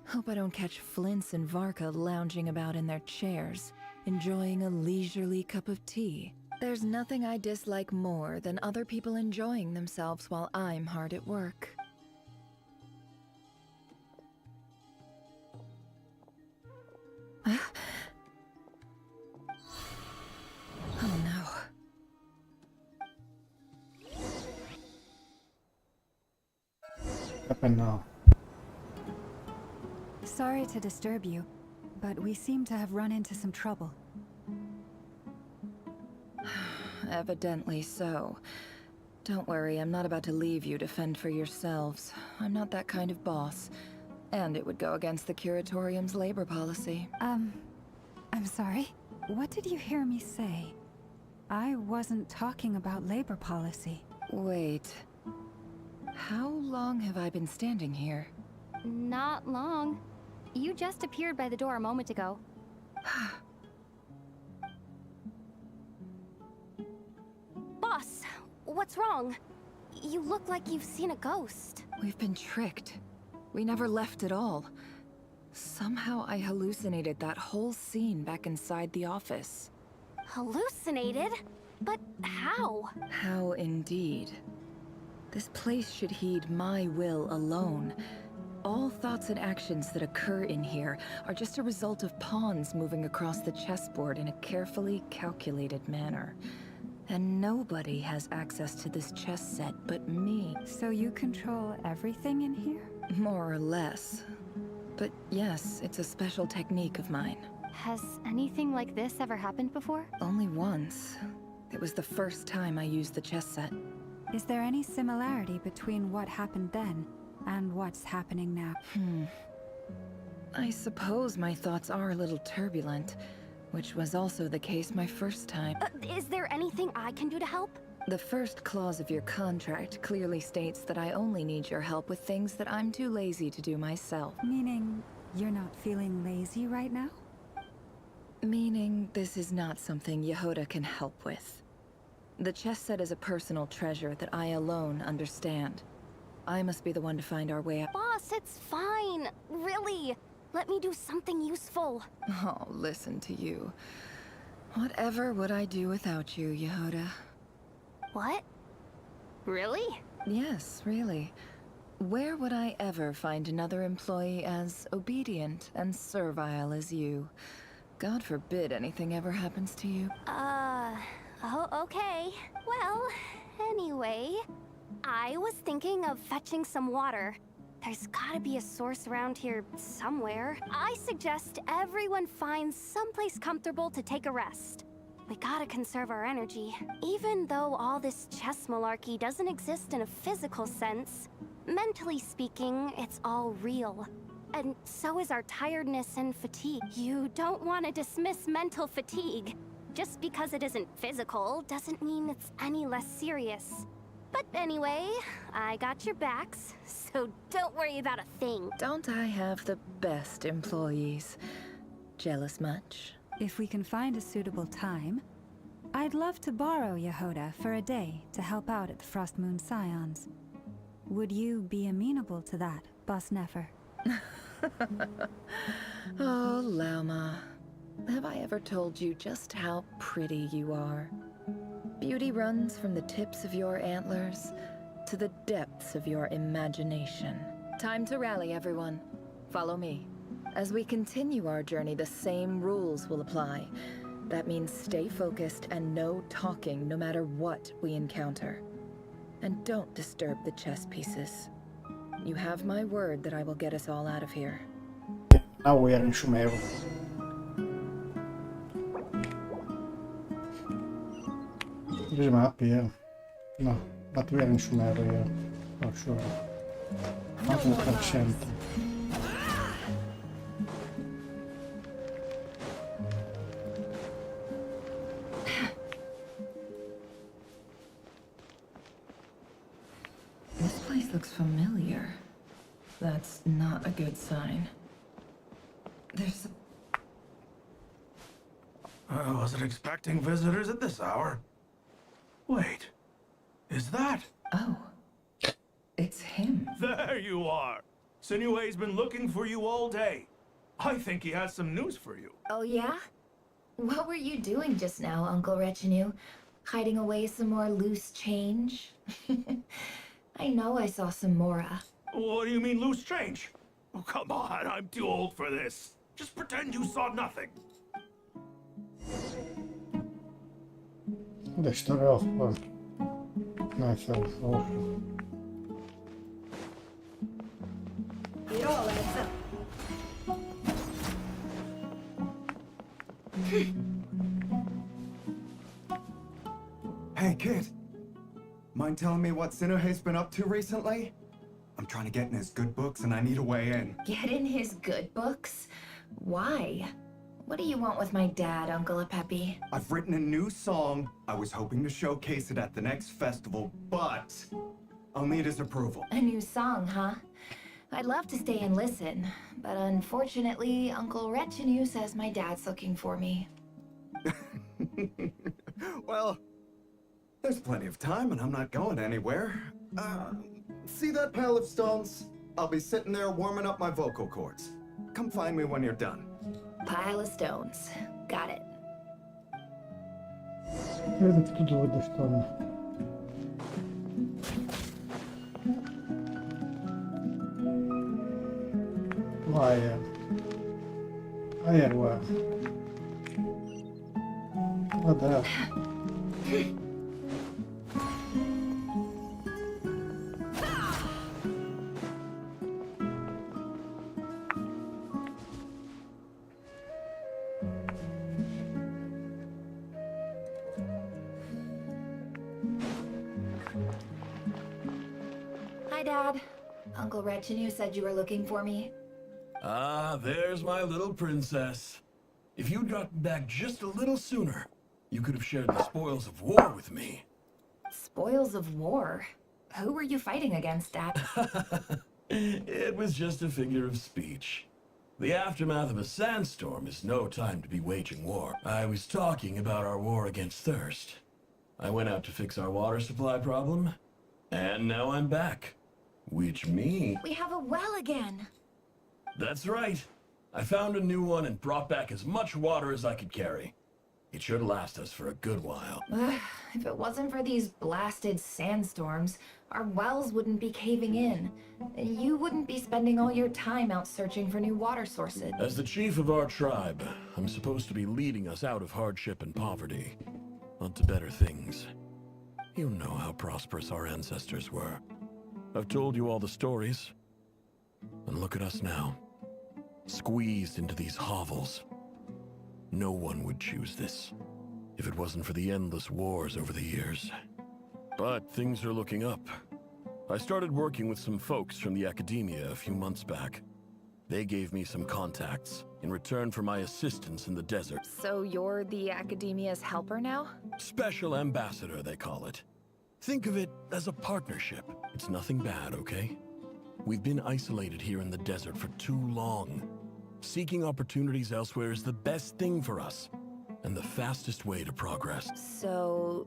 Hope I don't catch Flintz and Varka lounging about in their chairs, enjoying a leisurely cup of tea. There's nothing I dislike more than other people enjoying themselves while I'm hard at work. Oh no. Happen now. Sorry to disturb you, but we seem to have run into some trouble. Evidently so. Don't worry, I'm not about to leave you to fend for yourselves. I'm not that kind of boss. And it would go against the Curatorium's labor policy. I'm sorry? What did you hear me say? I wasn't talking about labor policy. Wait. How long have I been standing here? Not long. You just appeared by the door a moment ago. Boss, what's wrong? You look like you've seen a ghost. We've been tricked. We never left at all. Somehow I hallucinated that whole scene back inside the office. Hallucinated? But how? How indeed. This place should heed my will alone. All thoughts and actions that occur in here are just a result of pawns moving across the chessboard in a carefully calculated manner. And nobody has access to this chess set but me. So you control everything in here? More or less. But yes, it's a special technique of mine. Has anything like this ever happened before? Only once. It was the first time I used the chess set. Is there any similarity between what happened then and what's happening now? I suppose my thoughts are a little turbulent, which was also the case my first time. Is there anything I can do to help? The first clause of your contract clearly states that I only need your help with things that I'm too lazy to do myself. Meaning, you're not feeling lazy right now? Meaning, this is not something Yehoda can help with. The chess set is a personal treasure that I alone understand. I must be the one to find our way out. Boss, it's fine. Really. Let me do something useful. Oh, listen to you. Whatever would I do without you, Yehoda? What? Really? Yes, really. Where would I ever find another employee as obedient and servile as you? God forbid anything ever happens to you. Oh, okay. Well, anyway, I was thinking of fetching some water. There's gotta be a source around here somewhere. I suggest everyone finds someplace comfortable to take a rest. We gotta conserve our energy. Even though all this chess malarkey doesn't exist in a physical sense, mentally speaking, it's all real. And so is our tiredness and fatigue. You don't want to dismiss mental fatigue. Just because it isn't physical doesn't mean it's any less serious. But anyway, I got your backs, so don't worry about a thing. Don't I have the best employees? Jealous much? If we can find a suitable time, I'd love to borrow Yehoda for a day to help out at the Frost Moon Scions. Would you be amenable to that, Boss Nefer? Oh, Lauma. Have I ever told you just how pretty you are? Beauty runs from the tips of your antlers to the depths of your imagination. Time to rally, everyone. Follow me. As we continue our journey, the same rules will apply. That means stay focused and no talking no matter what we encounter. And don't disturb the chess pieces. You have my word that I will get us all out of here. Now we are in Sumeru. This map here. No, but we are in Sumeru here. For sure. 100%. This place looks familiar. That's not a good sign. There's I wasn't expecting visitors at this hour. Wait, is that? Oh, it's him. There you are. Sinue's been looking for you all day. I think he has some news for you. Oh yeah? What were you doing just now, Uncle Retinue? Hiding away some more loose change? I know I saw some Mora. What do you mean loose change? Oh, come on, I'm too old for this. Just pretend you saw nothing. The story of Nefer. It all adds up. Hey, kid. Mind telling me what Sinuhe's been up to recently? I'm trying to get in his good books and I need a way in. Get in his good books? Why? What do you want with my dad, Uncle Apepi? I've written a new song. I was hoping to showcase it at the next festival, but I'll need his approval. A new song, huh? I'd love to stay and listen, but unfortunately, Uncle Retinue says my dad's looking for me. Well, there's plenty of time and I'm not going anywhere. See that pile of stones? I'll be sitting there warming up my vocal cords. Come find me when you're done. Pile of stones. Got it. What to do with the stone? Why? Where? What the hell? Hi, Dad. Uncle Retinue said you were looking for me. Ah, there's my little princess. If you'd gotten back just a little sooner, you could have shared the spoils of war with me. Spoils of war? Who were you fighting against, Dad? It was just a figure of speech. The aftermath of a sandstorm is no time to be waging war. I was talking about our war against thirst. I went out to fix our water supply problem, and now I'm back. Which means... We have a well again! That's right. I found a new one and brought back as much water as I could carry. It should last us for a good while. If it wasn't for these blasted sandstorms, our wells wouldn't be caving in. You wouldn't be spending all your time out searching for new water sources. As the chief of our tribe, I'm supposed to be leading us out of hardship and poverty, onto better things. You know how prosperous our ancestors were. I've told you all the stories. And look at us now. Squeezed into these hovels. No one would choose this, if it wasn't for the endless wars over the years. But things are looking up. I started working with some folks from the academia a few months back. They gave me some contacts in return for my assistance in the desert. So you're the academia's helper now? Special ambassador, they call it. Think of it as a partnership. It's nothing bad, okay? We've been isolated here in the desert for too long. Seeking opportunities elsewhere is the best thing for us, and the fastest way to progress. So,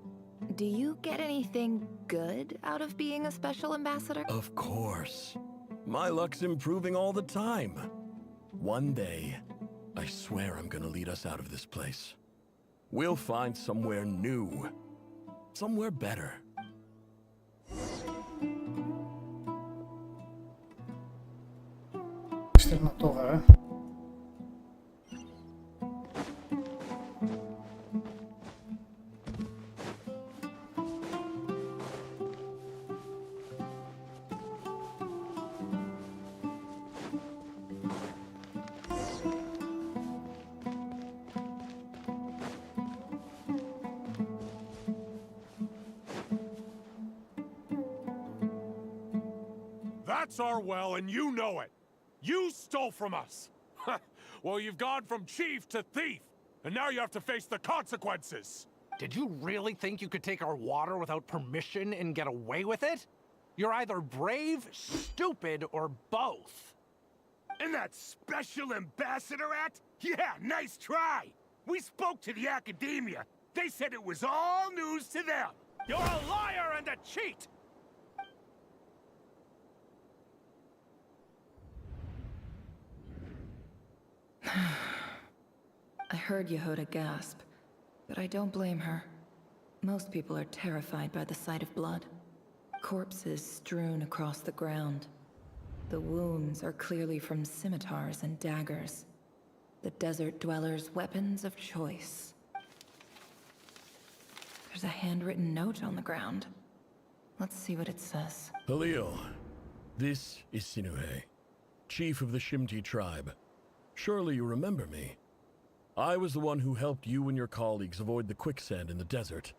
do you get anything good out of being a special ambassador? Of course. My luck's improving all the time. One day, I swear I'm gonna lead us out of this place. We'll find somewhere new. Somewhere better. Externa torre. That's our well, and you know it. You stole from us. Well, you've gone from chief to thief, and now you have to face the consequences. Did you really think you could take our water without permission and get away with it? You're either brave, stupid, or both. And that special ambassador act? Yeah, nice try. We spoke to the academia. They said it was all news to them. You're a liar and a cheat! I heard Yehuda gasp, but I don't blame her. Most people are terrified by the sight of blood. Corpses strewn across the ground. The wounds are clearly from scimitars and daggers. The desert dwellers' weapons of choice. There's a handwritten note on the ground. Let's see what it says. Halil, this is Sinuhe, chief of the Shimti tribe. Surely you remember me. I was the one who helped you and your colleagues avoid the quicksand in the desert.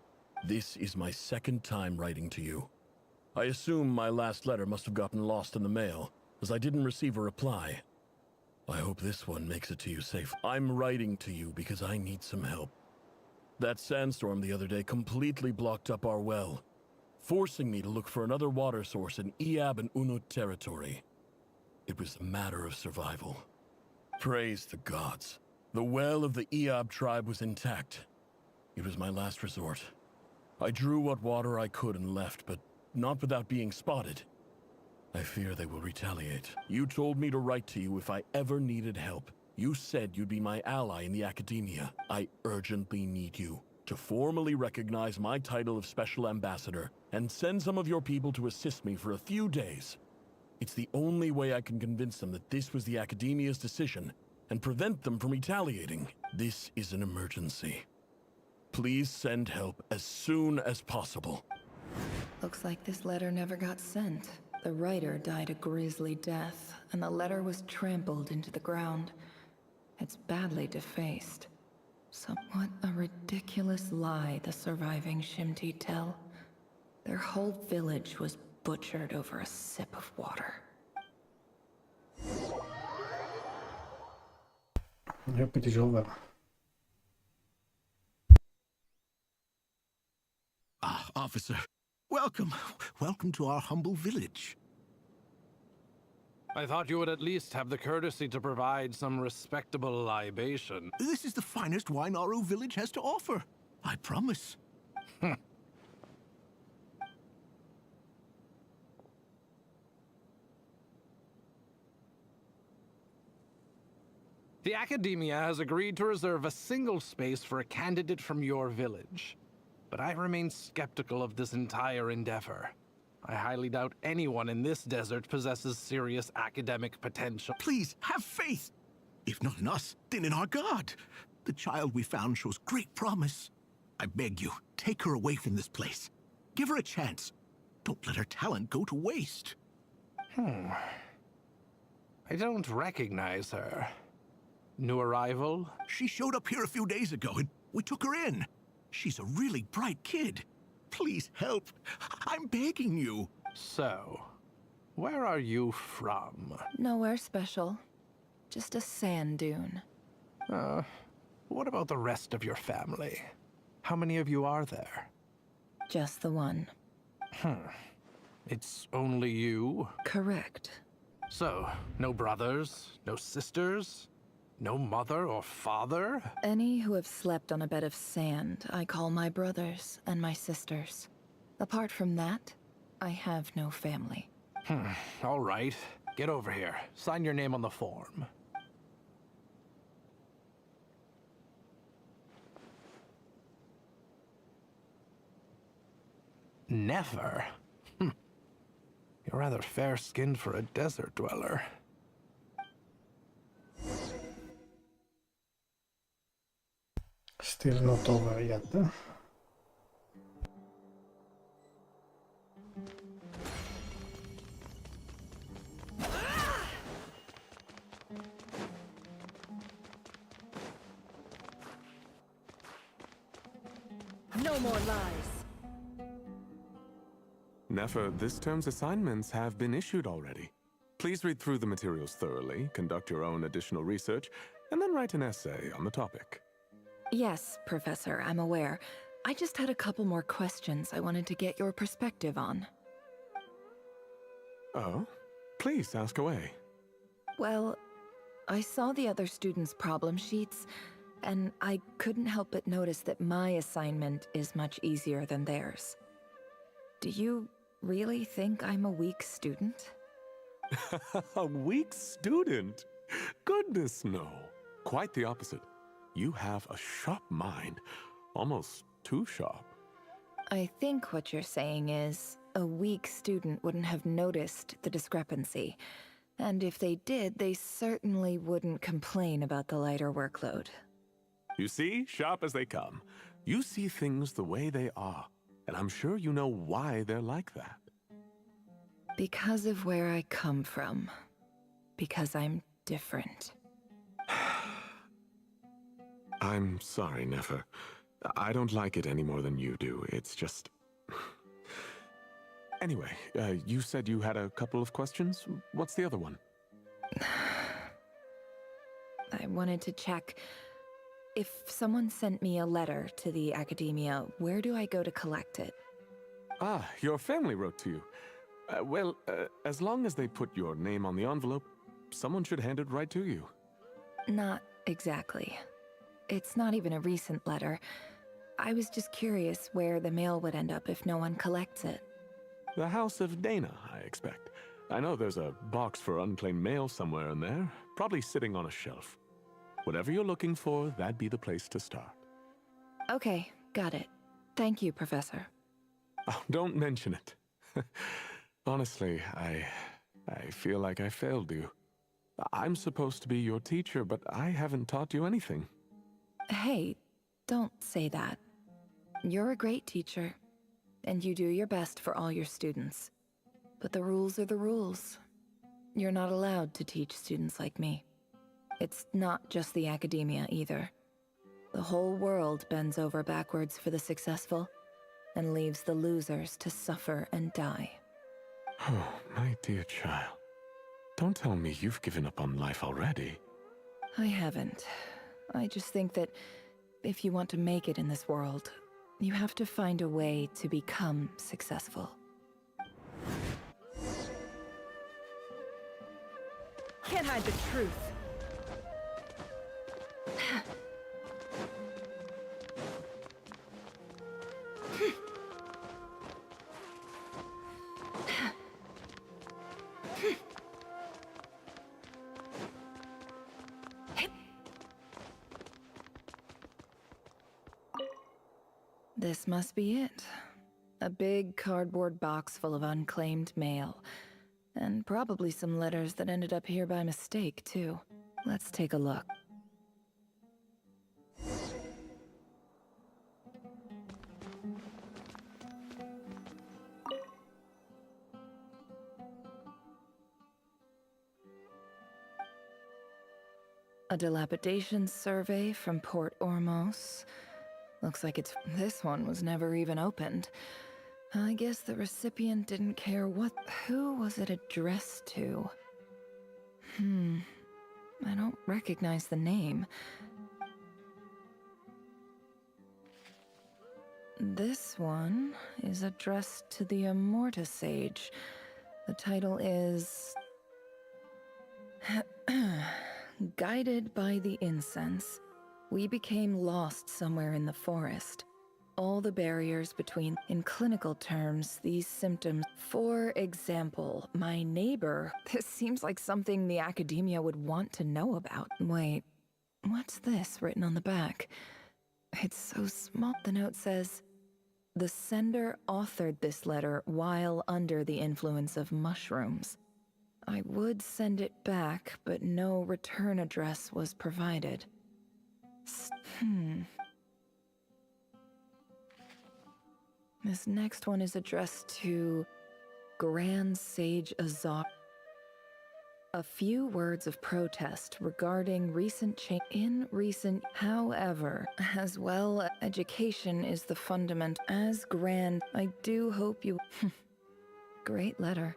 This is my second time writing to you. I assume my last letter must have gotten lost in the mail, as I didn't receive a reply. I hope this one makes it to you safe. I'm writing to you because I need some help. That sandstorm the other day completely blocked up our well, forcing me to look for another water source in Iab and Unut territory. It was a matter of survival. Praise the gods. The well of the Iab tribe was intact. It was my last resort. I drew what water I could and left, but not without being spotted. I fear they will retaliate. You told me to write to you if I ever needed help. You said you'd be my ally in the academia. I urgently need you to formally recognize my title of Special Ambassador and send some of your people to assist me for a few days. It's the only way I can convince them that this was the academia's decision and prevent them from retaliating. This is an emergency. Please send help as soon as possible. Looks like this letter never got sent. The writer died a grisly death, and the letter was trampled into the ground. It's badly defaced. Somewhat a ridiculous lie the surviving Shimti tell. Their whole village was butchered over a sip of water. Jobb it is over. Ah, officer. Welcome. Welcome to our humble village. I thought you would at least have the courtesy to provide some respectable libation. This is the finest wine Aro village has to offer. I promise. The Academia has agreed to reserve a single space for a candidate from your village. But I remain skeptical of this entire endeavor. I highly doubt anyone in this desert possesses serious academic potential. Please, have faith! If not in us, then in our god. The child we found shows great promise. I beg you, take her away from this place. Give her a chance. Don't let her talent go to waste. I don't recognize her. New arrival? She showed up here a few days ago and we took her in. She's a really bright kid. Please help. I'm begging you. So, where are you from? Nowhere special. Just a sand dune. What about the rest of your family? How many of you are there? Just the one. It's only you? Correct. So, no brothers, no sisters, no mother or father? Any who have slept on a bed of sand, I call my brothers and my sisters. Apart from that, I have no family. All right. Get over here. Sign your name on the form. Nefer? You're rather fair-skinned for a desert dweller. Still not over yet. No more lies. Nefer, this term's assignments have been issued already. Please read through the materials thoroughly, conduct your own additional research, and then write an essay on the topic. Yes, Professor, I'm aware. I just had a couple more questions I wanted to get your perspective on. Oh? Please, ask away. Well, I saw the other students' problem sheets, and I couldn't help but notice that my assignment is much easier than theirs. Do you really think I'm a weak student? A weak student? Goodness, no. Quite the opposite. You have a sharp mind. Almost too sharp. I think what you're saying is, a weak student wouldn't have noticed the discrepancy. And if they did, they certainly wouldn't complain about the lighter workload. You see, sharp as they come. You see things the way they are. And I'm sure you know why they're like that. Because of where I come from. Because I'm different. I'm sorry, Nefer. I don't like it any more than you do. It's just... Anyway, you said you had a couple of questions. What's the other one? I wanted to check... If someone sent me a letter to the Academia, where do I go to collect it? Ah, your family wrote to you. Well, as long as they put your name on the envelope, someone should hand it right to you. Not exactly. It's not even a recent letter. I was just curious where the mail would end up if no one collects it. The House of Dana, I expect. I know there's a box for unclaimed mail somewhere in there, probably sitting on a shelf. Whatever you're looking for, that'd be the place to start. Okay, got it. Thank you, Professor. Oh, don't mention it. Honestly, I feel like I failed you. I'm supposed to be your teacher, but I haven't taught you anything. Hey, don't say that. You're a great teacher, and you do your best for all your students. But the rules are the rules. You're not allowed to teach students like me. It's not just the Academia either. The whole world bends over backwards for the successful, and leaves the losers to suffer and die. Oh, my dear child. Don't tell me you've given up on life already. I haven't. I just think that if you want to make it in this world, you have to find a way to become successful. Can't hide the truth. This must be it. A big cardboard box full of unclaimed mail. And probably some letters that ended up here by mistake, too. Let's take a look. A dilapidation survey from Port Ormos. Looks like this one was never even opened. I guess the recipient didn't care who was it addressed to? I don't recognize the name. This one is addressed to the Immorta Sage. The title is... Guided by the incense, we became lost somewhere in the forest. All the barriers between, in clinical terms, these symptoms. For example, my neighbor. This seems like something the academia would want to know about. Wait, what's this written on the back? It's so small. The note says, the sender authored this letter while under the influence of mushrooms. I would send it back, but no return address was provided. This next one is addressed to Grand Sage Azar. A few words of protest regarding recent change however, as well, education is the fundament. As grand, I do hope you... Great letter.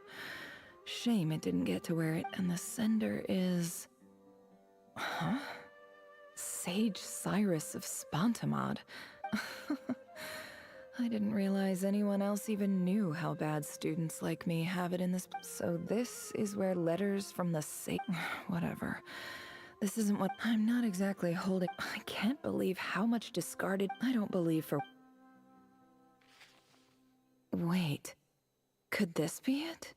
Shame it didn't get to where it... And the sender is... Huh? Sage Cyrus of Spontamod. I didn't realize anyone else even knew how bad students like me have it in this... So this is where letters from the Whatever. This isn't what... I'm not exactly holding... I can't believe how much discarded... I don't believe for... Wait. Could this be it?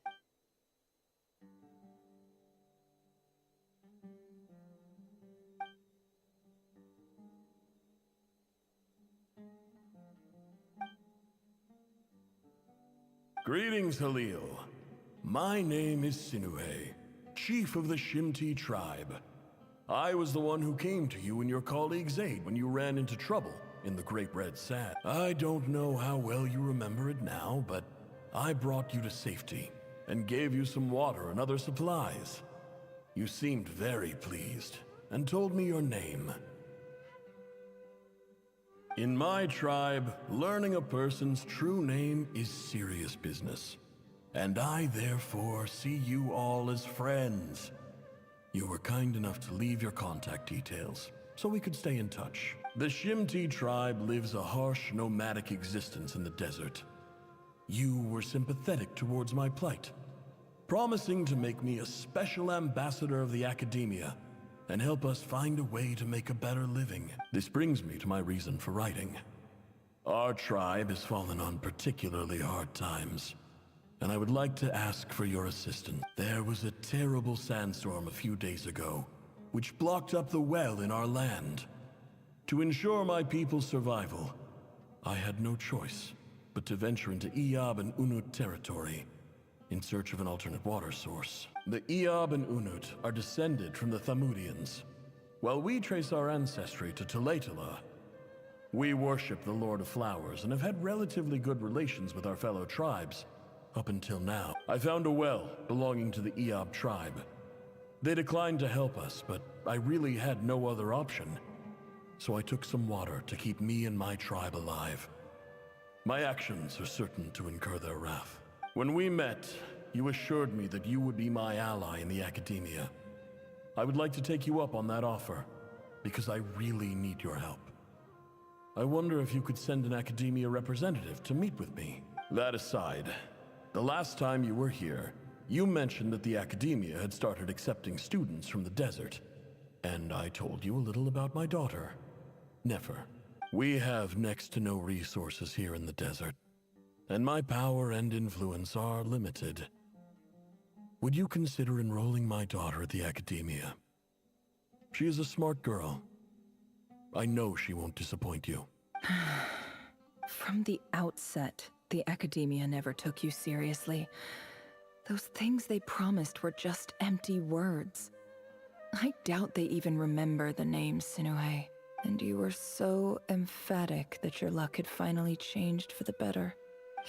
Greetings, Halil. My name is Sinuhe, chief of the Shimti tribe. I was the one who came to you and your colleague Zaid when you ran into trouble in the Great Red Sand. I don't know how well you remember it now, but I brought you to safety and gave you some water and other supplies. You seemed very pleased and told me your name. In my tribe, learning a person's true name is serious business, and I therefore see you all as friends. You were kind enough to leave your contact details, so we could stay in touch. The Shimti tribe lives a harsh, nomadic existence in the desert. You were sympathetic towards my plight, promising to make me a special ambassador of the academia and help us find a way to make a better living. This brings me to my reason for writing. Our tribe has fallen on particularly hard times, and I would like to ask for your assistance. There was a terrible sandstorm a few days ago, which blocked up the well in our land. To ensure my people's survival, I had no choice but to venture into Iyab and Unut territory in search of an alternate water source. The Iyab and Unut are descended from the Thamudians, while we trace our ancestry to Tulatala. We worship the Lord of Flowers and have had relatively good relations with our fellow tribes up until now. I found a well belonging to the Iyab tribe. They declined to help us, but I really had no other option, so I took some water to keep me and my tribe alive. My actions are certain to incur their wrath. When we met, you assured me that you would be my ally in the academia. I would like to take you up on that offer, because I really need your help. I wonder if you could send an academia representative to meet with me. That aside, the last time you were here, you mentioned that the academia had started accepting students from the desert, and I told you a little about my daughter, Nefer. We have next to no resources here in the desert, and my power and influence are limited. Would you consider enrolling my daughter at the academia? She is a smart girl. I know she won't disappoint you. From the outset, the Academia never took you seriously. Those things they promised were just empty words. I doubt they even remember the name Sinuhe. And you were so emphatic that your luck had finally changed for the better.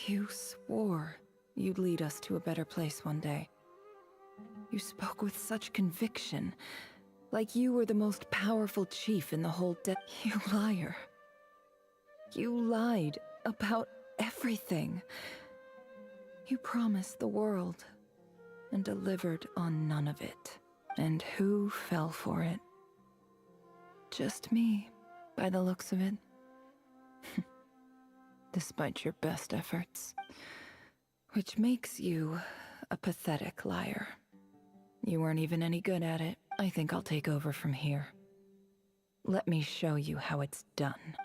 You swore you'd lead us to a better place one day. You spoke with such conviction, like you were the most powerful chief in the whole You liar. You lied about everything. You promised the world and delivered on none of it. And who fell for it? Just me, by the looks of it. Despite your best efforts. Which makes you a pathetic liar. You weren't even any good at it. I think I'll take over from here. Let me show you how it's done.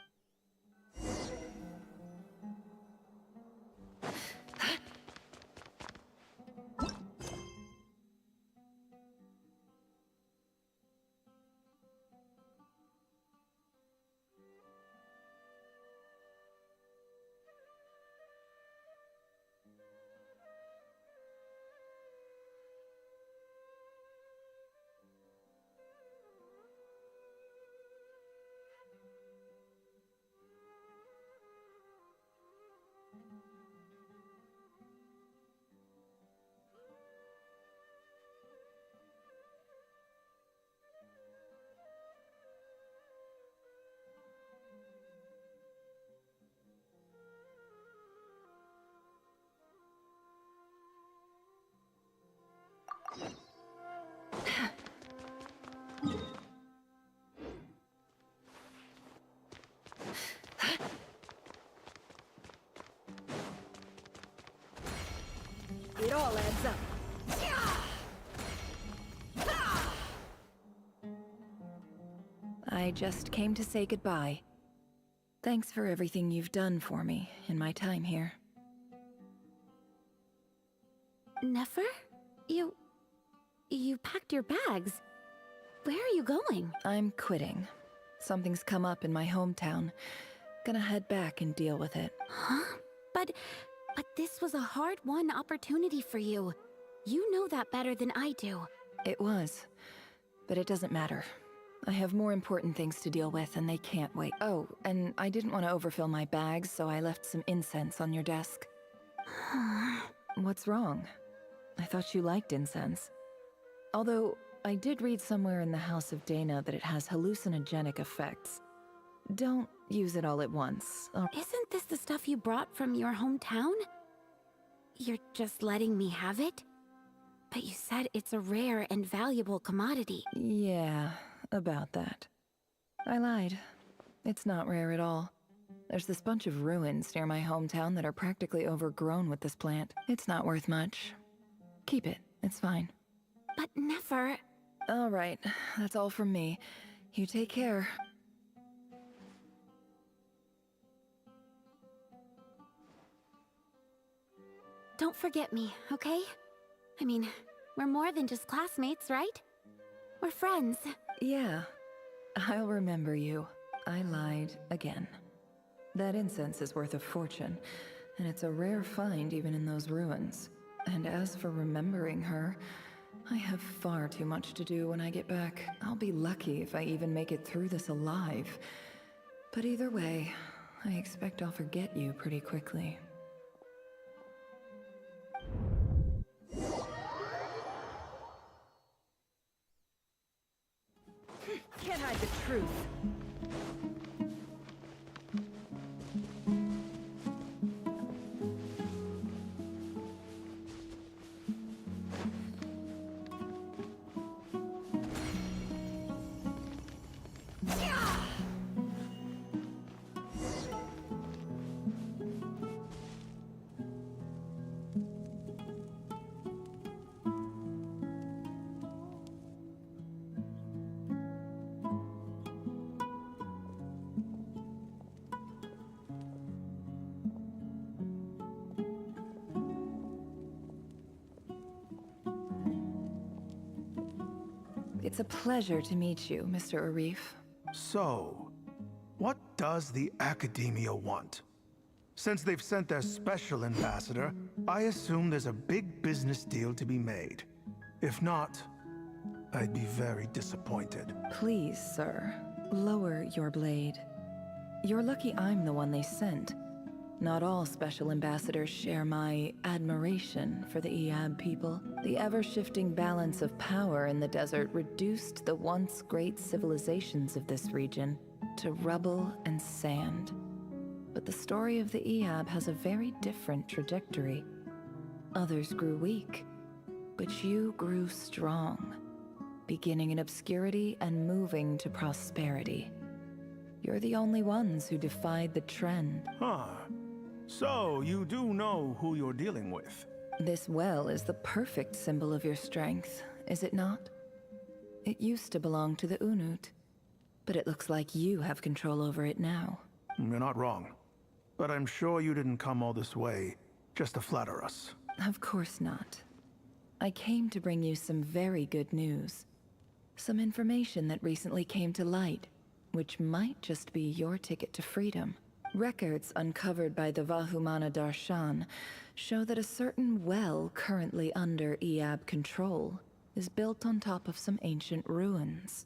It all adds up. I just came to say goodbye. Thanks for everything you've done for me in my time here. Nefer? You packed your bags. Where are you going? I'm quitting. Something's come up in my hometown. Gonna head back and deal with it. Huh? But this was a hard-won opportunity for you. You know that better than I do. It was. But it doesn't matter. I have more important things to deal with and they can't wait. Oh, and I didn't want to overfill my bags, so I left some incense on your desk. What's wrong? I thought you liked incense. Although, I did read somewhere in the House of Dana that it has hallucinogenic effects. Don't use it all at once. Isn't this the stuff you brought from your hometown? You're just letting me have it? But you said it's a rare and valuable commodity. Yeah, about that. I lied. It's not rare at all. There's this bunch of ruins near my hometown that are practically overgrown with this plant. It's not worth much. Keep it. It's fine. But Nefer... All right. That's all from me. You take care. Don't forget me, okay? I mean, we're more than just classmates, right? We're friends. Yeah. I'll remember you. I lied again. That incense is worth a fortune, and it's a rare find even in those ruins. And as for remembering her, I have far too much to do when I get back. I'll be lucky if I even make it through this alive. But either way, I expect I'll forget you pretty quickly. Can't hide the truth. It's a pleasure to meet you, Mr. Arif. So, what does the Academia want? Since they've sent their special ambassador, I assume there's a big business deal to be made. If not, I'd be very disappointed. Please, sir, lower your blade. You're lucky I'm the one they sent. Not all special ambassadors share my admiration for the Iab people. The ever-shifting balance of power in the desert reduced the once great civilizations of this region to rubble and sand. But the story of the Iab has a very different trajectory. Others grew weak, but you grew strong, beginning in obscurity and moving to prosperity. You're the only ones who defied the trend. Huh. So, you do know who you're dealing with? This well is the perfect symbol of your strength, is it not? It used to belong to the Unut, but it looks like you have control over it now. You're not wrong. But I'm sure you didn't come all this way just to flatter us. Of course not. I came to bring you some very good news. Some information that recently came to light, which might just be your ticket to freedom. Records uncovered by the Vahumana Darshan show that a certain well currently under Iab control is built on top of some ancient ruins.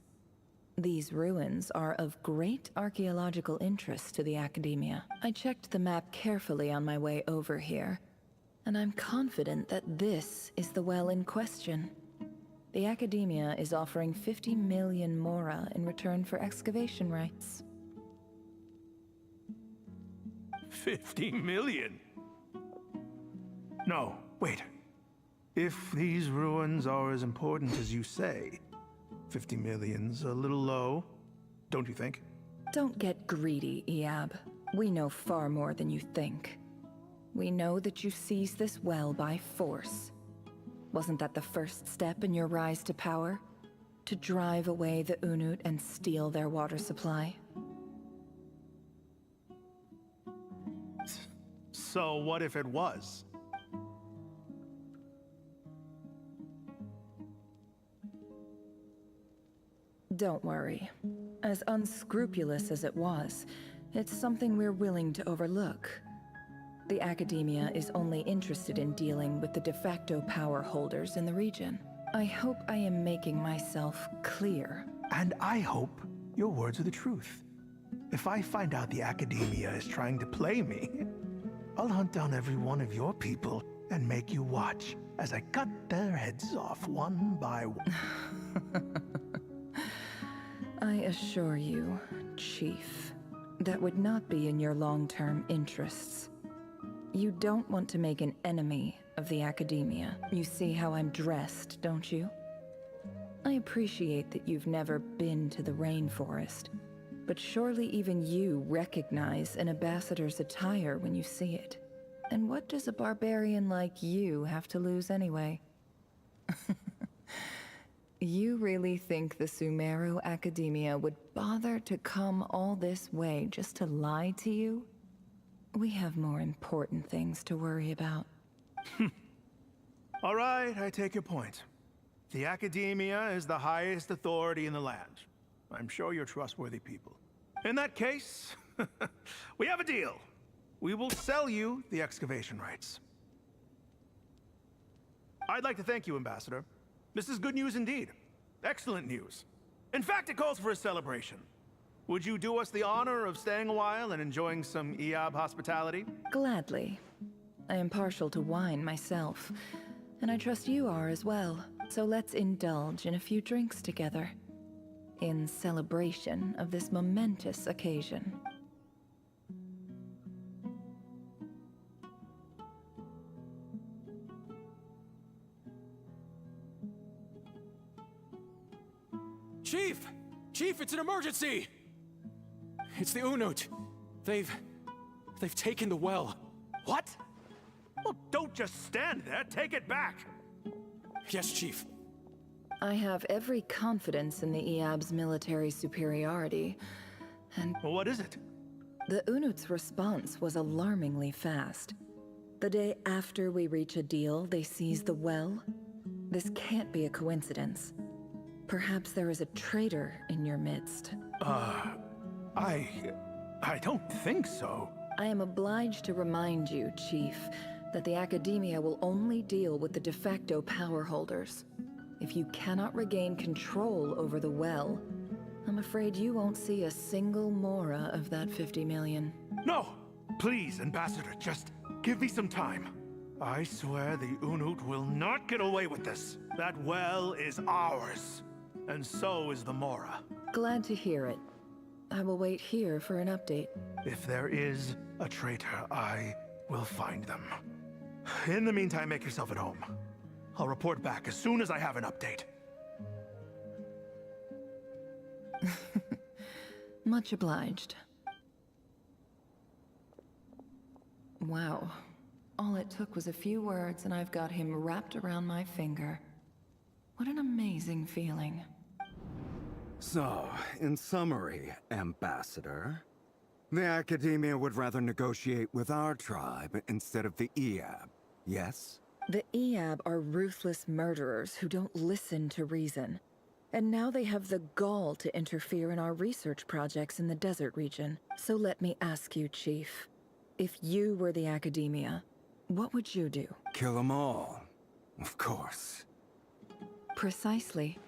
These ruins are of great archaeological interest to the Academia. I checked the map carefully on my way over here, and I'm confident that this is the well in question. The Academia is offering 50 million mora in return for excavation rights. 50 million? No, wait. If these ruins are as important as you say, 50 million's a little low, don't you think? Don't get greedy, Iab. We know far more than you think. We know that you seized this well by force. Wasn't that the first step in your rise to power? To drive away the Unut and steal their water supply? So what if it was? Don't worry. As unscrupulous as it was, it's something we're willing to overlook. The Academia is only interested in dealing with the de facto power holders in the region. I hope I am making myself clear. And I hope your words are the truth. If I find out the Academia is trying to play me, I'll hunt down every one of your people and make you watch as I cut their heads off one by one. I assure you, Chief, that would not be in your long-term interests. You don't want to make an enemy of the Academia. You see how I'm dressed, don't you? I appreciate that you've never been to the rainforest, but surely even you recognize an ambassador's attire when you see it. And what does a barbarian like you have to lose anyway? You really think the Sumeru Academia would bother to come all this way just to lie to you? We have more important things to worry about. All right, I take your point. The Academia is the highest authority in the land. I'm sure you're trustworthy people. In that case, we have a deal. We will sell you the excavation rights. I'd like to thank you, Ambassador. This is good news indeed. Excellent news. In fact, it calls for a celebration. Would you do us the honor of staying a while and enjoying some Iab hospitality? Gladly. I am partial to wine myself, and I trust you are as well. So let's indulge in a few drinks together, in celebration of this momentous occasion. Chief! Chief, it's an emergency! It's the Unut. They've taken the well. What? Well, don't just stand there. Take it back. Yes, Chief. I have every confidence in the Iab's military superiority, and... What is it? The Unut's response was alarmingly fast. The day after we reach a deal, they seize the well. This can't be a coincidence. Perhaps there is a traitor in your midst. I don't think so. I am obliged to remind you, Chief, that the Academia will only deal with the de facto power holders. If you cannot regain control over the well, I'm afraid you won't see a single mora of that 50 million. No! Please, Ambassador, just give me some time. I swear the Unut will not get away with this. That well is ours. And so is the Mora. Glad to hear it. I will wait here for an update. If there is a traitor, I will find them. In the meantime, make yourself at home. I'll report back as soon as I have an update. Much obliged. Wow. All it took was a few words and I've got him wrapped around my finger. What an amazing feeling. So, in summary, Ambassador, the Academia would rather negotiate with our tribe instead of the Eab, yes? The Eab are ruthless murderers who don't listen to reason. And now they have the gall to interfere in our research projects in the desert region. So let me ask you, Chief. If you were the Academia, what would you do? Kill them all, of course. Precisely.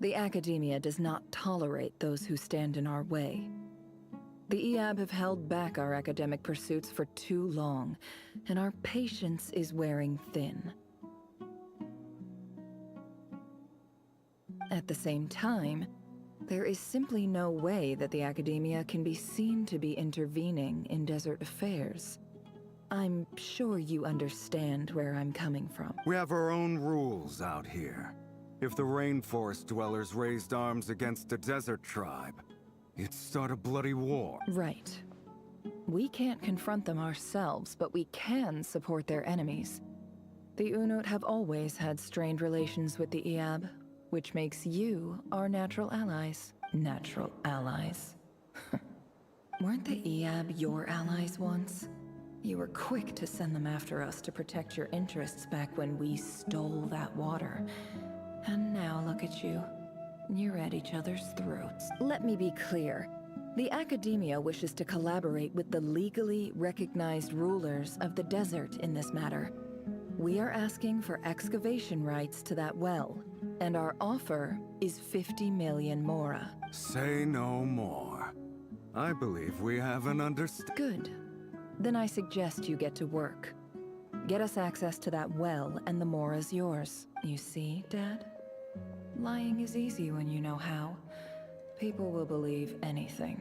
The Academia does not tolerate those who stand in our way. The Eab have held back our academic pursuits for too long, and our patience is wearing thin. At the same time, there is simply no way that the Academia can be seen to be intervening in desert affairs. I'm sure you understand where I'm coming from. We have our own rules out here. If the rainforest dwellers raised arms against a desert tribe, it'd start a bloody war. Right. We can't confront them ourselves, but we can support their enemies. The Unut have always had strained relations with the Eab, which makes you our natural allies. Natural allies. Weren't the Eab your allies once? You were quick to send them after us to protect your interests back when we stole that water. And now look at you. You're at each other's throats. Let me be clear. The Academia wishes to collaborate with the legally recognized rulers of the desert in this matter. We are asking for excavation rights to that well, and our offer is 50 million mora. Say no more. I believe we have an understanding. Good. Then I suggest you get to work. Get us access to that well, and the mora's yours. You see, Dad? Lying is easy when you know how. People will believe anything.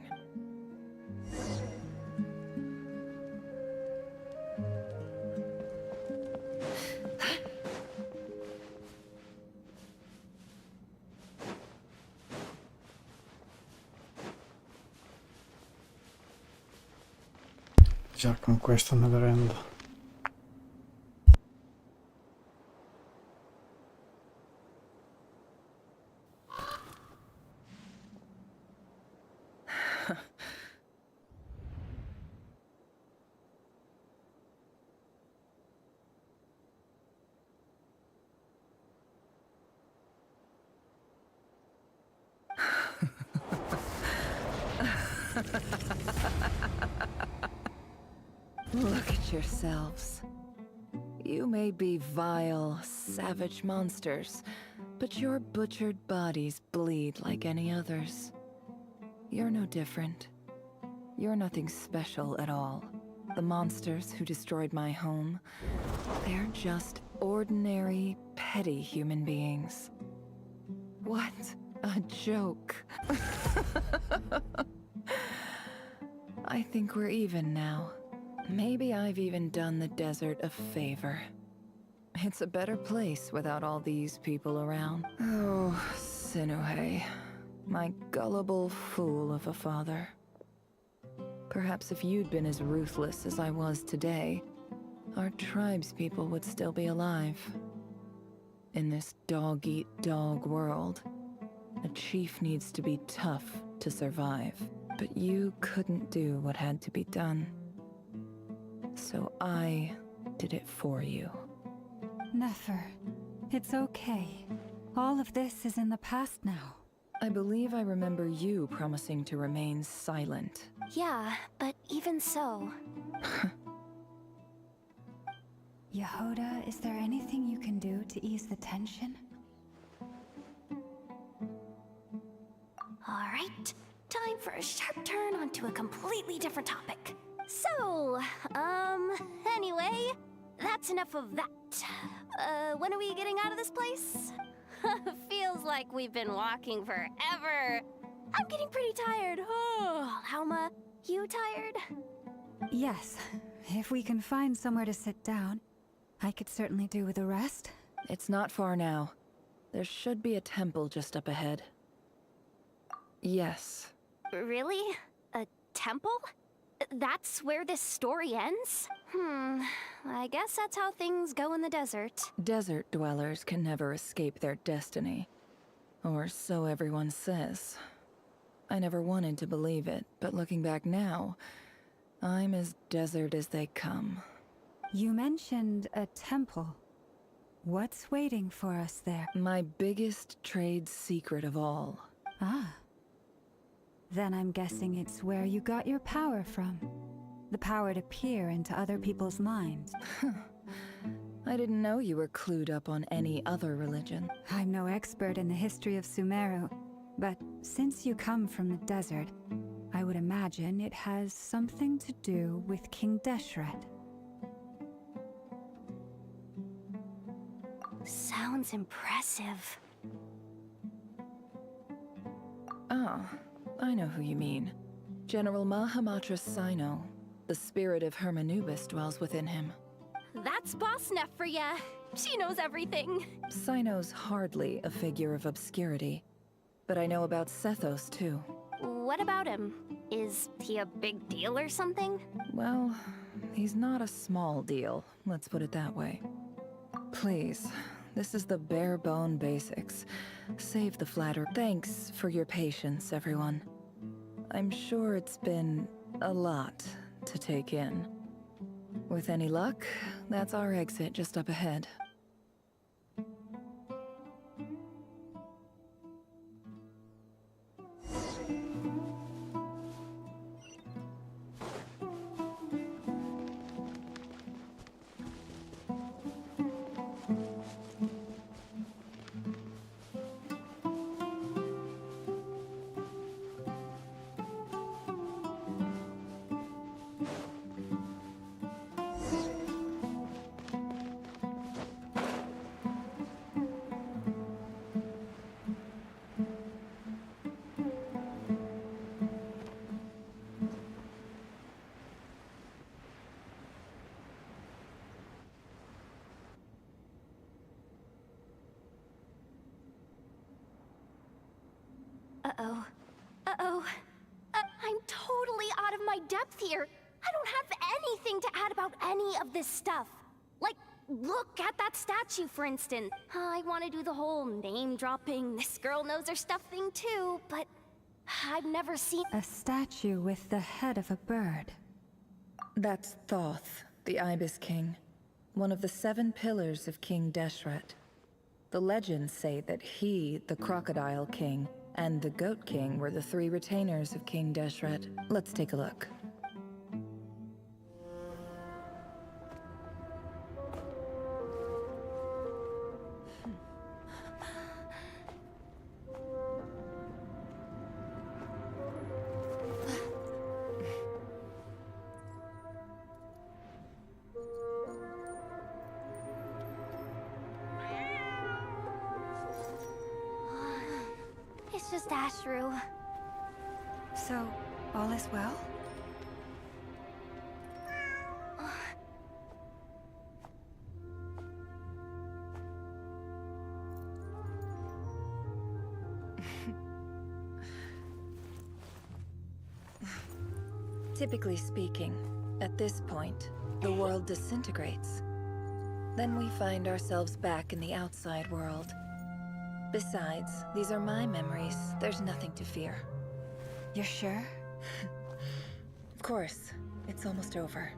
This Archon Quest never end. Look at yourselves. You may be vile, savage monsters, but your butchered bodies bleed like any others. You're no different. You're nothing special at all. The monsters who destroyed my home, they're just ordinary, petty human beings. What a joke. I think we're even now. Maybe I've even done the desert a favor. It's a better place without all these people around. Oh, Sinuhe, my gullible fool of a father. Perhaps if you'd been as ruthless as I was today, our tribespeople would still be alive. In this dog-eat-dog world, a chief needs to be tough to survive. But you couldn't do what had to be done. So I did it for you. Nefer, it's okay. All of this is in the past now. I believe I remember you promising to remain silent. Yeah, but even so... Yehoda, is there anything you can do to ease the tension? Alright, time for a sharp turn onto a completely different topic. So, anyway, that's enough of that. When are we getting out of this place? Feels like we've been walking forever. I'm getting pretty tired. Oh, Alma, you tired? Yes. If we can find somewhere to sit down, I could certainly do with a rest. It's not far now. There should be a temple just up ahead. Yes. Really? A temple? That's where this story ends? I guess that's how things go in the desert. Desert dwellers can never escape their destiny. Or so everyone says. I never wanted to believe it, but looking back now, I'm as desert as they come. You mentioned a temple. What's waiting for us there? My biggest trade secret of all. Ah. Then I'm guessing it's where you got your power from. The power to peer into other people's minds. I didn't know you were clued up on any other religion. I'm no expert in the history of Sumeru, but since you come from the desert, I would imagine it has something to do with King Deshret. Sounds impressive. Ah, I know who you mean. General Mahamatra Sino. The spirit of Hermanubis dwells within him. That's Boss Nefer for ya. She knows everything. Sino's hardly a figure of obscurity. But I know about Sethos, too. What about him? Is he a big deal or something? Well, he's not a small deal, let's put it that way. Please, this is the bare-bone basics. Save the flatter. Thanks for your patience, everyone. I'm sure it's been a lot to take in. With any luck, that's our exit just up ahead. Uh-oh. Uh-oh. I'm totally out of my depth here. I don't have anything to add about any of this stuff. Like, look at that statue, for instance. I want to do the whole name-dropping, this girl knows her stuff thing too, but I've never seen... A statue with the head of a bird. That's Thoth, the Ibis King. One of the 7 pillars of King Deshret. The legends say that he, the Crocodile King, and the Goat King were the 3 retainers of King Deshret. Let's take a look. It's just Ashru. So, all is well? Typically speaking, at this point, the world disintegrates. Then we find ourselves back in the outside world. Besides, these are my memories. There's nothing to fear. You're sure? Of course. It's almost over.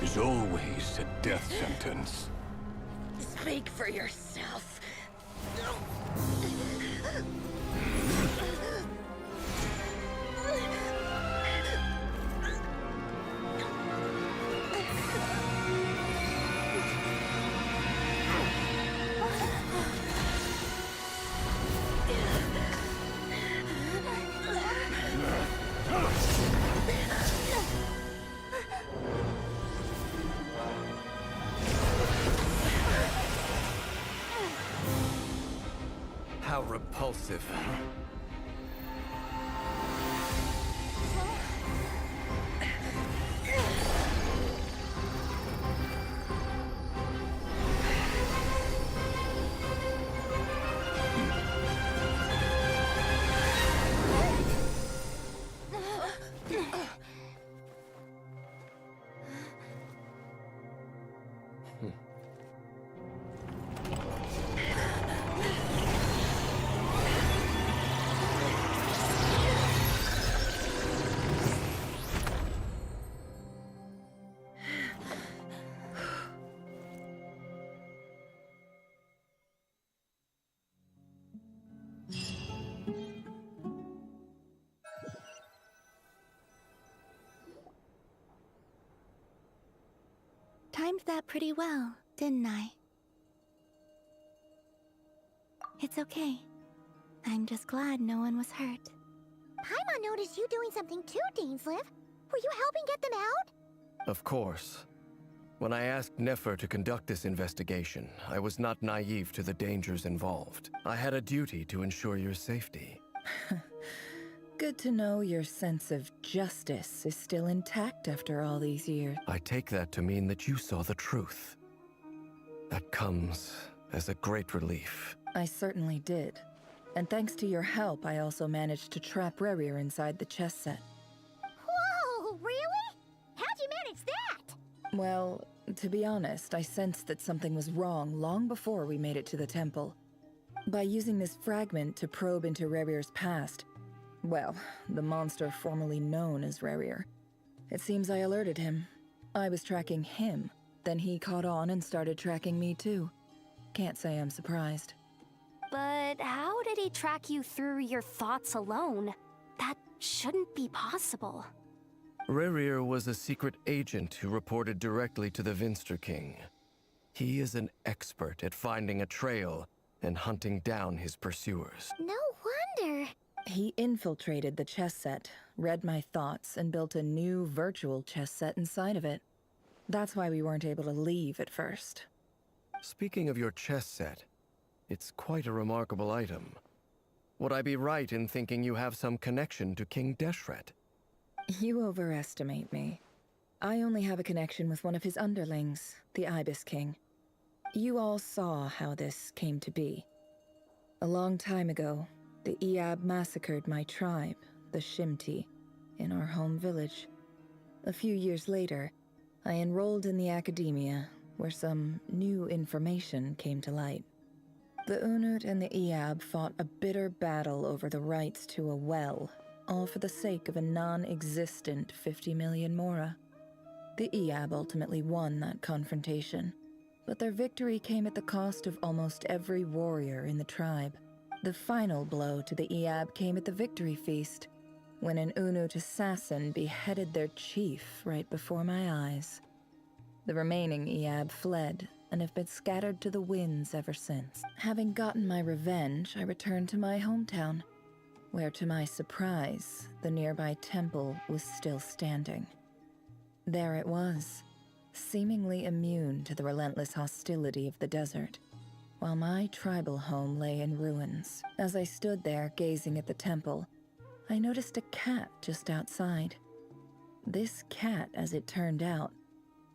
is always a death sentence. Speak for yourself. How repulsive. Timed that pretty well, didn't I? It's okay. I'm just glad no one was hurt. Paimon noticed you doing something too, Dainsleif. Were you helping get them out? Of course. When I asked Nefer to conduct this investigation, I was not naive to the dangers involved. I had a duty to ensure your safety. Good to know your sense of justice is still intact after all these years. I take that to mean that you saw the truth. That comes as a great relief. I certainly did. And thanks to your help, I also managed to trap Khaenri'ah inside the chess set. Whoa, really? How'd you manage that? Well, to be honest, I sensed that something was wrong long before we made it to the temple. By using this fragment to probe into Khaenri'ah's past, well, the monster formerly known as Khaenri'ah, it seems I alerted him. I was tracking him, then he caught on and started tracking me too. Can't say I'm surprised. But how did he track you through your thoughts alone? That shouldn't be possible. Khaenri'ah was a secret agent who reported directly to the Vinster King. He is an expert at finding a trail and hunting down his pursuers. No wonder. He infiltrated the chess set, read my thoughts, and built a new virtual chess set inside of it. That's why we weren't able to leave at first. Speaking of your chess set, it's quite a remarkable item. Would I be right in thinking you have some connection to King Deshret? You overestimate me. I only have a connection with one of his underlings, the Ibis King. You all saw how this came to be. A long time ago, the Iab massacred my tribe, the Shimti, in our home village. A few years later, I enrolled in the academia, where some new information came to light. The Unut and the Iab fought a bitter battle over the rights to a well, all for the sake of a non-existent 50 million Mora. The Iab ultimately won that confrontation, but their victory came at the cost of almost every warrior in the tribe. The final blow to the Iab came at the victory feast, when an Unut assassin beheaded their chief right before my eyes. The remaining Iab fled, and have been scattered to the winds ever since. Having gotten my revenge, I returned to my hometown, where to my surprise, the nearby temple was still standing. There it was, seemingly immune to the relentless hostility of the desert, while my tribal home lay in ruins. As I stood there gazing at the temple, I noticed a cat just outside. This cat, as it turned out,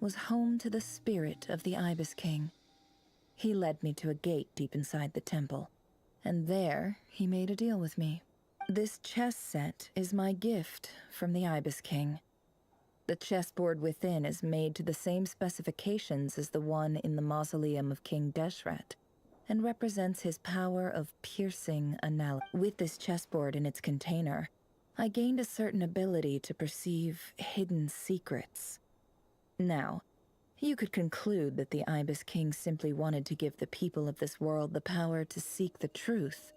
was home to the spirit of the Ibis King. He led me to a gate deep inside the temple, and there he made a deal with me. This chess set is my gift from the Ibis King. The chessboard within is made to the same specifications as the one in the mausoleum of King Deshret, and represents his power of piercing analysis. With this chessboard in its container, I gained a certain ability to perceive hidden secrets. Now, You could conclude that the Ibis King simply wanted to give the people of this world the power to seek the truth.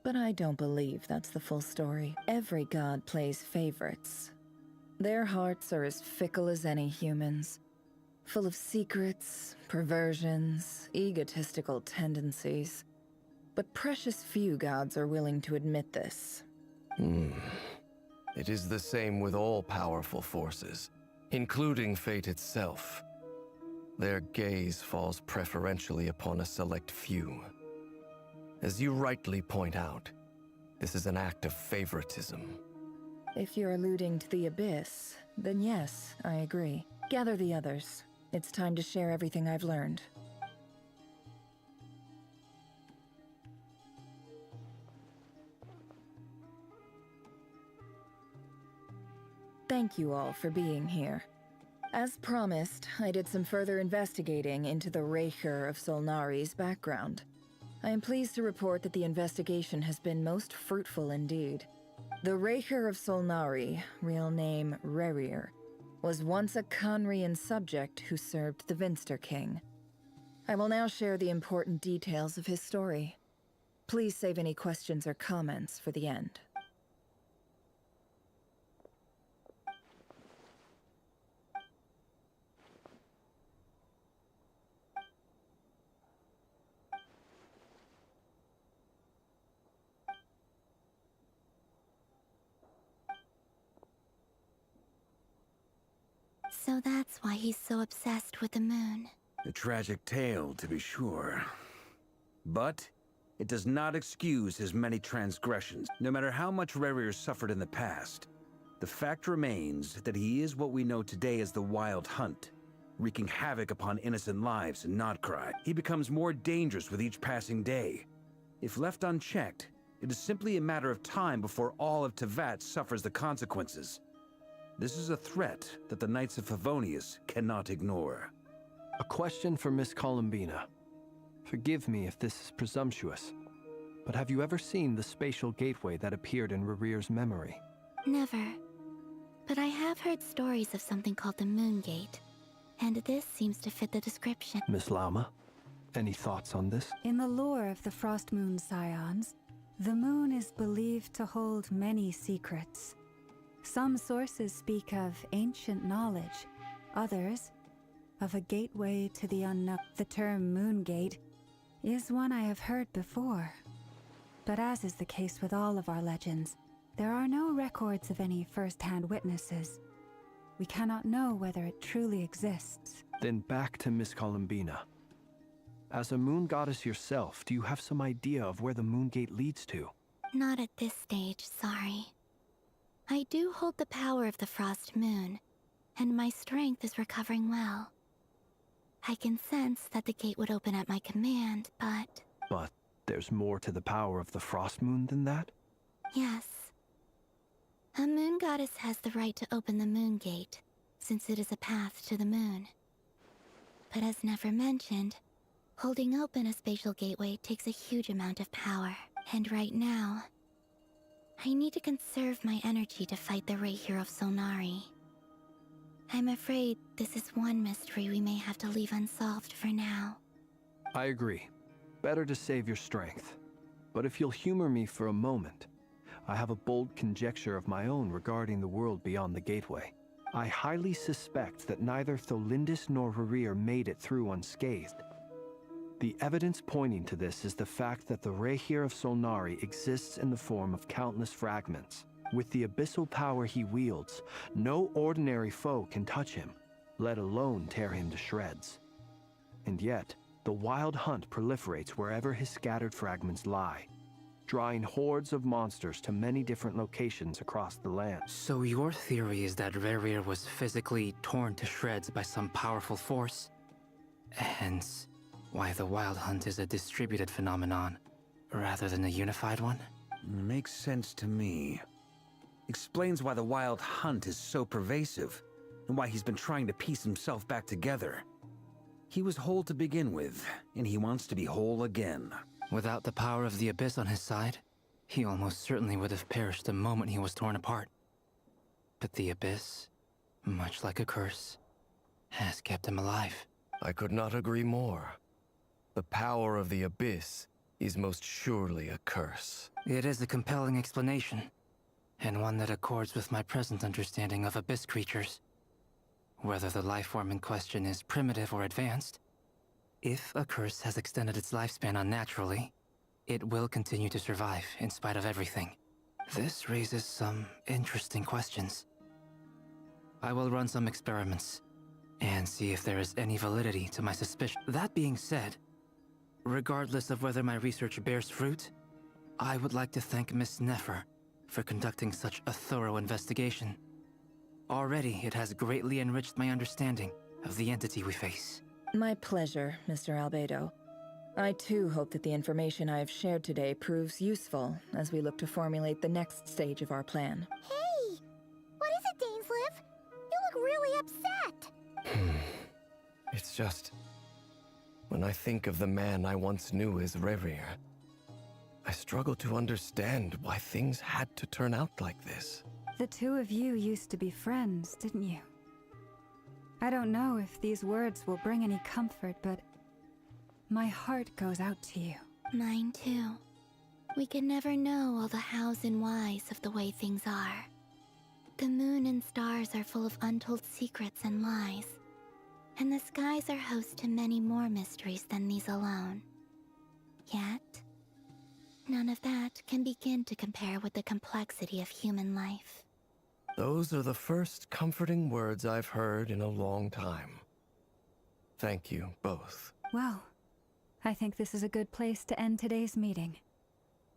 But I don't believe that's the full story. Every god plays favorites. Their hearts are as fickle as any human's, full of secrets, perversions, egotistical tendencies. But precious few gods are willing to admit this. It is the same with all powerful forces, including fate itself. Their gaze falls preferentially upon a select few. As you rightly point out, this is an act of favoritism. If you're alluding to the Abyss, then yes, I agree. Gather the others. It's time to share everything I've learned. Thank you all for being here. As promised, I did some further investigating into the Recher of Solnari's background. I am pleased to report that the investigation has been most fruitful indeed. The Recher of Solnari, real name Rerir, was once a Khaenri'ah subject who served the Vinster King. I will now share the important details of his story. Please save any questions or comments for the end. So that's why he's so obsessed with the moon. A tragic tale, to be sure. But it does not excuse his many transgressions. No matter how much Rerir suffered in the past, the fact remains that he is what we know today as the Wild Hunt, wreaking havoc upon innocent lives in Nod-Krai. He becomes more dangerous with each passing day. If left unchecked, it is simply a matter of time before all of Teyvat suffers the consequences. This is a threat that the Knights of Favonius cannot ignore. A question for Miss Columbina. Forgive me if this is presumptuous, but have you ever seen the spatial gateway that appeared in Rerir's memory? Never. But I have heard stories of something called the Moon Gate, and this seems to fit the description. Miss Lauma, any thoughts on this? In the lore of the Frost Moon Scions, the moon is believed to hold many secrets. Some sources speak of ancient knowledge, others of a gateway to the unknown. The term Moon Gate is one I have heard before. But as is the case with all of our legends, there are no records of any first-hand witnesses. We cannot know whether it truly exists. Then back to Miss Columbina. As a moon goddess yourself, do you have some idea of where the Moon Gate leads to? Not at this stage, sorry. I do hold the power of the Frost Moon, and my strength is recovering well. I can sense that the gate would open at my command, but... But there's more to the power of the Frost Moon than that? Yes. A moon goddess has the right to open the Moon Gate, since it is a path to the moon. But as Nefer mentioned, holding open a spatial gateway takes a huge amount of power. And right now, I need to conserve my energy to fight the Recher of Solnari. I'm afraid this is one mystery we may have to leave unsolved for now. I agree. Better to save your strength. But if you'll humor me for a moment, I have a bold conjecture of my own regarding the world beyond the gateway. I highly suspect that neither Tholindis nor Rerir made it through unscathed. The evidence pointing to this is the fact that the Recher of Solnari exists in the form of countless fragments. With the abyssal power he wields, no ordinary foe can touch him, let alone tear him to shreds. And yet, the Wild Hunt proliferates wherever his scattered fragments lie, drawing hordes of monsters to many different locations across the land. So your theory is that Rerir was physically torn to shreds by some powerful force? Hence, why the Wild Hunt is a distributed phenomenon, rather than a unified one? Makes sense to me. Explains why the Wild Hunt is so pervasive, and why he's been trying to piece himself back together. He was whole to begin with, and he wants to be whole again. Without the power of the Abyss on his side, he almost certainly would have perished the moment he was torn apart. But the Abyss, much like a curse, has kept him alive. I could not agree more. The power of the Abyss is most surely a curse. It is a compelling explanation, and one that accords with my present understanding of Abyss creatures. Whether the life form in question is primitive or advanced, if a curse has extended its lifespan unnaturally, it will continue to survive in spite of everything. This raises some interesting questions. I will run some experiments and see if there is any validity to my suspicion. That being said, regardless of whether my research bears fruit, I would like to thank Miss Nefer for conducting such a thorough investigation. Already, it has greatly enriched my understanding of the entity we face. My pleasure, Mr. Albedo. I too hope that the information I have shared today proves useful as we look to formulate the next stage of our plan. Hey! What is it, Dainsleif? You look really upset! It's just... when I think of the man I once knew as Rerir, I struggle to understand why things had to turn out like this. The two of you used to be friends, didn't you? I don't know if these words will bring any comfort, but my heart goes out to you. Mine too. We can never know all the hows and whys of the way things are. The moon and stars are full of untold secrets and lies, and the skies are host to many more mysteries than these alone. Yet, none of that can begin to compare with the complexity of human life. Those are the first comforting words I've heard in a long time. Thank you, both. Well, I think this is a good place to end today's meeting.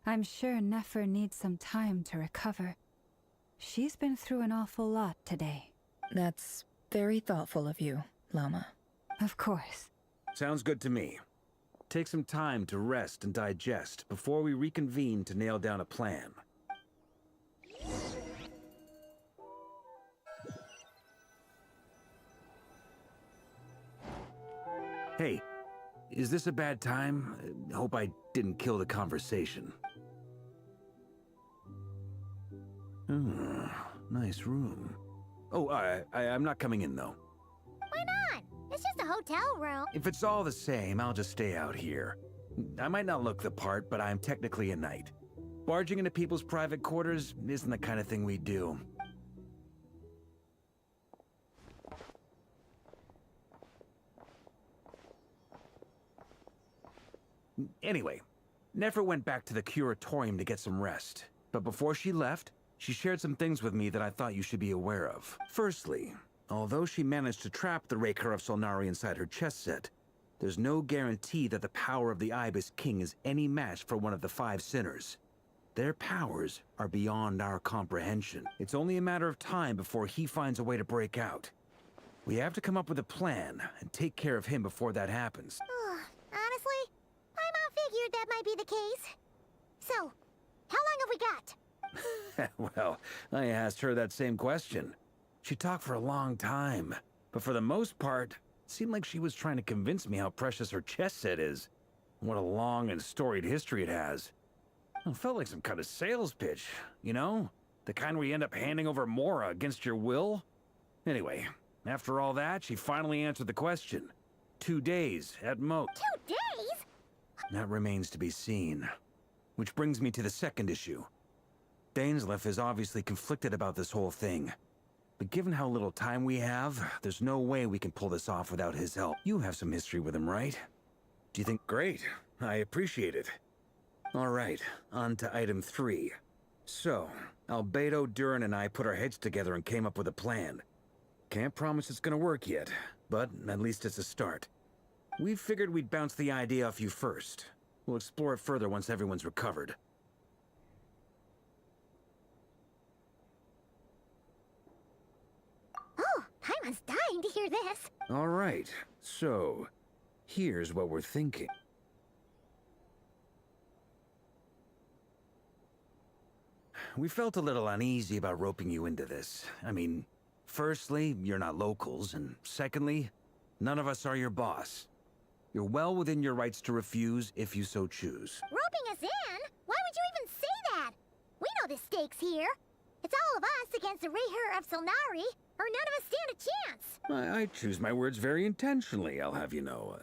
I'm sure Nefer needs some time to recover. She's been through an awful lot today. That's very thoughtful of you, Llama. Of course. Sounds good to me. Take some time to rest and digest before we reconvene to nail down a plan. Hey, is this a bad time? Hope I didn't kill the conversation. Nice room. Oh, I'm not coming in, though. Why not? It's just a hotel room. If it's all the same, I'll just stay out here. I might not look the part, but I'm technically a knight. Barging into people's private quarters isn't the kind of thing we do. Anyway, Nefer went back to the curatorium to get some rest. But before she left, she shared some things with me that I thought you should be aware of. Firstly, although she managed to trap the Raker of Solnari inside her chest set, there's no guarantee that the power of the Ibis King is any match for one of the 5 sinners. Their powers are beyond our comprehension. It's only a matter of time before he finds a way to break out. We have to come up with a plan and take care of him before that happens. Honestly, my mom figured that might be the case. So, how long have we got? Well, I asked her that same question. She talked for a long time, but for the most part, it seemed like she was trying to convince me how precious her chess set is, and what a long and storied history it has. It felt like some kind of sales pitch, you know? The kind where you end up handing over Mora against your will? Anyway, after all that, she finally answered the question. 2 days, at most. 2 days? That remains to be seen. Which brings me to the second issue. Dainsleif is obviously conflicted about this whole thing. But given how little time we have, there's no way we can pull this off without his help. You have some history with him, right? Do you think... Great. I appreciate it. Alright, on to item 3. So, Albedo, Durin, and I put our heads together and came up with a plan. Can't promise it's gonna work yet, but at least it's a start. We figured we'd bounce the idea off you first. We'll explore it further once everyone's recovered. Oh, Paimon's dying to hear this. Alright, so... here's what we're thinking. We felt a little uneasy about roping you into this. I mean, firstly, you're not locals, and secondly, none of us are your boss. You're well within your rights to refuse if you so choose. Roping us in? Why would you even say that? We know the stakes here. If It's all of us against the Reher of Solnari, or none of us stand a chance. I choose my words very intentionally, I'll have you know.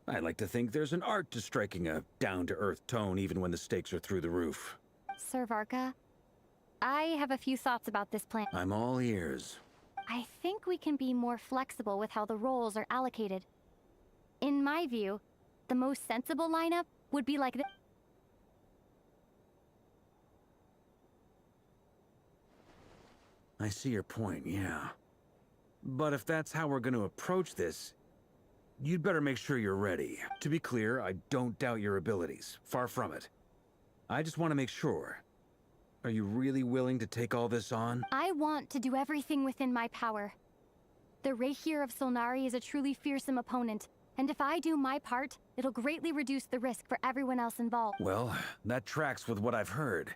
I like to think there's an art to striking a down-to-earth tone even when the stakes are through the roof. Sir Varka, I have a few thoughts about this plan. I'm all ears. I think we can be more flexible with how the roles are allocated. In my view, the most sensible lineup would be like this. I see your point, yeah. But if that's how we're going to approach this, you'd better make sure you're ready. To be clear, I don't doubt your abilities. Far from it. I just want to make sure. Are you really willing to take all this on? I want to do everything within my power. The Reher of Solnari is a truly fearsome opponent, and if I do my part, it'll greatly reduce the risk for everyone else involved. Well, that tracks with what I've heard.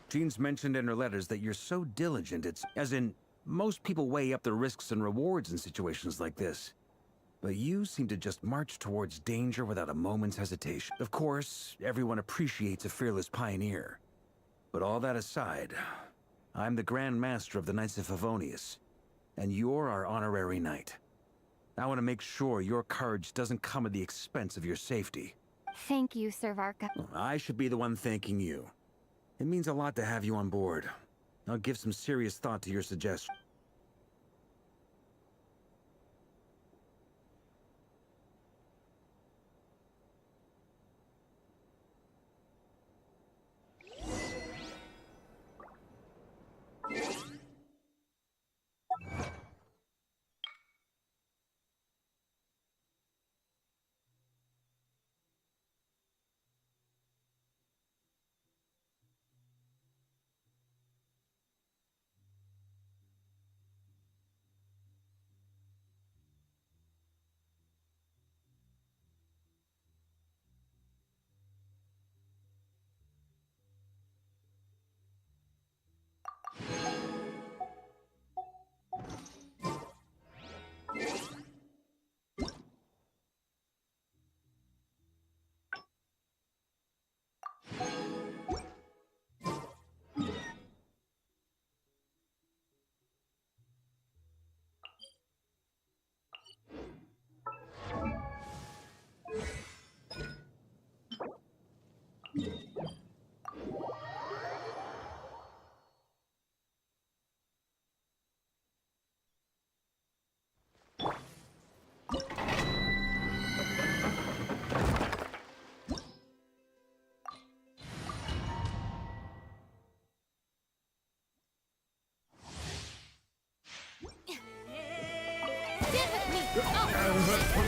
Jean's mentioned in her letters that you're so diligent, it's... as in, most people weigh up the risks and rewards in situations like this. But you seem to just march towards danger without a moment's hesitation. Of course, everyone appreciates a fearless pioneer. But all that aside, I'm the Grand Master of the Knights of Favonius, and you're our honorary knight. I want to make sure your courage doesn't come at the expense of your safety. Thank you, Sir Varka. I should be the one thanking you. It means a lot to have you on board. I'll give some serious thought to your suggestion.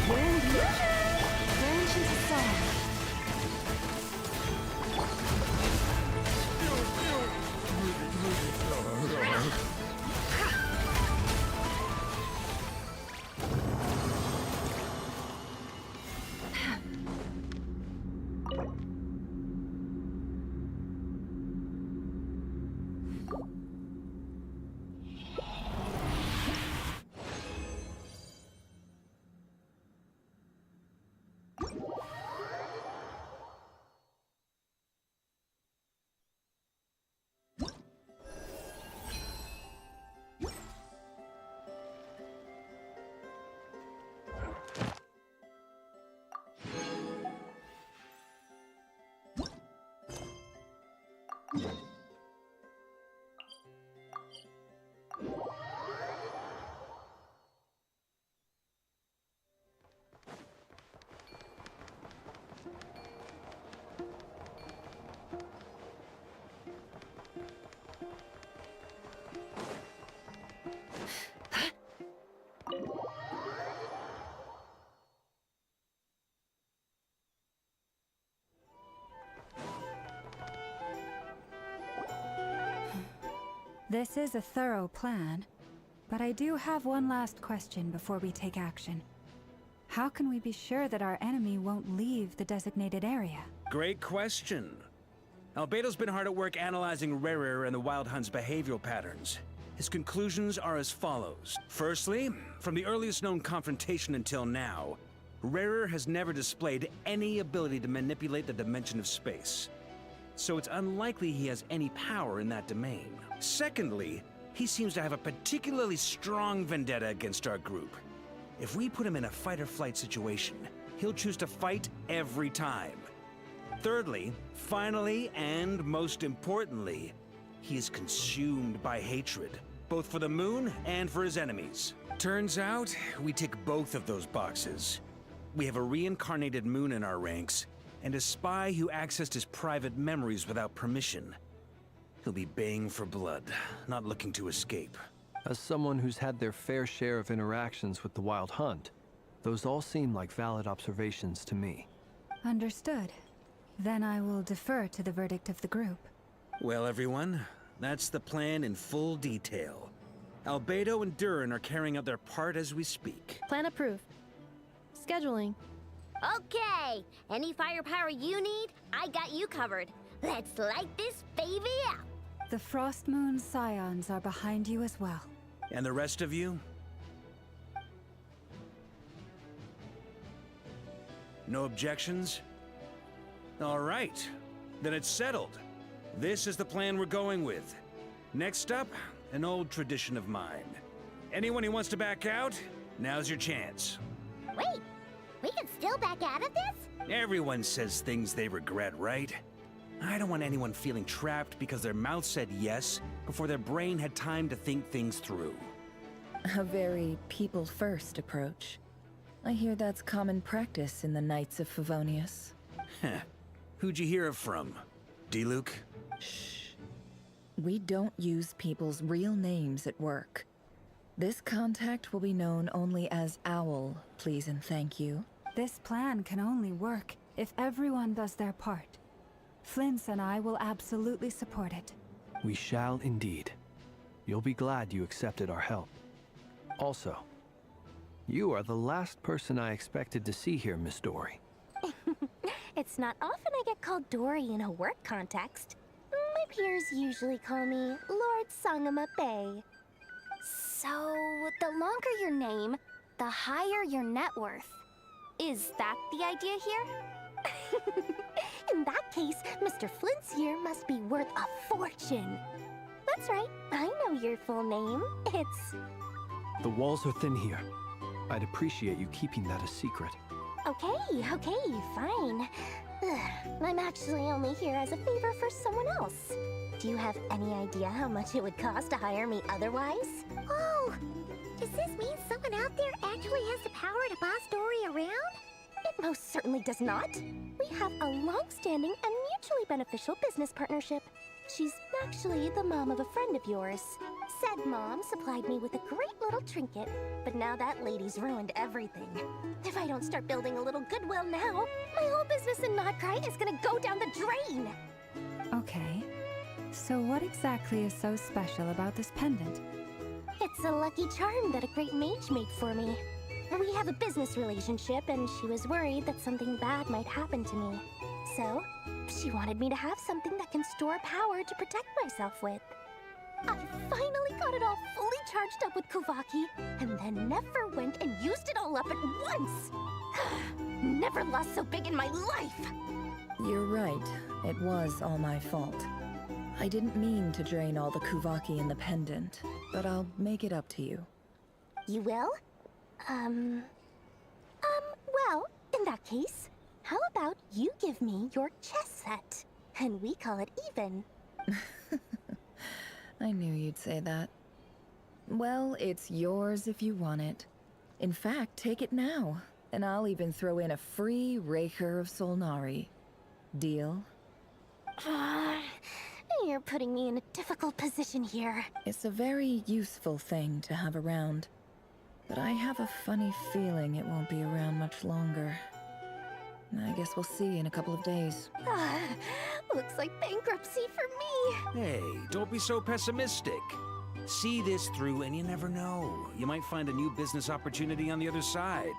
Branch into song. This is a thorough plan, but I do have one last question before we take action. How can we be sure that our enemy won't leave the designated area? Great question. Albedo's been hard at work analyzing Rerir and the Wild Hunt's behavioral patterns. His conclusions are as follows. Firstly, from the earliest known confrontation until now, Rerir has never displayed any ability to manipulate the dimension of space. So it's unlikely he has any power in that domain. Secondly, he seems to have a particularly strong vendetta against our group. If we put him in a fight-or-flight situation, he'll choose to fight every time. Thirdly, finally, and most importantly, he is consumed by hatred, both for the moon and for his enemies. Turns out, we tick both of those boxes. We have a reincarnated moon in our ranks, and a spy who accessed his private memories without permission. He'll be baying for blood, not looking to escape. As someone who's had their fair share of interactions with the Wild Hunt, those all seem like valid observations to me. Understood. Then I will defer to the verdict of the group. Well, everyone, that's the plan in full detail. Albedo and Durin are carrying out their part as we speak. Plan approved. Scheduling. Okay, any firepower you need, I got you covered. Let's light this baby up. The Frost Moon Scions are behind you as well. And the rest of you? No objections? All right, then it's settled. This is the plan we're going with. Next up, an old tradition of mine. Anyone who wants to back out, now's your chance. Wait, we can still back out of this? Everyone says things they regret, right? I don't want anyone feeling trapped because their mouth said yes before their brain had time to think things through. A very people-first approach. I hear that's common practice in the Knights of Favonius. Heh. Who'd you hear it from? D-Luke? Shh. We don't use people's real names at work. This contact will be known only as Owl, please and thank you. This plan can only work if everyone does their part. Flint's and I will absolutely support it. We shall indeed. You'll be glad you accepted our help. Also, you are the last person I expected to see here, Miss Dory. It's not often I get called Dory in a work context. My peers usually call me Lord Sangamabe. So, the longer your name, the higher your net worth. Is that the idea here? In that case, Mr. Flint's here must be worth a fortune. That's right, I know your full name. It's... The walls are thin here. I'd appreciate you keeping that a secret. Okay, fine. I'm actually only here as a favor for someone else. Do you have any idea how much it would cost to hire me otherwise? Oh, does this mean someone out there actually has the power to boss Dory around? It most certainly does not. We have a long-standing and mutually beneficial business partnership. She's actually the mom of a friend of yours. Said mom supplied me with a great little trinket, but now that lady's ruined everything. If I don't start building a little goodwill now, my whole business in Nod-Krai is gonna go down the drain! Okay. So what exactly is so special about this pendant? It's a lucky charm that a great mage made for me. We have a business relationship, and she was worried that something bad might happen to me. So, she wanted me to have something that can store power to protect myself with. I finally got it all fully charged up with Kuvaki, and then Nefer went and used it all up at once! Never lost so big in my life! You're right. It was all my fault. I didn't mean to drain all the Kuvaki in the pendant, but I'll make it up to you. You will? Well, in that case, how about you give me your chess set? And we call it even. I knew you'd say that. Well, it's yours if you want it. In fact, take it now, and I'll even throw in a free Raker of Solnari. Deal? You're putting me in a difficult position here. It's a very useful thing to have around. But I have a funny feeling it won't be around much longer. I guess we'll see in a couple of days. Looks like bankruptcy for me. Hey, don't be so pessimistic. See this through and you never know. You might find a new business opportunity on the other side.